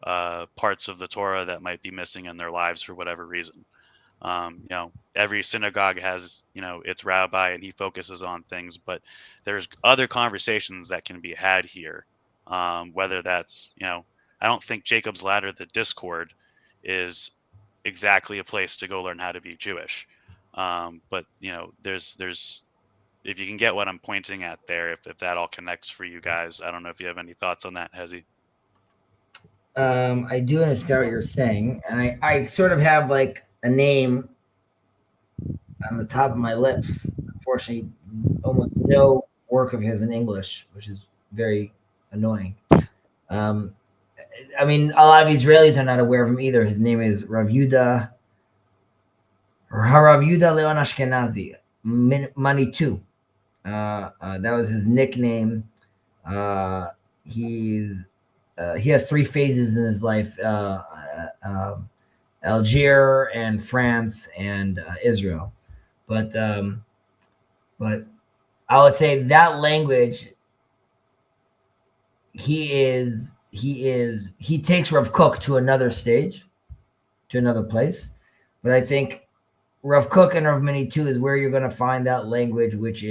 parts of the Torah that might be missing in their lives for whatever reason? Every synagogue has, its rabbi and he focuses on things, but there's other conversations that can be had here. Whether that's, I don't think Jacob's Ladder, the Discord, is exactly a place to go learn how to be Jewish. But there's, if you can get what I'm pointing at there, if that all connects for you guys, I don't know if you have any thoughts on that, Hezi. I do understand what you're saying, and I sort of have like a name on the top of my lips. Unfortunately, almost no work of his in English, which is very annoying. I mean, a lot of Israelis are not aware of him either. His name is Rav Yehuda Leon Ashkenazi, Manitou. That was his nickname. He has three phases in his life: Algiers and France and Israel. But I would say that language, he takes Rav Kook to another stage, to another place. But I think Rav Kook and Rav Manitou is where you're going to find that language, which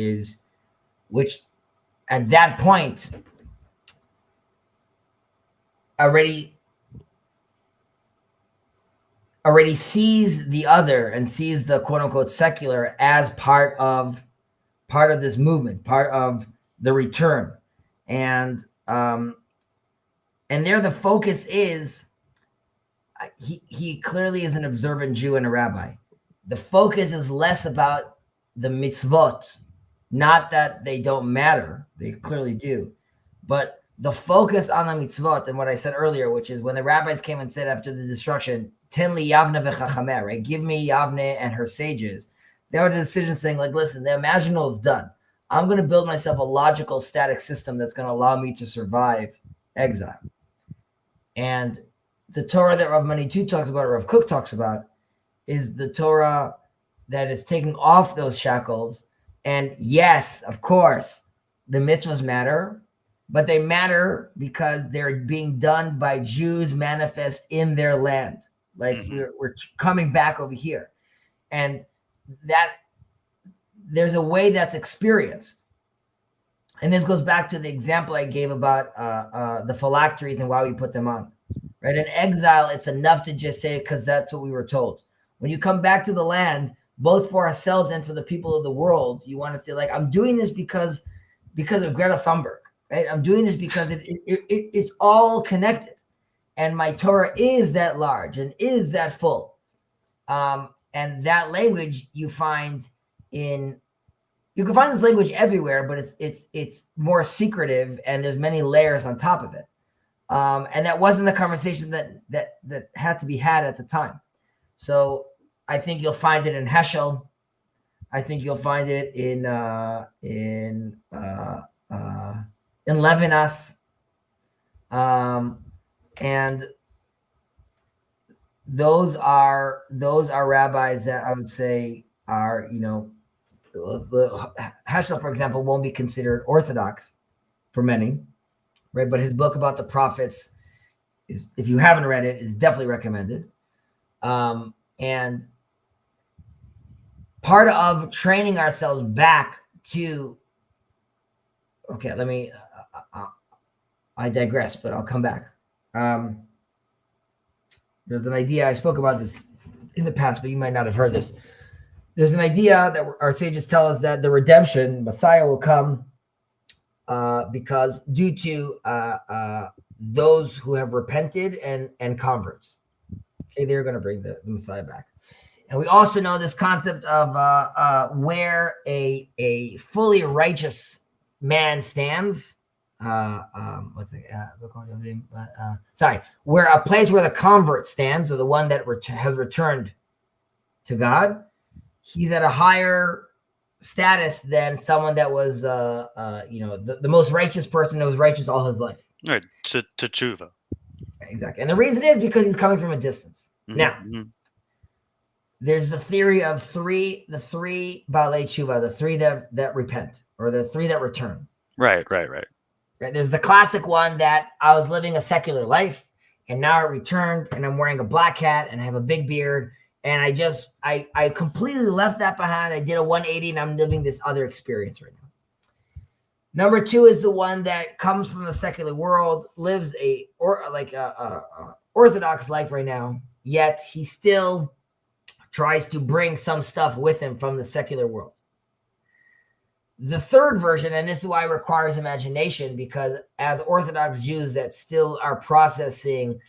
at that point already sees the other and sees the quote unquote secular as part of this movement, part of the return. And there the focus is, he clearly is an observant Jew and a rabbi. The focus is less about the mitzvot, not that they don't matter, they clearly do, but the focus on the mitzvot and what I said earlier, which is when the rabbis came and said after the destruction, Ten li Yavne v'chachameh, right? Give me Yavne and her sages. There was a decision saying, like, listen, the imaginal is done. I'm going to build myself a logical, static system that's going to allow me to survive exile. And the Torah that Rav Manitou talks about, Rav Kook talks about, is the Torah that is taking off those shackles. And yes, of course, the mitzvahs matter, but they matter because they're being done by Jews manifest in their land. Like we're coming back over here. And that there's a way that's experienced. And this goes back to the example I gave about the phylacteries and why we put them on. Right? In exile, it's enough to just say it because that's what we were told. When you come back to the land, both for ourselves and for the people of the world, you want to say, like, I'm doing this because of Greta Thunberg, right? I'm doing this because it's all connected. And my Torah is that large and is that full. And that language you can find this language everywhere, but it's more secretive and there's many layers on top of it. And that wasn't the conversation that had to be had at the time. So I think you'll find it in Heschel. I think you'll find it in Levinas. And those are rabbis that I would say are, Heschel, for example, won't be considered orthodox for many, right? But his book about the prophets is, if you haven't read it, is definitely recommended. And part of training ourselves back to, okay, I digress, but I'll come back. There's an idea, I spoke about this in the past, but you might not have heard this. There's an idea that our sages tell us that the redemption, Messiah, will come because due to those who have repented and converts. Okay, they're going to bring the Messiah back. And we also know this concept of where a fully righteous man stands. Where a place where the convert stands, or the one that has returned to God, he's at a higher status than someone that was, the most righteous person that was righteous all his life. Right, to tshuva. Exactly. And the reason is because he's coming from a distance. Mm-hmm. Now, there's a theory of the three Baalei Tshuva, the three that repent, or the three that return. Right. There's the classic one that I was living a secular life, and now I returned, and I'm wearing a black hat, and I have a big beard, and I completely left that behind. I did a 180, and I'm living this other experience right now. Number two is the one that comes from the secular world, lives a orthodox life right now, yet he still tries to bring some stuff with him from the secular world. The third version, and this is why it requires imagination, because as Orthodox Jews that still are processing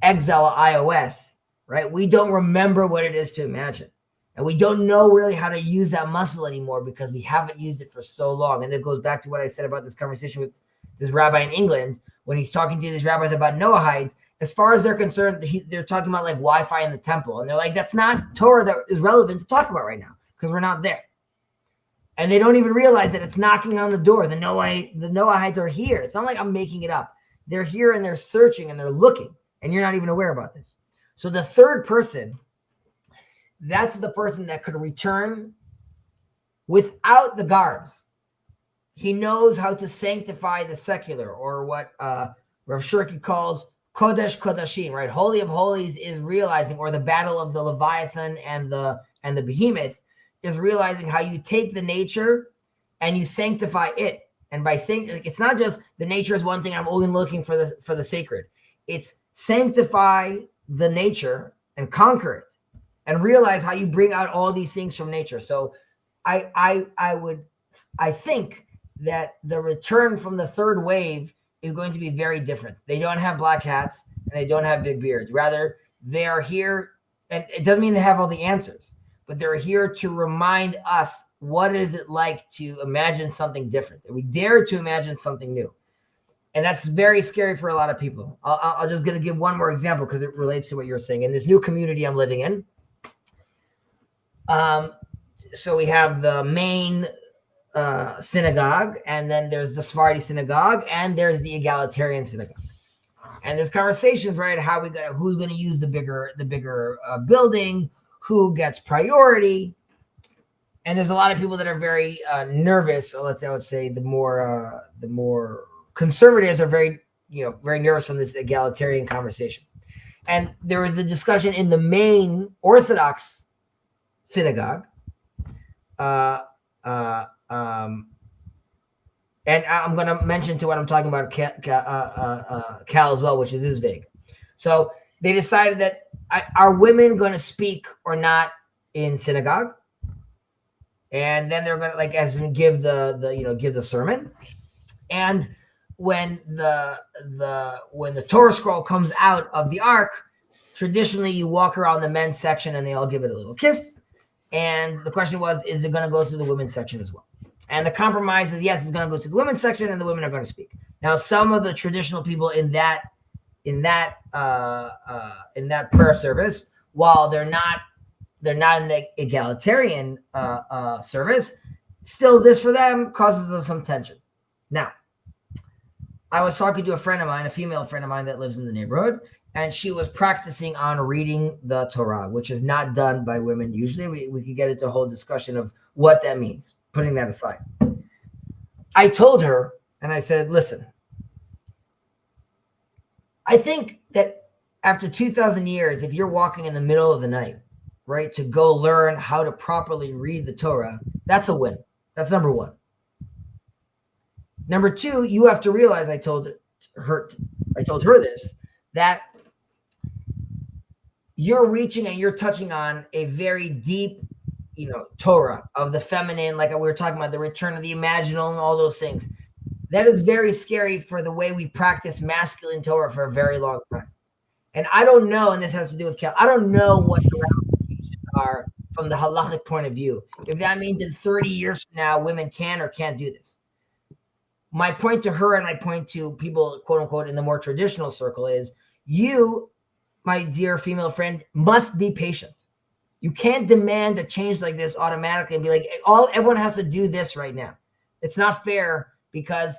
exile iOS, right? We don't remember what it is to imagine. And we don't know really how to use that muscle anymore because we haven't used it for so long. And it goes back to what I said about this conversation with this rabbi in England, when he's talking to these rabbis about Noahides, as far as they're concerned, they're talking about like Wi-Fi in the temple. And they're like, that's not Torah that is relevant to talk about right now because we're not there. And they don't even realize that it's knocking on the door. The Noahides are here. It's not like I'm making it up. They're here and they're searching and they're looking, and you're not even aware about this. So the third person, that's the person that could return without the garbs. He knows how to sanctify the secular, or what Rav Shirky calls Kodesh Kodashim, right? Holy of Holies is realizing, or the battle of the Leviathan and the behemoth is realizing how you take the nature and you sanctify it. And by saying, it's not just the nature is one thing, I'm only looking for the sacred. It's sanctify the nature and conquer it and realize how you bring out all these things from nature. So I think that the return from the third wave is going to be very different. They don't have black hats and they don't have big beards. Rather, they are here, and it doesn't mean they have all the answers, but they're here to remind us what is it like to imagine something different. That we dare to imagine something new. And that's very scary for a lot of people. I'm just going to give one more example because it relates to what you're saying. In this new community I'm living in, so we have the main synagogue, and then there's the Sephardi synagogue, and there's the egalitarian synagogue. And there's conversations, right? Who's going to use the bigger building, who gets priority. And there's a lot of people that are very nervous. Or I would say the more conservatives are very nervous on this egalitarian conversation. And there was a discussion in the main Orthodox synagogue. And I'm going to mention to what I'm talking about Cal as well, which is vague. So they decided that are women going to speak or not in synagogue? And then they're going to give the sermon. And when the Torah scroll comes out of the ark, traditionally you walk around the men's section and they all give it a little kiss. And the question was, is it going to go through the women's section as well? And the compromise is, yes, it's going to go through the women's section and the women are going to speak. Now, some of the traditional people in that prayer service, while they're not in the egalitarian service, still this for them causes us some tension. Now, I was talking to a female friend of mine that lives in the neighborhood, and she was practicing on reading the Torah, which is not done by women usually. We could get into a whole discussion of what that means, putting that aside. I told her, and I said, listen, I think that after 2,000 years, if you're walking in the middle of the night, right, to go learn how to properly read the Torah, that's a win. That's number one. Number two, you have to realize, I told her this, that you're reaching and you're touching on a very deep, Torah of the feminine, like we were talking about, the return of the imaginal and all those things. That is very scary for the way we practice masculine Torah for a very long time. And I don't know, and this has to do with Cal, I don't know what the ramifications are from the halachic point of view. If that means in 30 years from now, women can or can't do this. My point to her and my point to people, quote unquote, in the more traditional circle is, you, my dear female friend, must be patient. You can't demand a change like this automatically and be like, everyone has to do this right now. It's not fair because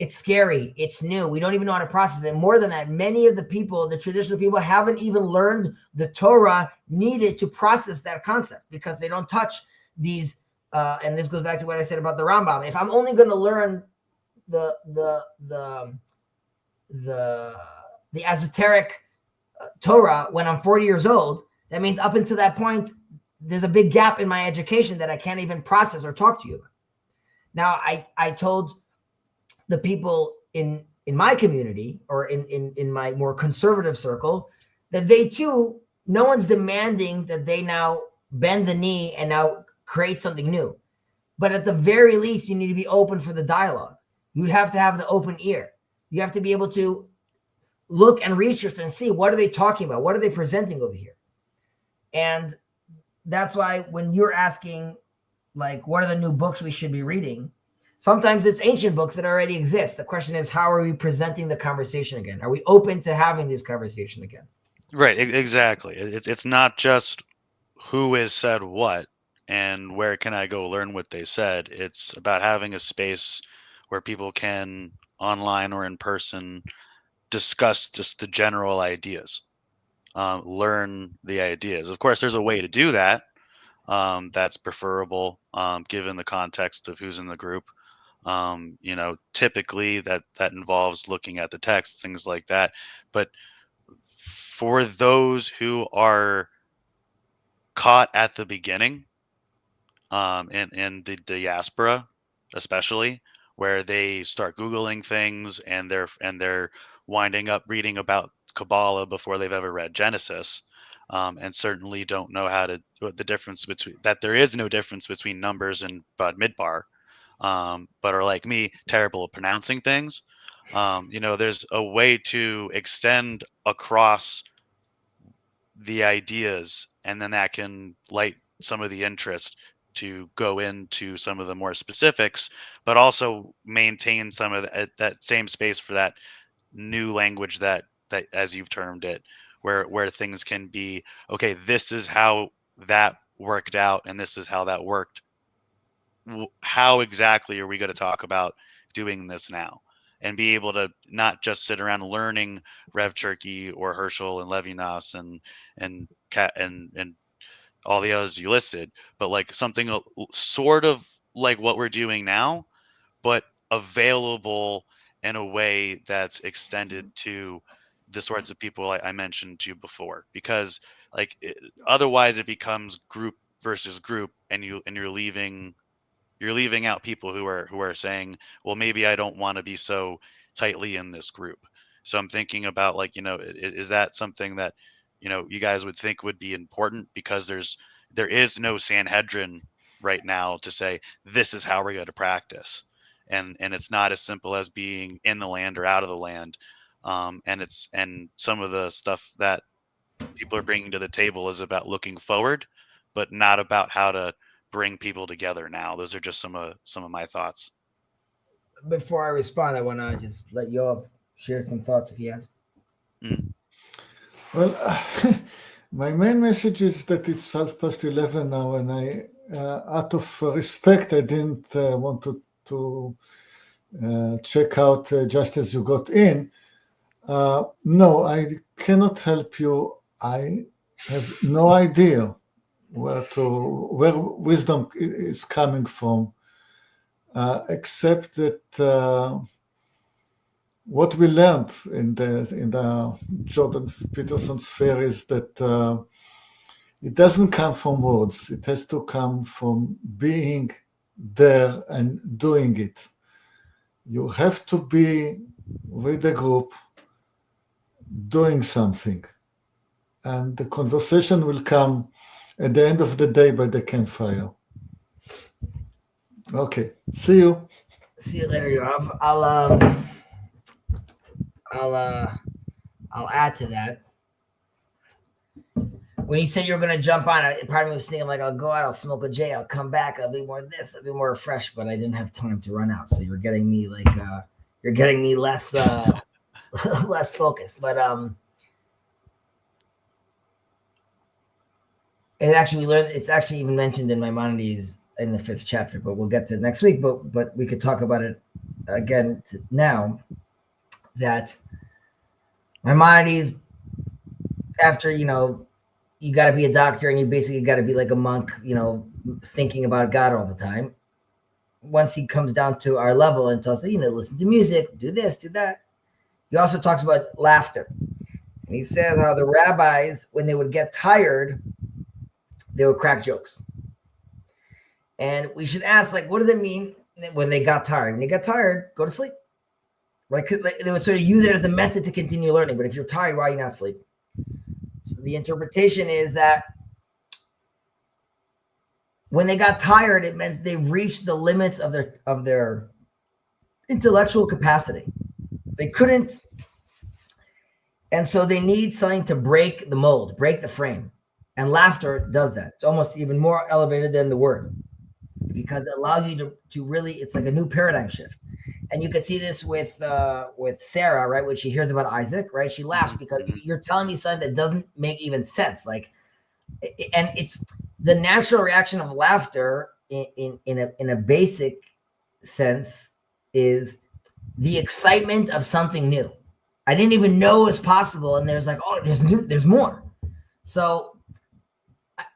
it's scary. It's new. We don't even know how to process it. More than that, many of the people, the traditional people, haven't even learned the Torah needed to process that concept because they don't touch these. And this goes back to what I said about the Rambam. If I'm only going to learn the esoteric Torah when I'm 40 years old, that means up until that point, there's a big gap in my education that I can't even process or talk to you about. Now, I told the people in my community or in my more conservative circle that they too, no one's demanding that they now bend the knee and now create something new. But at the very least, you need to be open for the dialogue. You'd have to have the open ear. You have to be able to look and research and see, what are they talking about? What are they presenting over here? And that's why when you're asking, like, what are the new books we should be reading? Sometimes it's ancient books that already exist. The question is, how are we presenting the conversation again? Are we open to having this conversation again? Right, exactly. It's not just who has said what and where can I go learn what they said. It's about having a space where people can, online or in person, discuss just the general ideas, learn the ideas. Of course, there's a way to do that. That's preferable, given the context of who's in the group. Typically that involves looking at the text, things like that. But for those who are caught at the beginning, in the diaspora, especially, where they start Googling things and they're winding up reading about Kabbalah before they've ever read Genesis, and certainly don't know what the difference between that. There is no difference between Numbers and Bud Midbar, but are like me, terrible at pronouncing things. There's a way to extend across the ideas, and then that can light some of the interest to go into some of the more specifics, but also maintain some of that same space for that new language that as you've termed it, where things can be, okay, this is how that worked out and this is how that worked. How exactly are we going to talk about doing this now? And be able to not just sit around learning Rev Cherky or Herschel and Levinas and all the others you listed, but like something sort of like what we're doing now, but available in a way that's extended to the sorts of people I mentioned to you before. Because otherwise it becomes group versus group, and you're leaving out people who are saying, well, maybe I don't want to be so tightly in this group. So I'm thinking about is that something that you guys would think would be important, because there is no Sanhedrin right now to say this is how we're going to practice, and it's not as simple as being in the land or out of the land, and some of the stuff that people are bringing to the table is about looking forward, but not about how to bring people together now. Those are just some of my thoughts. Before I respond, I want to just let Yoav share some thoughts if he has. Well, my main message is that it's 11:30 now, and I, out of respect, I didn't want to check out just as you got in. No, I cannot help you. I have no idea where wisdom is coming from, except that what we learned in the Jordan Peterson sphere is that it doesn't come from words. It has to come from being there and doing it. You have to be with the group doing something, and the conversation will come at the end of the day by the campfire. Okay, see you. See you later, Yoav. I'll add to that. When you said you were going to jump on, part of me was thinking like, I'll go out, I'll smoke a J, I'll come back, I'll be more this, I'll be more refreshed, but I didn't have time to run out. So you're getting me less less focused. But it's actually even mentioned in Maimonides in the 5th chapter, but we'll get to it next week. But we could talk about it again now, that Maimonides, after you got to be a doctor and you basically got to be like a monk, thinking about God all the time. Once he comes down to our level and tells us, listen to music, do this, do that. He also talks about laughter. And he says how the rabbis, when they would get tired, they would crack jokes. And we should ask, what does it mean when they got tired? When they got tired, go to sleep. Right? They would sort of use it as a method to continue learning. But if you're tired, why are you not sleeping? So the interpretation is that when they got tired, it meant they reached the limits of their intellectual capacity. They couldn't, and so they need something to break the mold, break the frame. And laughter does that. It's almost even more elevated than the word. because it allows you to really, it's like a new paradigm shift. And you could see this with Sarah, right? When she hears about Isaac, right? She laughs because you're telling me something that doesn't make even sense. Like, and it's the natural reaction of laughter in a basic sense is the excitement of something new. I didn't even know it was possible, and there's like, oh, there's more. So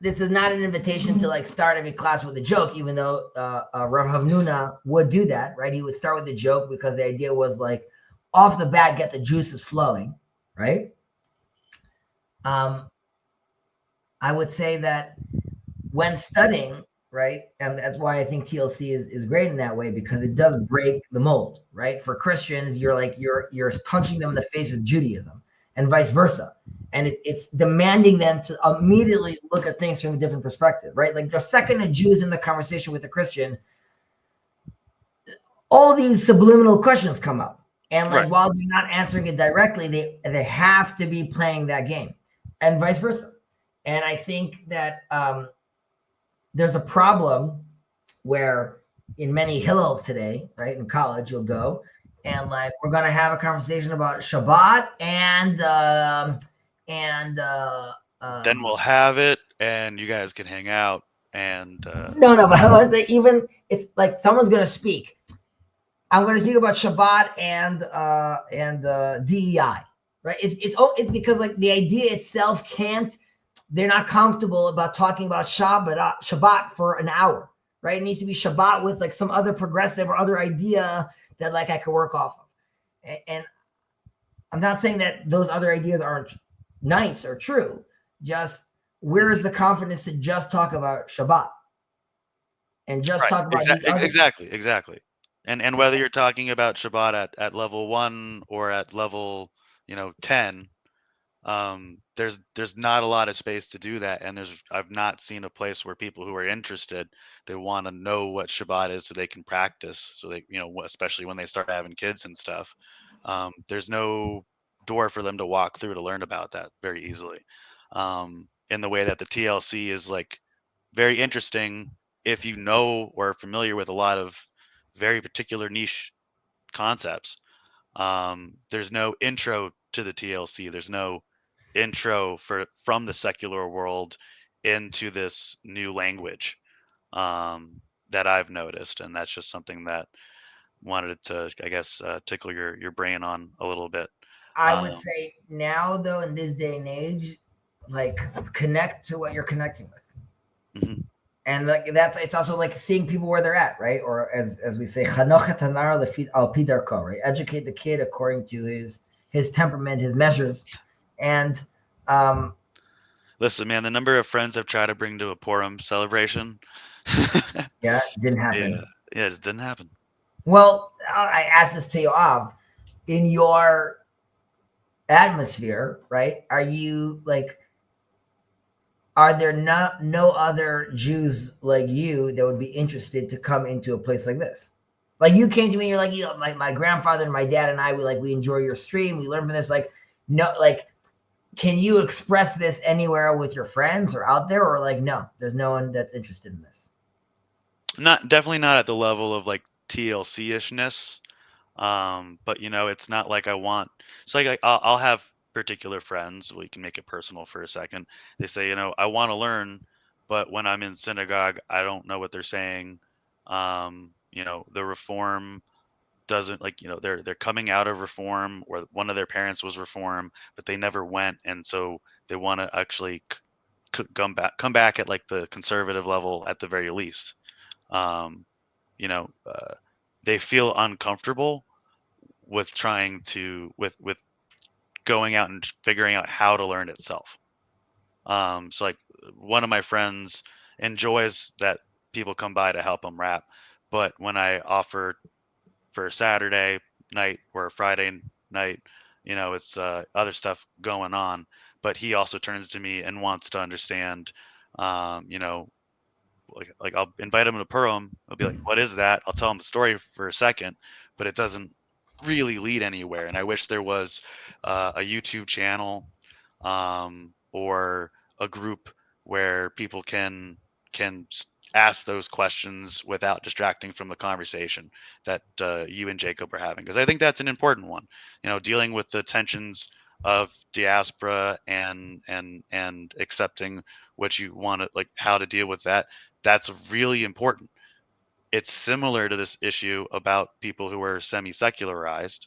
this is not an invitation to like start every class with a joke, even though Rav Havnuna would do that, right? He would start with a joke because the idea was like off the bat, get the juices flowing, right? I would say that when studying, right, and that's why I think TLC is great in that way, because it does break the mold, right? For Christians, you're punching them in the face with Judaism, and vice versa. And it's demanding them to immediately look at things from a different perspective, right? Like the second a Jew's in the conversation with a Christian, all these subliminal questions come up. And like, while they're not answering it directly, they have to be playing that game, and vice versa. And I think that there's a problem where in many Hillels today, right, in college, you'll go and like, we're going to have a conversation about Shabbat and then we'll have it and you guys can hang out and no, but I was say even it's like someone's going to speak. I'm going to speak about Shabbat and DEI, right? It's because like the idea itself they're not comfortable about talking about Shabbat for an hour, right? It needs to be Shabbat with like some other progressive or other idea that like I could work off of. And I'm not saying that those other ideas aren't nice or true. Just where's the confidence to just talk about Shabbat and just talk about exactly. And whether you're talking about Shabbat at level 1 or at level 10. There's not a lot of space to do that, and I've not seen a place where people who are interested, they want to know what Shabbat is so they can practice, so they especially when they start having kids and stuff. There's no door for them to walk through to learn about that very easily, in the way that the TLC is like very interesting if you know or are familiar with a lot of very particular niche concepts. There's no intro to the TLC. There's no intro from the secular world into this new language that I've noticed, and that's just something that wanted to, I guess, tickle your brain on a little bit. I would say now, though, in this day and age, like connect to what you're connecting with. Mm-hmm. And like it's also like seeing people where they're at, right? Or as we say, right? Educate the kid according to his temperament, his measures. And listen, man, the number of friends I've tried to bring to a Purim celebration, yeah, it didn't happen. Yeah, it didn't happen. Well, I asked this to Yoav, in your atmosphere, right? Are there no other Jews like you that would be interested to come into a place like this? Like you came to me, and you're like, my grandfather and my dad and I, we enjoy your stream. We learn from this. Like, no, like, can you express this anywhere with your friends or out there? Or like, no, there's no one that's interested in this. Definitely not at the level of like TLC-ishness. But it's not like I want, it's like I'll have particular friends. We can make it personal for a second. They say, I want to learn, but when I'm in synagogue, I don't know what they're saying. The reform doesn't they're coming out of reform, or one of their parents was reform, but they never went. And so they want to actually come back at like the conservative level at the very least. They feel uncomfortable with trying to with going out and figuring out how to learn itself. So like one of my friends enjoys that people come by to help him rap, but when I offer for a Saturday night or a Friday night, it's other stuff going on, but he also turns to me and wants to understand, like I'll invite him to Purim. I'll be like, what is that? I'll tell him the story for a second, but it doesn't really lead anywhere. And I wish there was a YouTube channel or a group where people can ask those questions without distracting from the conversation that you and Jacob are having, because I think that's an important one. Dealing with the tensions of diaspora and accepting what you want to, like, how to deal with that. That's really important. It's similar to this issue about people who are semi-secularized,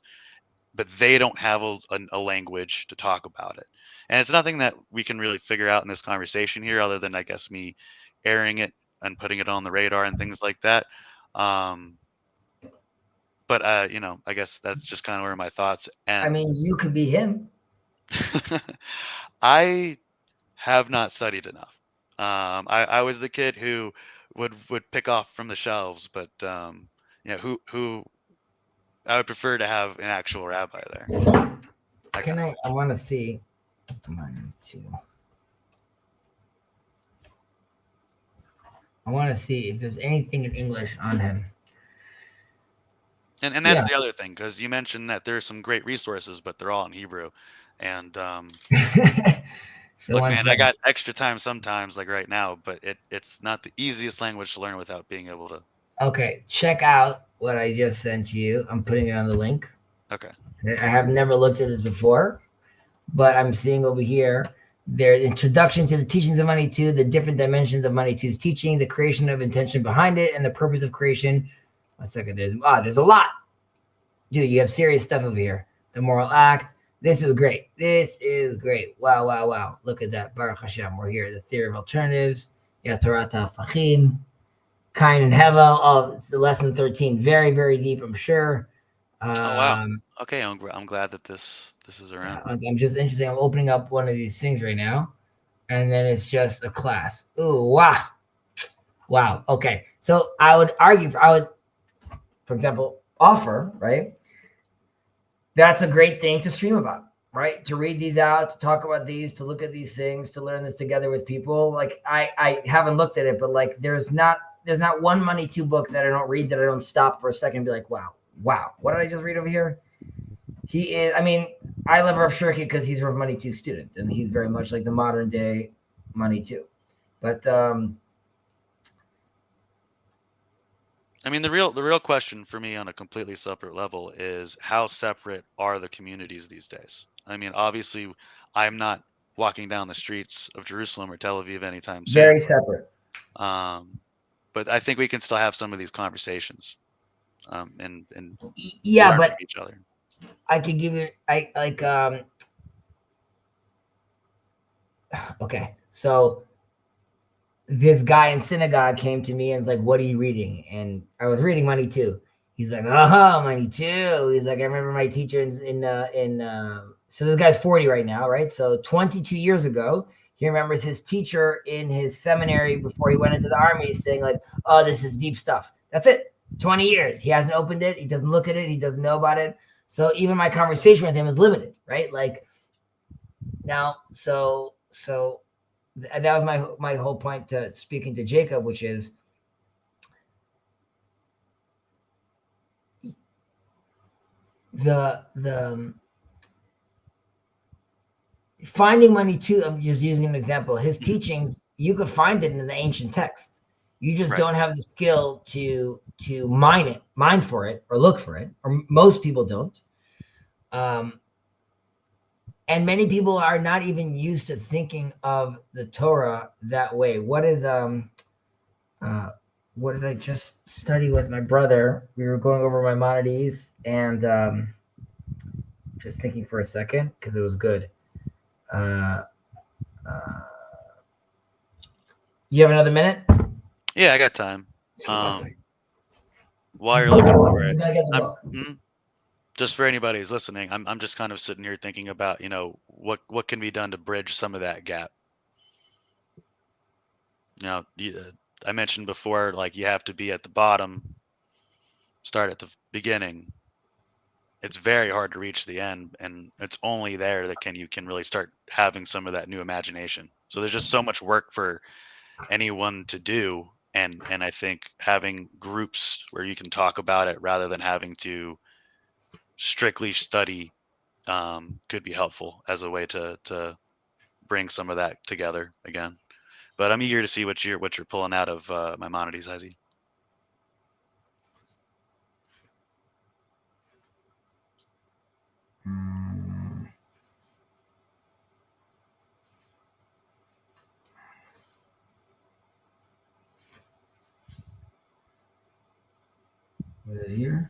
but they don't have a language to talk about it. And it's nothing that we can really figure out in this conversation here, other than, I guess, me airing it and putting it on the radar and things like that. But I guess that's just kind of where my thoughts I end. mean, you could be him. I have not studied enough. I was the kid who would pick off from the shelves, but who I would prefer to have an actual rabbi there. I want to see. I want to see if there's anything in English on him. And that's the other thing, because you mentioned that there's some great resources, but they're all in Hebrew. And look, man, I got extra time sometimes, like right now, but it's not the easiest language to learn without being able to. Okay, check out what I just sent you. I'm putting it on the link. Okay. I have never looked at this before, but I'm seeing over here there's introduction to the teachings of Money 2, the different dimensions of Money 2's teaching, the creation of intention behind it, and the purpose of creation. 1 second, there's a lot. Dude, you have serious stuff over here. The moral act. This is great. Wow. Look at that. Baruch Hashem. We're here. The theory of alternatives. Torah Fachim. Kain and Hevel. Oh, it's the lesson 13. Very, very deep, I'm sure. Oh, wow. Okay, I'm glad that this is around. I'm just interested. I'm opening up one of these things right now, and then it's just a class. Ooh, wow. Okay, so I would argue. For example, offer, right? That's a great thing to stream about, right? To read these out, to talk about these, to look at these things, to learn this together with people. Like I haven't looked at it, but like there's not one Money 2 book that I don't read that I don't stop for a second and be like, wow. What did I just read over here? He is, I mean, I love Rav Shirky because he's Rav Money 2 student, and he's very much like the modern day Money 2. But I mean, the real question for me on a completely separate level is, how separate are the communities these days? I mean, obviously, I'm not walking down the streets of Jerusalem or Tel Aviv anytime soon. Very separate. But I think we can still have some of these conversations, and yeah, learn but from each other. I could give you okay, so this guy in synagogue came to me and was like, what are you reading? And I was reading Money 2. He's like, Money 2. He's like, I remember my teacher so this guy's 40 right now, right? So 22 years ago, he remembers his teacher in his seminary before he went into the army saying like, oh, this is deep stuff. That's it. 20 years. He hasn't opened it. He doesn't look at it. He doesn't know about it. So even my conversation with him is limited, right? Like now, so that was my whole point to speaking to Jacob, which is the finding Money 2. I'm just using an example. His teachings, you could find it in the ancient text. You just don't have the skill to mine for it, or look for it, or most people don't. And many people are not even used to thinking of the Torah that way. What is what did I just study with my brother? We were going over Maimonides, and just thinking for a second because it was good. You have another minute? Yeah, I got time. While you're looking for it, just for anybody who's listening, I'm just kind of sitting here thinking about, what can be done to bridge some of that gap. I mentioned before, like, you have to be at the bottom, start at the beginning. It's very hard to reach the end, and it's only there that you can really start having some of that new imagination. So there's just so much work for anyone to do, and I think having groups where you can talk about it rather than having to strictly study could be helpful as a way to bring some of that together again. But I'm eager to see what you're pulling out of Maimonides, Izzy. What is it here?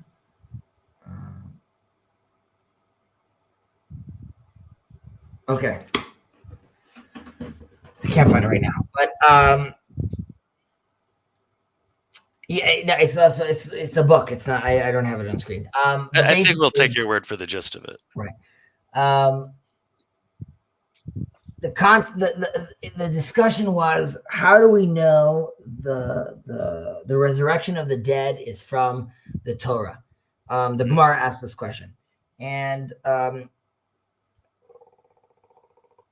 Okay. I can't find it right now, but yeah, no, it's a book. It's not. I don't have it on screen. I think we'll take your word for the gist of it. Right. The discussion was, how do we know the resurrection of the dead is from the Torah? The Gemara asked this question, and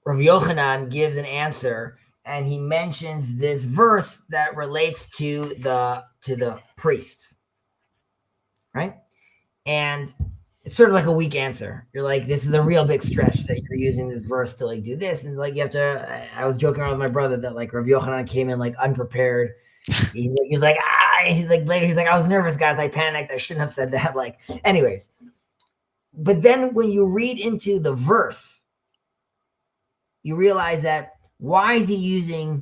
Rav Yochanan gives an answer, and he mentions this verse that relates to the priests, right? And it's sort of like a weak answer. You're like, this is a real big stretch that you're using this verse to like do this, and like you have to. I was joking around with my brother that like Rav Yochanan came in like unprepared. He's like later he's like, I was nervous, guys. I panicked. I shouldn't have said that. Like, anyways. But then when you read into the verse, you realize that why is he using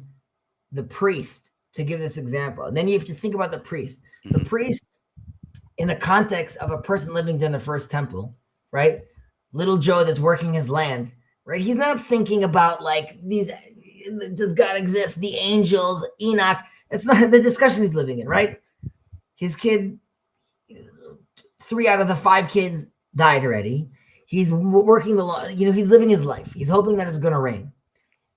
the priest to give this example? And then you have to think about the priest. The priest, in the context of a person living in the first temple, right? Little Joe that's working his land, right? He's not thinking about like these, does God exist? The angels, Enoch. It's not the discussion he's living in, right? His kid, 3 out of the 5 kids died already. He's working the law, he's living his life. He's hoping that it's going to rain.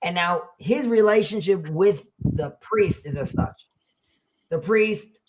And now his relationship with the priest is as such. The priest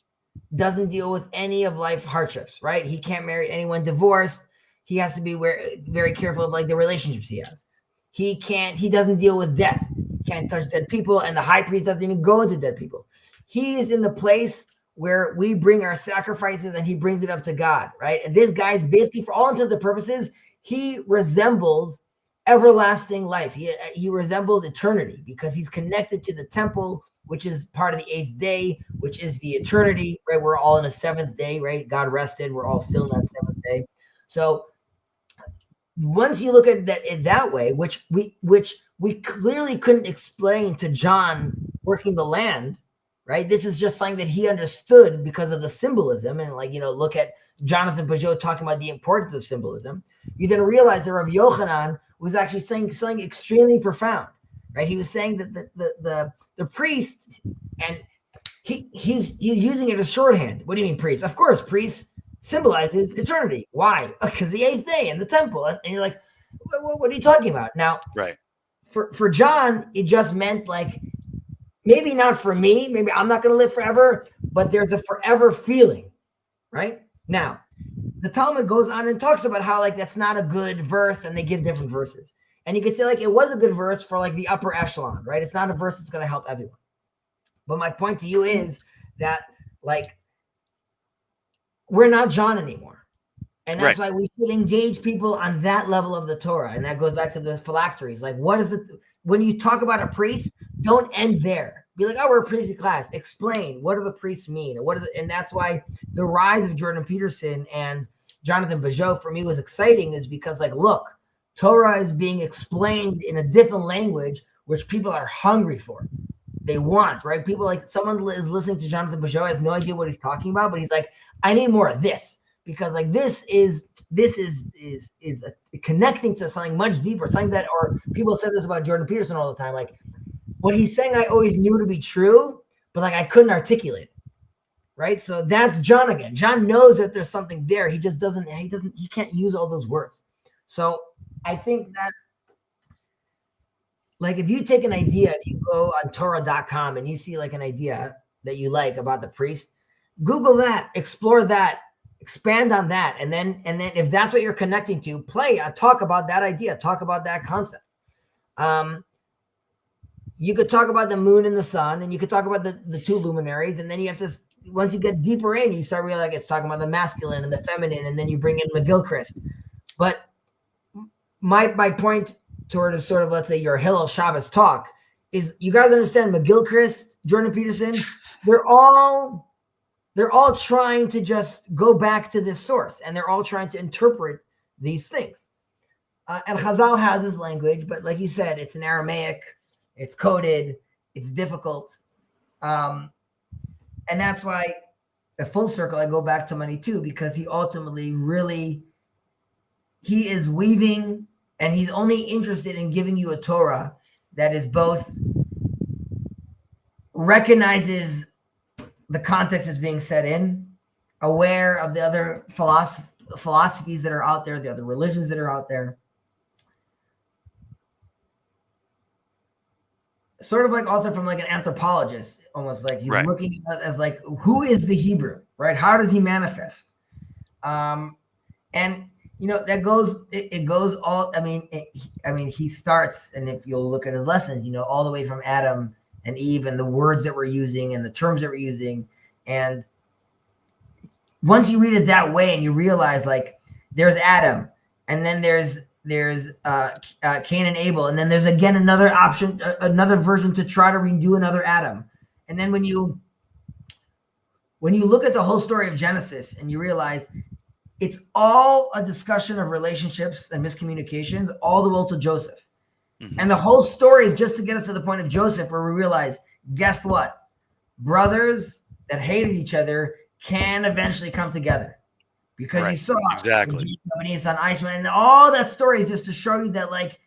doesn't deal with any of life hardships, right? He can't marry anyone divorced. He has to be very careful of like the relationships he has. He doesn't deal with death. He can't touch dead people. And the high priest doesn't even go into dead people. He is in the place where we bring our sacrifices and he brings it up to God, right? And this guy's basically, for all intents and purposes, he resembles everlasting life. He resembles eternity because he's connected to the temple, which is part of the 8th day, which is the eternity, right? We're all in a 7th day, right? God rested. We're all still in that 7th day. So once you look at that in that way, which we clearly couldn't explain to John working the land, right? This is just something that he understood because of the symbolism. And like, look at Jonathan Peugeot talking about the importance of symbolism. You then realize that Rav Yochanan was actually saying something extremely profound, right? He was saying that the priest, and he's using it as shorthand. What do you mean priest? Of course, priest symbolizes eternity. Why? Because the 8th day in the temple. And you're like, what are you talking about? Now, right. For John, it just meant like, maybe not for me, maybe I'm not going to live forever, but there's a forever feeling, right? Now, the Talmud goes on and talks about how like that's not a good verse, and they give different verses. And you could say like it was a good verse for like the upper echelon, right? It's not a verse that's going to help everyone. But my point to you is that like we're not John anymore. And that's why we should engage people on that level of the Torah. And that goes back to the phylacteries. Like when you talk about a priest, don't end there. Be like, oh, we're a priestly class. Explain, what do the priests mean? And that's why the rise of Jordan Peterson and Jonathan Peugeot for me was exciting, is because like, look, Torah is being explained in a different language, which people are hungry for. They want, right? People like, someone is listening to Jonathan Peugeot, has no idea what he's talking about, but he's like, I need more of this, because like this is connecting to something much deeper, something that, or people said this about Jordan Peterson all the time, like what he's saying I always knew to be true, but like I couldn't articulate it, right? So that's John again. John knows that there's something there. He just he can't use all those words. So I think that like if you take an idea, if you go on Torah.com and you see like an idea that you like about the priest, Google that, explore that, expand on that, and then if that's what you're connecting to, talk about that idea, talk about that concept. You could talk about the moon and the sun, and you could talk about the 2 luminaries, and then you have to, once you get deeper in, you start realizing it's talking about the masculine and the feminine, and then you bring in McGilchrist. But my point toward is sort of, let's say, your Hillel Shabbos talk is, you guys understand McGilchrist, Jordan Peterson, they're all trying to just go back to this source, and they're all trying to interpret these things. And Chazal has this language, but like you said, it's in Aramaic, it's coded, it's difficult. And that's why, a full circle, I go back to money too, because he ultimately really, he is weaving, and he's only interested in giving you a Torah that is both recognizes the context it's being set in, aware of the other philosophies that are out there, the other religions that are out there. Sort of like also from like an anthropologist, almost like he's looking at as like, who is the Hebrew, right? How does he manifest? And you know, that goes, it goes all, I mean, he starts, and if you'll look at his lessons, you know, all the way from Adam and Eve and the words that we're using and the terms that we're using. And once you read it that way and you realize like there's Adam, and then there's Cain and Abel, and then there's again another option, another version to try to redo another Adam. And then when you look at the whole story of Genesis and you realize it's all a discussion of relationships and miscommunications all the way to Joseph. Mm-hmm. And the whole story is just to get us to the point of Joseph, where we realize, guess what? Brothers that hated each other can eventually come together. Because you saw exactly on Iceman, and all that story is just to show you that, like,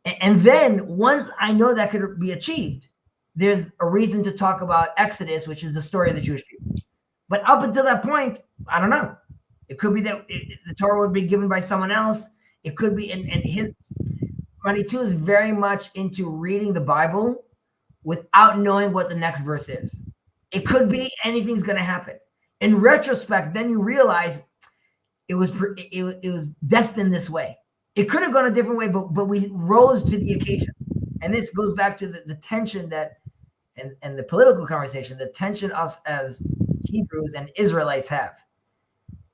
and then once I know that could be achieved, there's a reason to talk about Exodus, which is the story of the Jewish people. But up until that point, I don't know. It could be that the Torah would be given by someone else. It could be, and his Money 2 is very much into reading the Bible without knowing what the next verse is. It could be anything's going to happen. In retrospect, then you realize it was destined this way. It could have gone a different way, but we rose to the occasion. And this goes back to the tension that, and the political conversation, the tension us as Hebrews and Israelites have.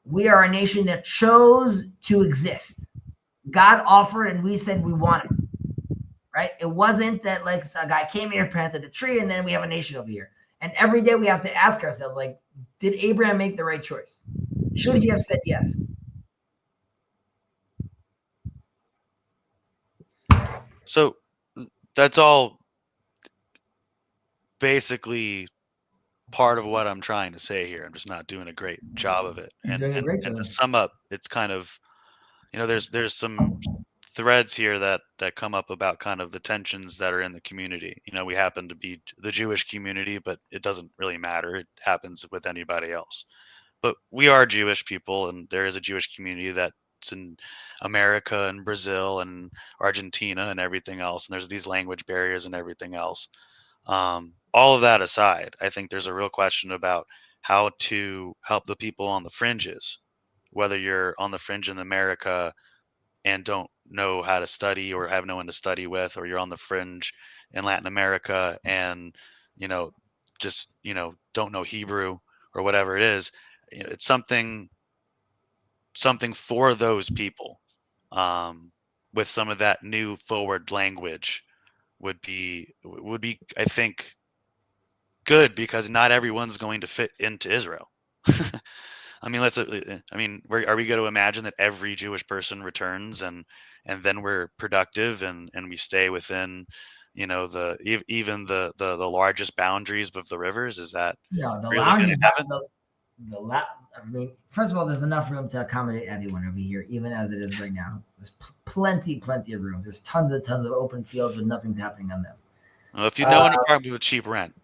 We are a nation that chose to exist. God offered, and we said we want it, right? It wasn't that like a guy came here, planted a tree, and then we have a nation over here. And every day we have to ask ourselves, like, did Abraham make the right choice? Should he have said yes? So that's all basically part of what I'm trying to say here. I'm just not doing a great job of it. And to sum up, it's kind of, you know, there's some threads here that come up about kind of the tensions that are in the community. You know, we happen to be the Jewish community, but it doesn't really matter. It happens with anybody else. But we are Jewish people, and there is a Jewish community that's in America and Brazil and Argentina and everything else. And there's these language barriers and everything else. All of that aside, I think there's a real question about how to help the people on the fringes, whether you're on the fringe in America and don't know how to study or have no one to study with, or you're on the fringe in Latin America and, you know, just, you know, don't know Hebrew or whatever it is. You know, it's something for those people, with some of that new forward language would be, I think, good, because not everyone's going to fit into Israel. I mean, are we going to imagine that every Jewish person returns and then we're productive and we stay within, you know, even the largest boundaries of the rivers? Is that really going to happen? I mean, first of all, there's enough room to accommodate everyone over here, even as it is right now. There's plenty of room. There's tons of open fields with nothing's happening on them. Well, if you know an apartment with cheap rent,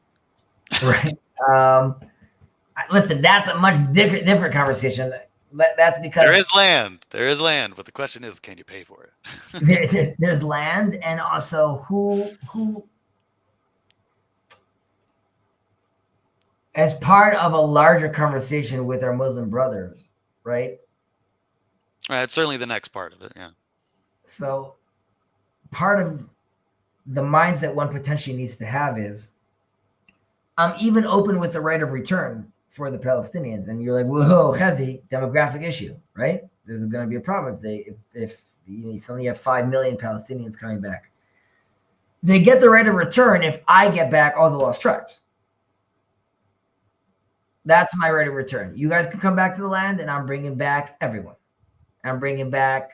right? Listen, that's a much different conversation. That's because there is land, but the question is, can you pay for it? There's land, and also who as part of a larger conversation with our Muslim brothers, right? It's certainly the next part of it, yeah. So part of the mindset one potentially needs to have is, I'm even open with the right of return for the Palestinians. And you're like, whoa, Chezi, demographic issue, right? There's going to be a problem if you suddenly have 5 million Palestinians coming back. they get the right of return if I get back all the lost tribes. That's my right of return. You guys can come back to the land, and I'm bringing back everyone. I'm bringing back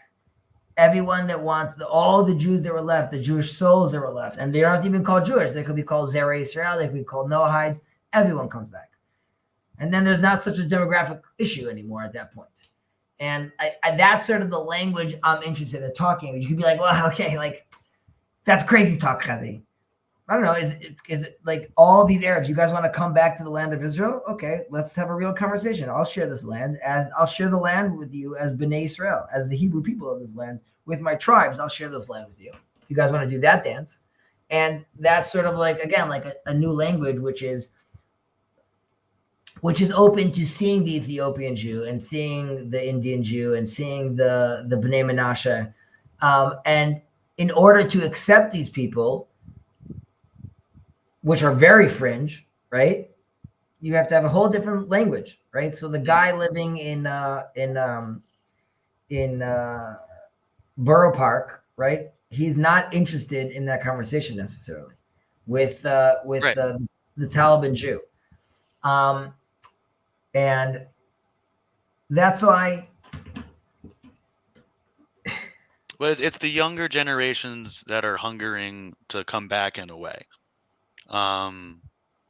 everyone that wants all the Jews that were left, the Jewish souls that were left. And they aren't even called Jewish. They could be called Zerah Israel. They could be called Noahides. Everyone comes back. And then there's not such a demographic issue anymore at that point. And that's sort of the language I'm interested in talking. You could be like, well, okay, like, that's crazy talk, Chezi. I don't know. Is it like all these Arabs, you guys want to come back to the land of Israel? Okay, let's have a real conversation. I'll share this land I'll share the land with you as Bnei Israel, as the Hebrew people of this land. With my tribes, I'll share this land with you. You guys want to do that dance? And that's sort of like, again, like a new language, which is open to seeing the Ethiopian Jew and seeing the Indian Jew and seeing the Bnei Menashe. And in order to accept these people, which are very fringe, right? You have to have a whole different language, right? So the guy living in Borough Park, right? He's not interested in that conversation necessarily with Right. the Taliban Jew, and that's why. But it's the younger generations that are hungering to come back in a way.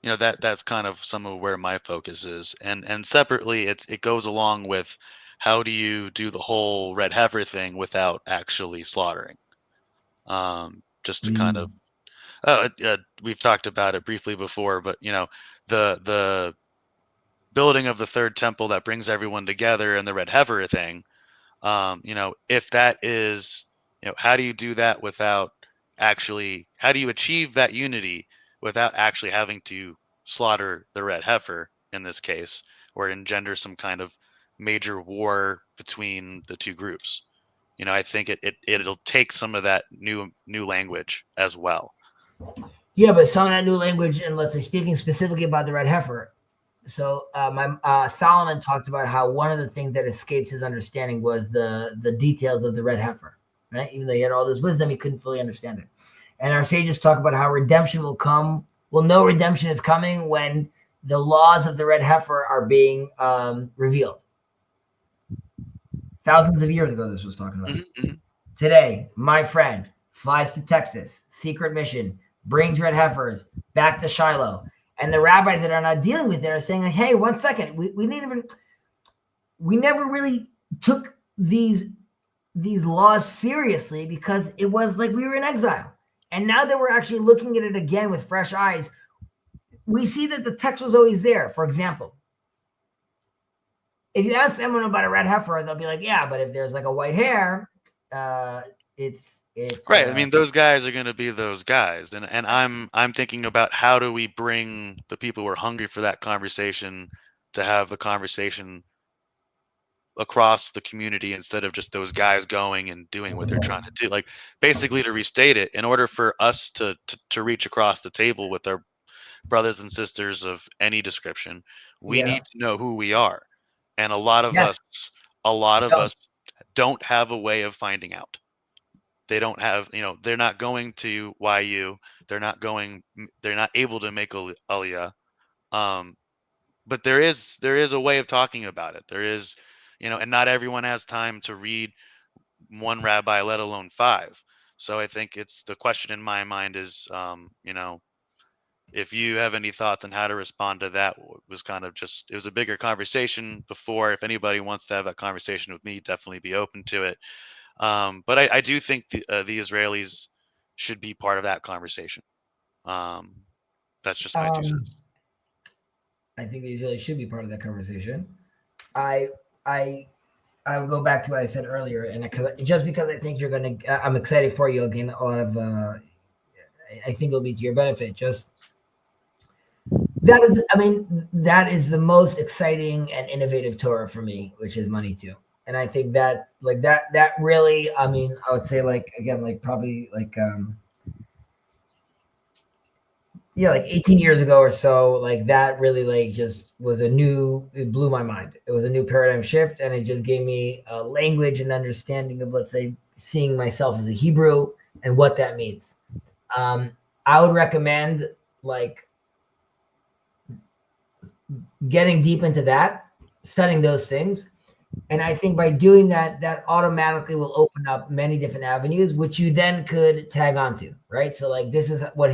That's kind of some of where my focus is, and separately, it goes along with how do you do the whole red heifer thing without actually slaughtering. Just to kind of, we've talked about it briefly before, but the building of the third temple that brings everyone together and the red heifer thing. If that is, how do you do that without actually? How do you achieve that unity without actually having to slaughter the red heifer in this case, or engender some kind of major war between the two groups? I think it'll take some of that new language as well. Yeah, but some of that new language, and let's say speaking specifically about the red heifer. So Solomon talked about how one of the things that escaped his understanding was the details of the red heifer, right? Even though he had all this wisdom, he couldn't fully understand it. And our sages talk about how redemption will come. Well, no redemption is coming when the laws of the red heifer are being revealed. Thousands of years ago, this was talking about. Mm-hmm. Today, my friend flies to Texas, secret mission, brings red heifers back to Shiloh. And the rabbis that are not dealing with it are saying, like, hey, 1 second, we never really took these laws seriously because it was like we were in exile. And now that we're actually looking at it again with fresh eyes, we see that the text was always there. For example, if you ask someone about a red heifer, they'll be like, yeah, but if there's like a white hair, it's right. I mean, those guys are going to be those guys, and I'm thinking about how do we bring the people who are hungry for that conversation to have the conversation across the community instead of just those guys going and doing what they're trying to do. Like, basically, to restate it, in order for us to reach across the table with our brothers and sisters of any description, we need to know who we are, and a lot of us don't have a way of finding out. They don't have, they're not going to YU. They're not able to make Aliyah. But there is a way of talking about it. There is, and not everyone has time to read one rabbi, let alone 5. So I think it's the question in my mind is, if you have any thoughts on how to respond to that, was kind of just, it was a bigger conversation before. If anybody wants to have that conversation with me, definitely be open to it. But I do think the Israelis should be part of that conversation. That's just my 2 cents. I think the Israelis should be part of that conversation. I will go back to what I said earlier, and just because I think I'm excited for you again. A lot of, I think it'll be to your benefit. That is the most exciting and innovative Torah for me, which is money too. And I think that really, I would say like 18 years ago or so, like that really just was it blew my mind. It was a new paradigm shift, and it just gave me a language and understanding of, let's say, seeing myself as a Hebrew and what that means. I would recommend like getting deep into that, studying those things. And I think by doing that, that automatically will open up many different avenues, which you then could tag onto, right? So like this is what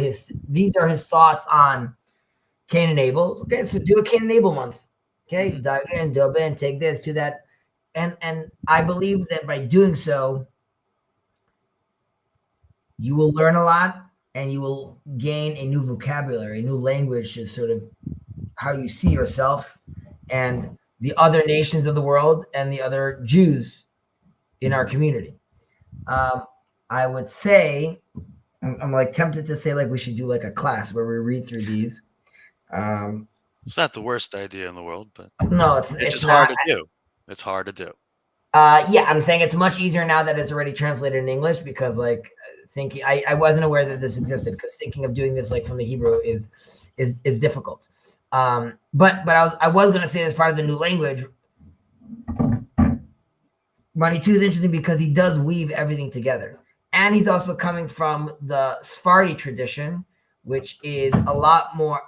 these are his thoughts on Cain and Abel. Okay, so do a Cain and Abel month. Okay, dive in, dove in, take this, do that. And I believe that by doing so, you will learn a lot and you will gain a new vocabulary, a new language to sort of how you see yourself and the other nations of the world and the other Jews in our community. I would say, I'm like tempted to say like we should do like a class where we read through these. It's not the worst idea in the world, but no, it's just not. hard to do. It's hard to do. Yeah, I'm saying it's much easier now that it's already translated in English because like thinking, I wasn't aware that this existed because thinking of doing this like from the Hebrew is difficult. But I was going to say as part of the new language, Ronnie 2 is interesting because he does weave everything together. And he's also coming from the Sephardi tradition, which is a lot more.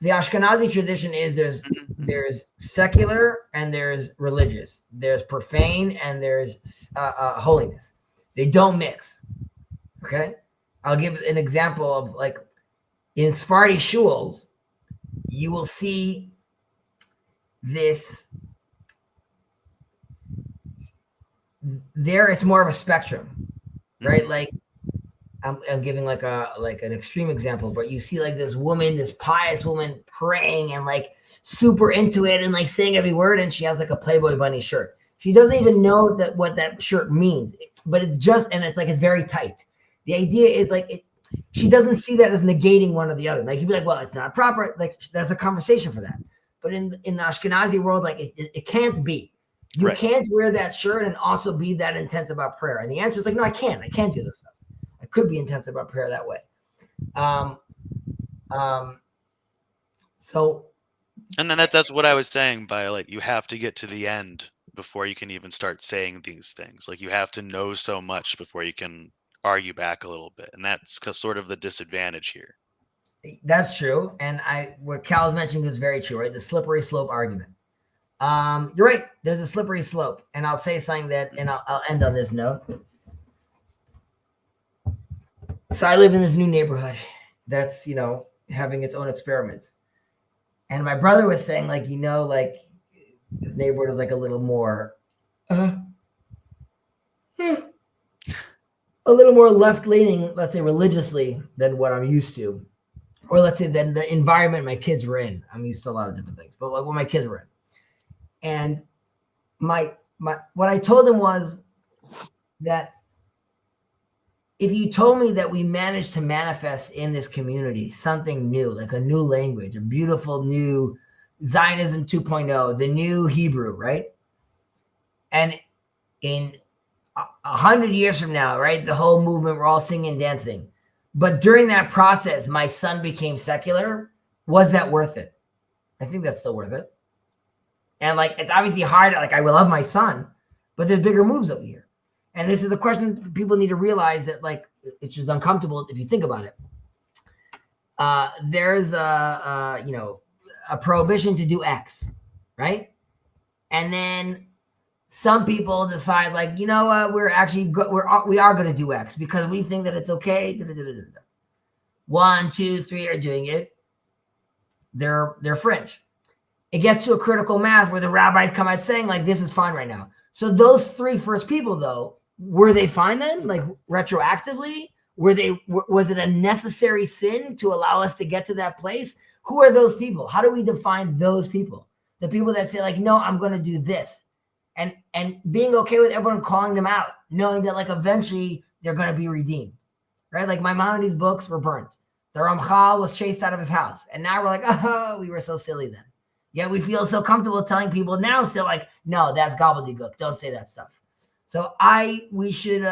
The Ashkenazi tradition is there's secular and there's religious. There's profane and there's holiness. They don't mix. Okay? I'll give an example of like in Sephardi shuls, you will see this. There, it's more of a spectrum, right? Like I'm giving like an extreme example, but you see like this woman, this pious woman praying and like super into it and like saying every word, and she has like a Playboy bunny shirt. She doesn't even know that what that shirt means, but it's just, and it's like it's very tight. The idea is like she doesn't see that as negating one or the other. Like you'd be like, well, it's not proper. Like there's a conversation for that. But in the Ashkenazi world, like it can't be. You can't wear that shirt and also be that intense about prayer. And the answer is like, no, I can't do this stuff. I could be intense about prayer that way. So. And then that's what I was saying by like, you have to get to the end before you can even start saying these things. Like you have to know so much before you can argue back a little bit. And that's sort of the disadvantage here. That's true. And what Cal was mentioning is very true, right? The slippery slope argument. You're right. There's a slippery slope. And I'll say something and I'll end on this note. So I live in this new neighborhood that's, having its own experiments. And my brother was saying like, like this neighborhood is like a little more, a little more left-leaning, let's say religiously than what I'm used to. Or let's say than the environment my kids were in. I'm used to a lot of different things, but like what my kids were in. And what I told him was that if you told me that we managed to manifest in this community something new, like a new language, a beautiful new Zionism 2.0, the new Hebrew, right? And in 100 years from now, right, the whole movement, we're all singing and dancing. But during that process, my son became secular. Was that worth it? I think that's still worth it. And like, it's obviously hard. Like I will love my son, but there's bigger moves over here. And this is the question people need to realize that like, it's just uncomfortable if you think about it. There's a prohibition to do X, right? And then some people decide like, you know what, we are going to do X because we think that it's okay. 1, 2, 3 are doing it. They're fringe. It gets to a critical mass where the rabbis come out saying like, this is fine right now. So those 3 first people though, were they fine then? Like retroactively, was it a necessary sin to allow us to get to that place? Who are those people? How do we define those people? The people that say like, no, I'm going to do this. And being okay with everyone calling them out, knowing that like eventually they're going to be redeemed, right? Like Maimonides' books were burnt. The Ramchal was chased out of his house. And now we're like, oh, we were so silly then. Yet we feel so comfortable telling people now still like, no, that's gobbledygook. Don't say that stuff. So we should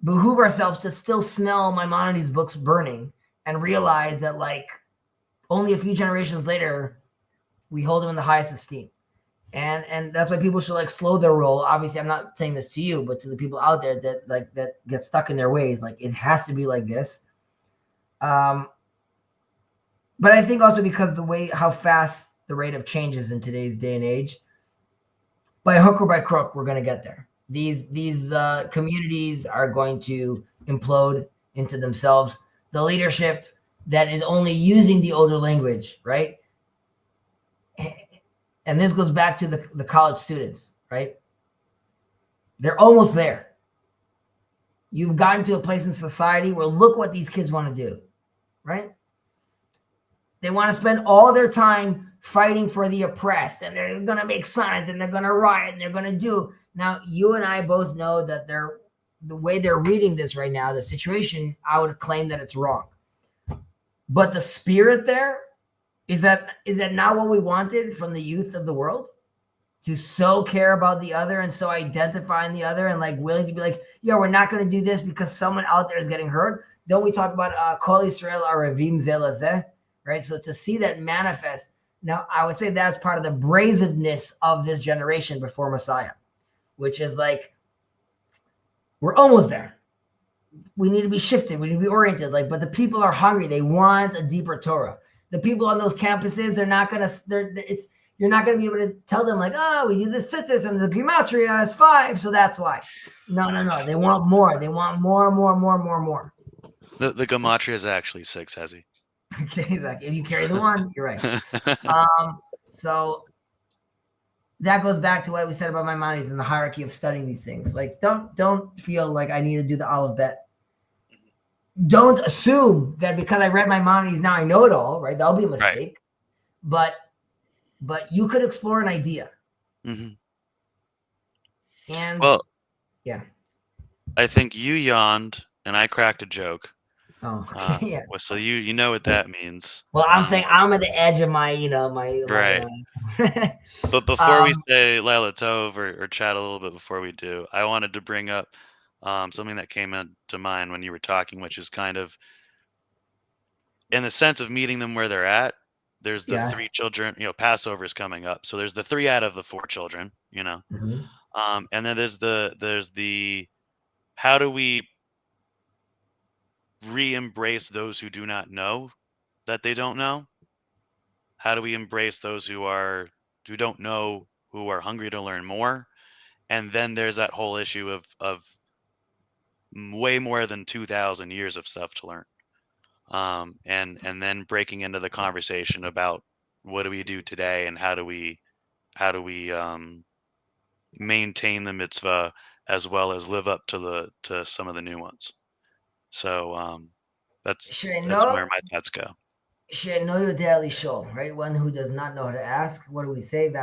behoove ourselves to still smell Maimonides' books burning and realize that like only a few generations later, we hold them in the highest esteem. And that's why people should like slow their roll. Obviously, I'm not saying this to you, but to the people out there that get stuck in their ways, like it has to be like this. But I think also because how fast the rate of change is in today's day and age, by hook or by crook, we're going to get there. These communities are going to implode into themselves. The leadership that is only using the older language, right? And this goes back to the college students, right? They're almost there. You've gotten to a place in society where look what these kids want to do, right? They want to spend all their time fighting for the oppressed, and they're going to make signs, and they're going to riot, and they're going to do. Now, you and I both know that the way they're reading this right now, the situation, I would claim that it's wrong. But the spirit there, is that not what we wanted from the youth of the world? To so care about the other and so identify in the other and like willing to be like, yeah, we're not going to do this because someone out there is getting hurt. Don't we talk about Kol Yisrael Arevim Zeh Lazeh, right? So to see that manifest, now I would say that's part of the brazenness of this generation before Messiah, which is like, we're almost there. We need to be shifted. We need to be oriented. Like, but the people are hungry. They want a deeper Torah. The people on those campuses, you're not going to be able to tell them like, oh, we do this tzitzis and the gematria is 5, so that's why. No. They want more. They want more. The gematria is actually 6, Hezi. Okay, exactly. If you carry the 1, you're right. So that goes back to what we said about Maimonides and the hierarchy of studying these things. Like, don't feel like I need to do the Aleph Bet. Don't assume that because I read Maimonides now I know it all, right? That'll be a mistake. Right. But you could explore an idea. Mm-hmm. And well, yeah. I think you yawned and I cracked a joke. Oh, okay. Yeah. So you know what that means. Well, I'm saying I'm at the edge of my right. But before we say Laila Tov or chat a little bit before we do, I wanted to bring up something that came to mind when you were talking, which is kind of in the sense of meeting them where they're at. There's the 3 children, Passover is coming up. So there's the 3 out of the 4 children, Mm-hmm. And then there's the how do we re-embrace those who do not know that they don't know? How do we embrace those who don't know, who are hungry to learn more? And then there's that whole issue of way more than 2,000 years of stuff to learn. And then breaking into the conversation about what do we do today and how do we maintain the mitzvah as well as live up to some of the new ones. So that's where my thoughts go. Right? One who does not know how to ask. What do we say?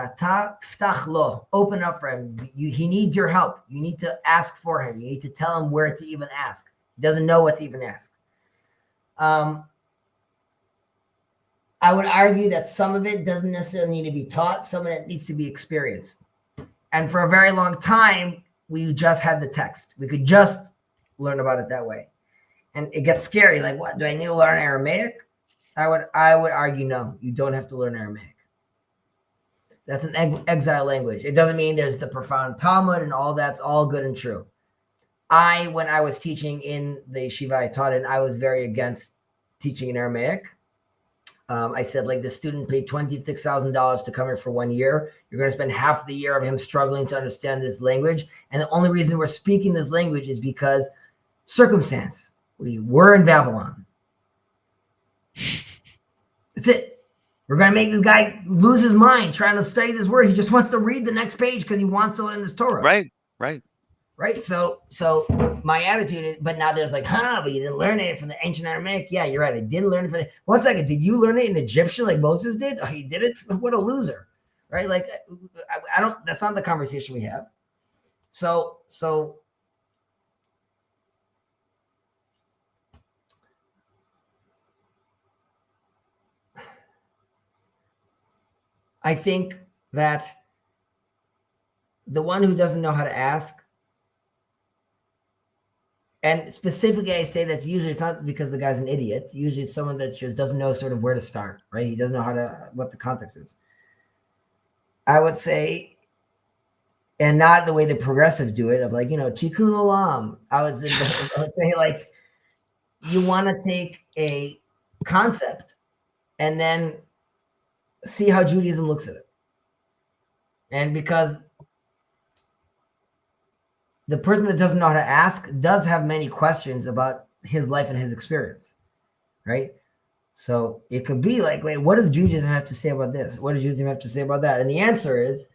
Open up for him. He needs your help. You need to ask for him. You need to tell him where to even ask. He doesn't know what to even ask. I would argue that some of it doesn't necessarily need to be taught. Some of it needs to be experienced. And for a very long time, we just had the text. We could just learn about it that way. And it gets scary. Like, what? Do I need to learn Aramaic? I would argue no. You don't have to learn Aramaic. That's an exile language. It doesn't mean there's the profound Talmud and all that's all good and true. When I was teaching in the yeshiva I taught in, I was very against teaching in Aramaic. I said, like, the student paid $26,000 to come here for 1 year. You're going to spend half the year of him struggling to understand this language. And the only reason we're speaking this language is because circumstance. We were in Babylon. That's it. We're going to make this guy lose his mind trying to study this word. He just wants to read the next page because he wants to learn this Torah. Right. So my attitude is, but now there's like, but you didn't learn it from the ancient Aramaic. Yeah, you're right. I didn't learn it from 1 second. Did you learn it in Egyptian like Moses did? Oh, he did it? What a loser. Right? Like, that's not the conversation we have. So I think that the one who doesn't know how to ask, and specifically I say that usually it's not because the guy's an idiot. Usually it's someone that just doesn't know sort of where to start, right? He doesn't know what the context is. I would say, and not the way the progressives do it, of like, tikkun olam. I would say like, you want to take a concept and then see how Judaism looks at it. And because the person that doesn't know how to ask does have many questions about his life and his experience, right? So it could be like, wait, what does Judaism have to say about this? What does Judaism have to say about that? And the answer is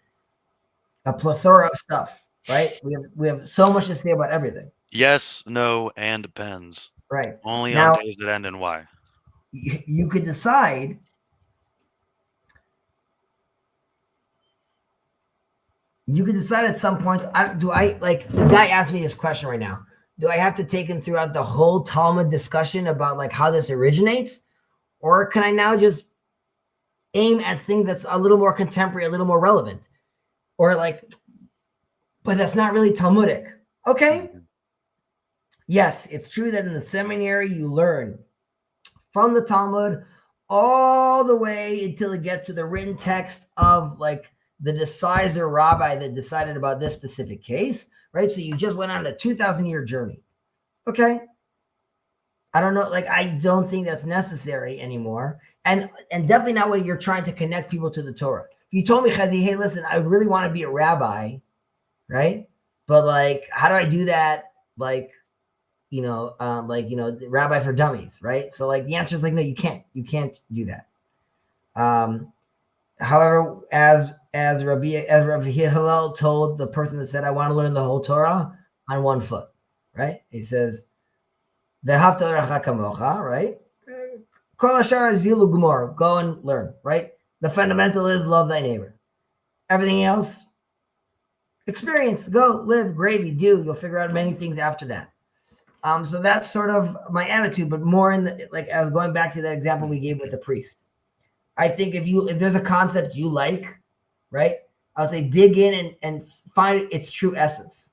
a plethora of stuff, right? We have so much to say about everything. Yes, no, and depends. Right. Only Now, on days that end in Y. you could decide at some point, like this guy asked me this question right now. Do I have to take him throughout the whole Talmud discussion about like how this originates? Or can I now just aim at things that's a little more contemporary, a little more relevant? Or like, but that's not really Talmudic. Okay. Yes, it's true that in the seminary you learn from the Talmud all the way until it gets to the written text of like the decider rabbi that decided about this specific case, right? So you just went on a 2,000-year journey. Okay. I don't know. Like, I don't think that's necessary anymore. And definitely not when you're trying to connect people to the Torah. If you told me, Chezi, hey, listen, I really want to be a rabbi, right? But like, how do I do that? Like, the rabbi for dummies, right? So like the answer is like, no, you can't do that. However, as Rabbi Hillel told the person that said, I want to learn the whole Torah on one foot, right? He says, V'ahavta l'recha kamocha, right? Kol hashar zilu gmor, go and learn, right? The fundamental is love thy neighbor. Everything else, experience, go, live, gravy, do. You'll figure out many things after that. So that's sort of my attitude, but more in the, like, I was going back to that example we gave with the priest. I think if there's a concept you like, right, I would say dig in and find its true essence.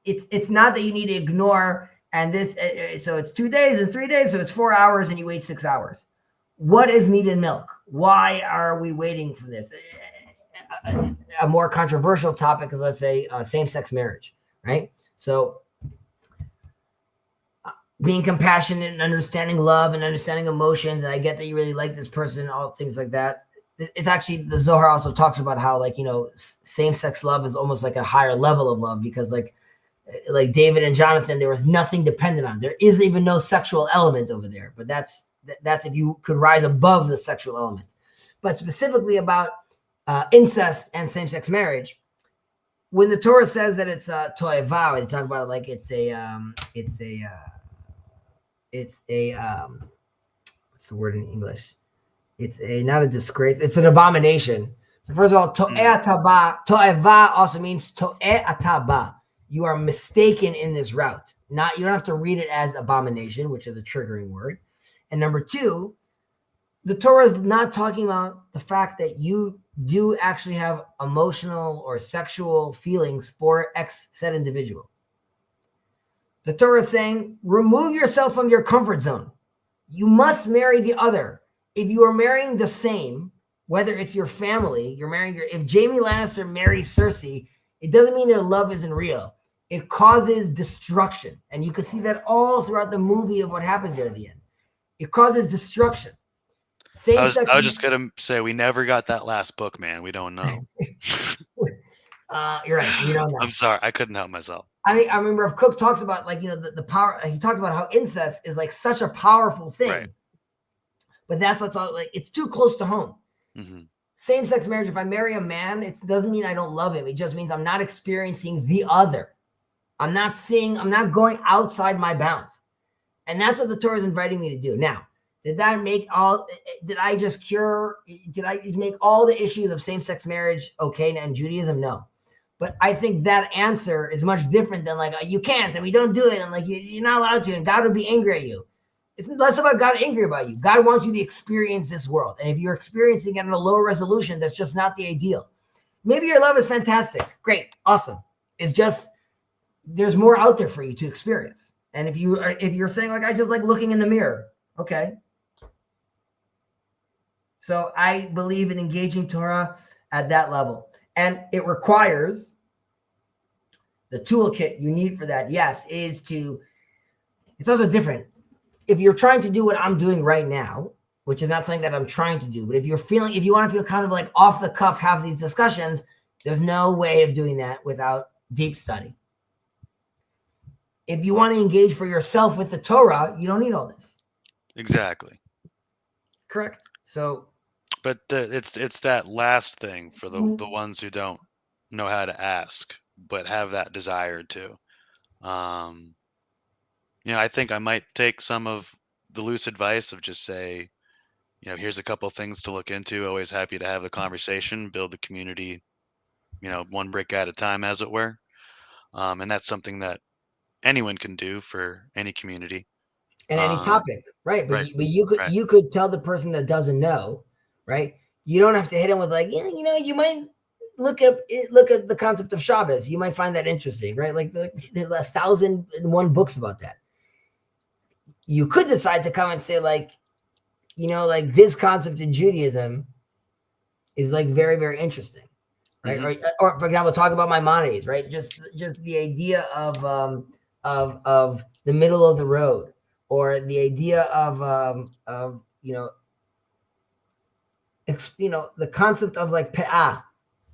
It's not that you need to ignore, and this, so it's 2 days and 3 days, so it's 4 hours and you wait 6 hours. What is meat and milk? Why are we waiting for this? A more controversial topic is, let's say, same-sex marriage, right? So being compassionate and understanding love and understanding emotions, and I get that you really like this person, all things like that. It's actually, the Zohar also talks about how, like, same-sex love is almost like a higher level of love, because like David and Jonathan, there was nothing dependent on. There is even no sexual element over there, but that's if you could rise above the sexual element. But specifically about incest and same-sex marriage, when the Torah says that it's to'eva, they talk about it like it's a what's the word in English? It's not a disgrace. It's an abomination. So first of all, to'eva also means to'e'ataba. You are mistaken in this route. You don't have to read it as abomination, which is a triggering word. And number two, the Torah is not talking about the fact that you do actually have emotional or sexual feelings for X said individual. The Torah is saying, remove yourself from your comfort zone. You must marry the other. If you are marrying the same, whether it's your family, if Jaime Lannister marries Cersei, it doesn't mean their love isn't real. It causes destruction. And you can see that all throughout the movie of what happens there at the end. It causes destruction. I was just going to say, we never got that last book, man. We don't know. You're right. We don't know. I'm sorry. I couldn't help myself. I remember if Cook talks about, like, the power, he talked about how incest is like such a powerful thing. Right. But that's what's all, like, it's too close to home. Mm-hmm. Same-sex marriage, if I marry a man, it doesn't mean I don't love him. It just means I'm not experiencing the other. I'm not going outside my bounds. And that's what the Torah is inviting me to do. Now, did I just make all the issues of same-sex marriage okay in Judaism? No. But I think that answer is much different than like, you can't, and we don't do it, and like you're not allowed to, and God would be angry at you. It's less about God angry about you. God wants you to experience this world. And if you're experiencing it in a lower resolution, that's just not the ideal. Maybe your love is fantastic. Great. Awesome. It's just, there's more out there for you to experience. And if you're saying like, I just like looking in the mirror. Okay. So I believe in engaging Torah at that level. And it requires the toolkit you need for that, yes, is to, it's also different. If you're trying to do what I'm doing right now, which is not something that I'm trying to do, but if you want to feel kind of like off the cuff, have these discussions, there's no way of doing that without deep study. If you want to engage for yourself with the Torah, you don't need all this. Exactly. Correct. So, but it's that last thing for the ones who don't know how to ask, but have that desire to. I think I might take some of the loose advice of just say, here's a couple things to look into. Always happy to have the conversation, build the community, one brick at a time, as it were. And that's something that anyone can do for any community. And any topic, right? But, right. but you could tell the person that doesn't know, right? You don't have to hit them with like, you might look at the concept of Shabbos. You might find that interesting, right? Like there's 1,001 books about that. You could decide to come and say like, like this concept in Judaism is like very, very interesting, right? Mm-hmm. Or for example, talk about Maimonides, right? Just the idea of the middle of the road, or the idea of the concept of like pe'ah,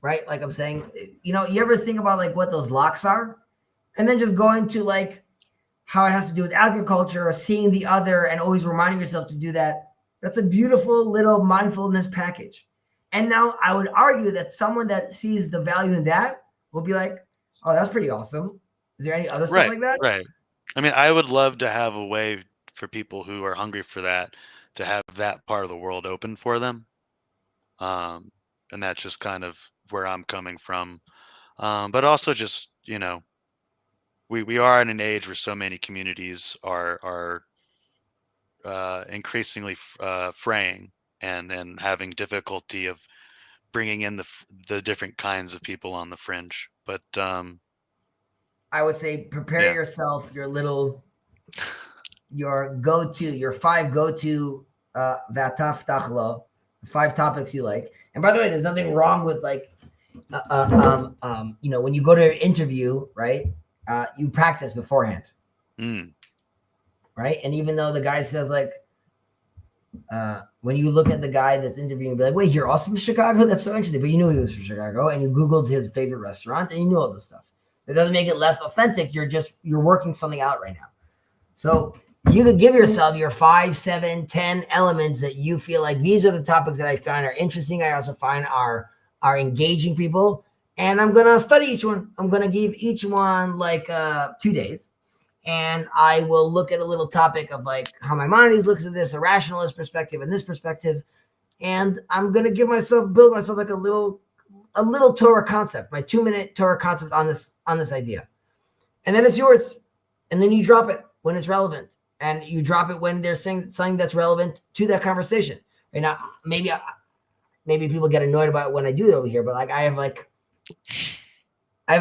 right? Like I'm saying, you ever think about like what those locks are, and then just go into like how it has to do with agriculture or seeing the other and always reminding yourself to do that. That's a beautiful little mindfulness package. And now I would argue that someone that sees the value in that will be like, oh, that's pretty awesome. Is there any other stuff like that? Right. I mean, I would love to have a way for people who are hungry for that to have that part of the world open for them. And that's just kind of where I'm coming from. But also just, we are in an age where so many communities are increasingly fraying and having difficulty of bringing in the different kinds of people on the fringe. But I would say prepare yourself your five go-to vataf tachlo, 5 topics you like. And by the way, there's nothing wrong with like when you go to an interview, right? You practice beforehand. Right? And even though the guy says like when you look at the guy that's interviewing, be like, wait, you're also from Chicago? That's so interesting. But you knew he was from Chicago, and you Googled his favorite restaurant, and you knew all this stuff. It doesn't make it less authentic. You're working something out right now. So you could give yourself your 5, 7, 10 elements that you feel like these are the topics that I find are interesting. I also find are engaging people. And I'm going to study each one. I'm going to give each one like 2 days. And I will look at a little topic of like how Maimonides looks at this, a rationalist perspective and this perspective. And I'm going to build myself like a little Torah concept, my 2-minute Torah concept on this idea. And then it's yours. And then you drop it when it's relevant. And you drop it when they're saying something that's relevant to that conversation. Right now, maybe people get annoyed about it when I do it over here, but like I have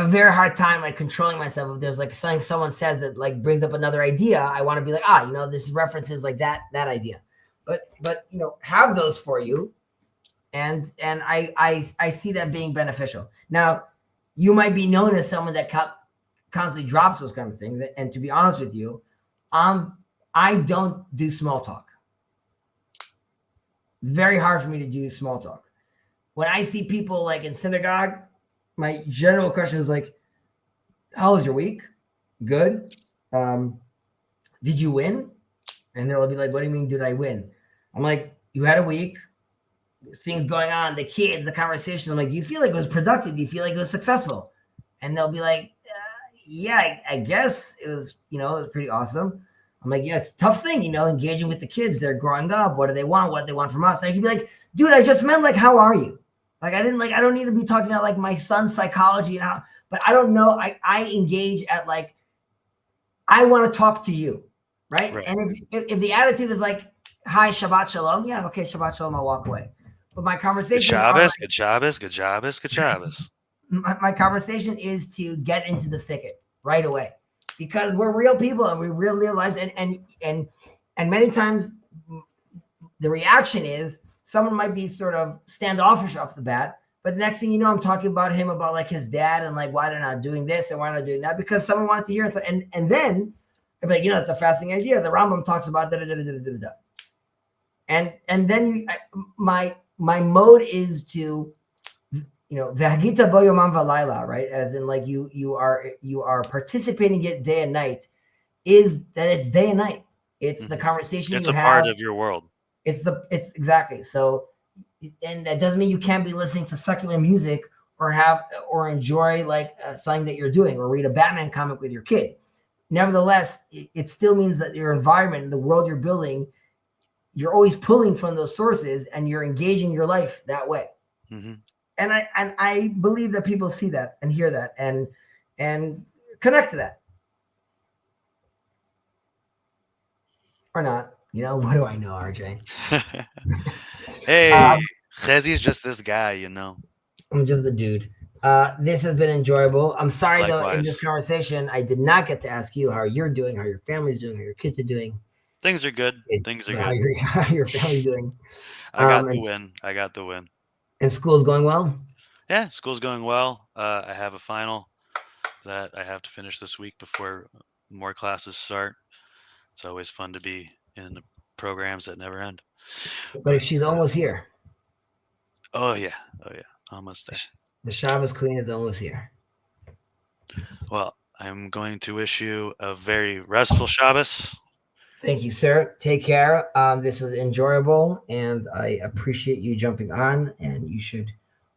a very hard time like controlling myself. If there's like something someone says that like brings up another idea, I want to be like, this references like that idea. But have those for you. And I see that being beneficial. Now, you might be known as someone that constantly drops those kind of things. And to be honest with you, I don't do small talk. Very hard for me to do small talk. When I see people like in synagogue, my general question is like, how was your week? Good. Did you win? And they'll be like, what do you mean, did I win? I'm like, you had a week. Things going on, the kids, the conversation. I'm like, do you feel like it was productive? Do you feel like it was successful? And they'll be like, yeah, I guess it was, it was pretty awesome. I'm like, yeah, it's a tough thing, engaging with the kids. They're growing up. What do they want? What they want from us? And I can be like, dude, I just meant like, how are you? Like, I don't need to be talking about like my son's psychology and how, but I don't know. I engage at like, I want to talk to you. Right. And if the attitude is like, hi, Shabbat Shalom. Yeah. Okay. Shabbat Shalom. I'll walk away. But my conversation. Good Shabbos. My conversation is to get into the thicket right away, because we're real people and we really live lives. And many times the reaction is someone might be sort of standoffish off the bat, But next thing you know, I'm talking about him, about like his dad and like why they're not doing this and why they're not doing that, because someone wanted to hear it. And then I'm like, it's a fascinating idea. The Rambam talks about da da da da da da. And then my mode is to, v'hagita bo yomam v'layla, right? As in like you are participating it day and night. Is that it's day and night. It's the conversation it's you a have. part of your world. It's exactly. So, and that doesn't mean you can't be listening to secular music or enjoy like something that you're doing, or read a Batman comic with your kid. Nevertheless, it still means that your environment, the world you're building, you're always pulling from those sources and you're engaging your life that way. Mm-hmm. And I believe that people see that and hear that and connect to that. Or not. What do I know, RJ? Hey, Chezi's just this guy, I'm just a dude. This has been enjoyable. I'm sorry, though, in this Likewise. conversation, I did not get to ask you how you're doing, how your family's doing, how your kids are doing. Things are good. Things are How good. your family's doing. I got the win. And school's going well? Yeah, school's going well. I have a final that I have to finish this week before more classes start. It's always fun to be in the programs that never end. But she's almost here. Oh yeah, almost there. The Shabbos Queen is almost here. Well, I'm going to wish you a very restful Shabbos. Thank you, sir. Take care. This was enjoyable, and I appreciate you jumping on, and you should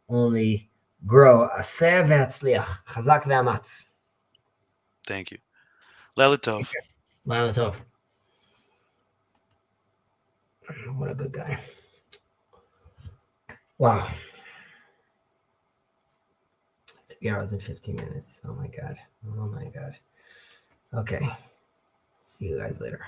only grow. Aseh v'hatzliach. Chazak v'amatz. Thank you. Leila Tov. Leila Tov. What a good guy. Wow. 3 hours and 15 minutes. Oh my God. Okay. See you guys later.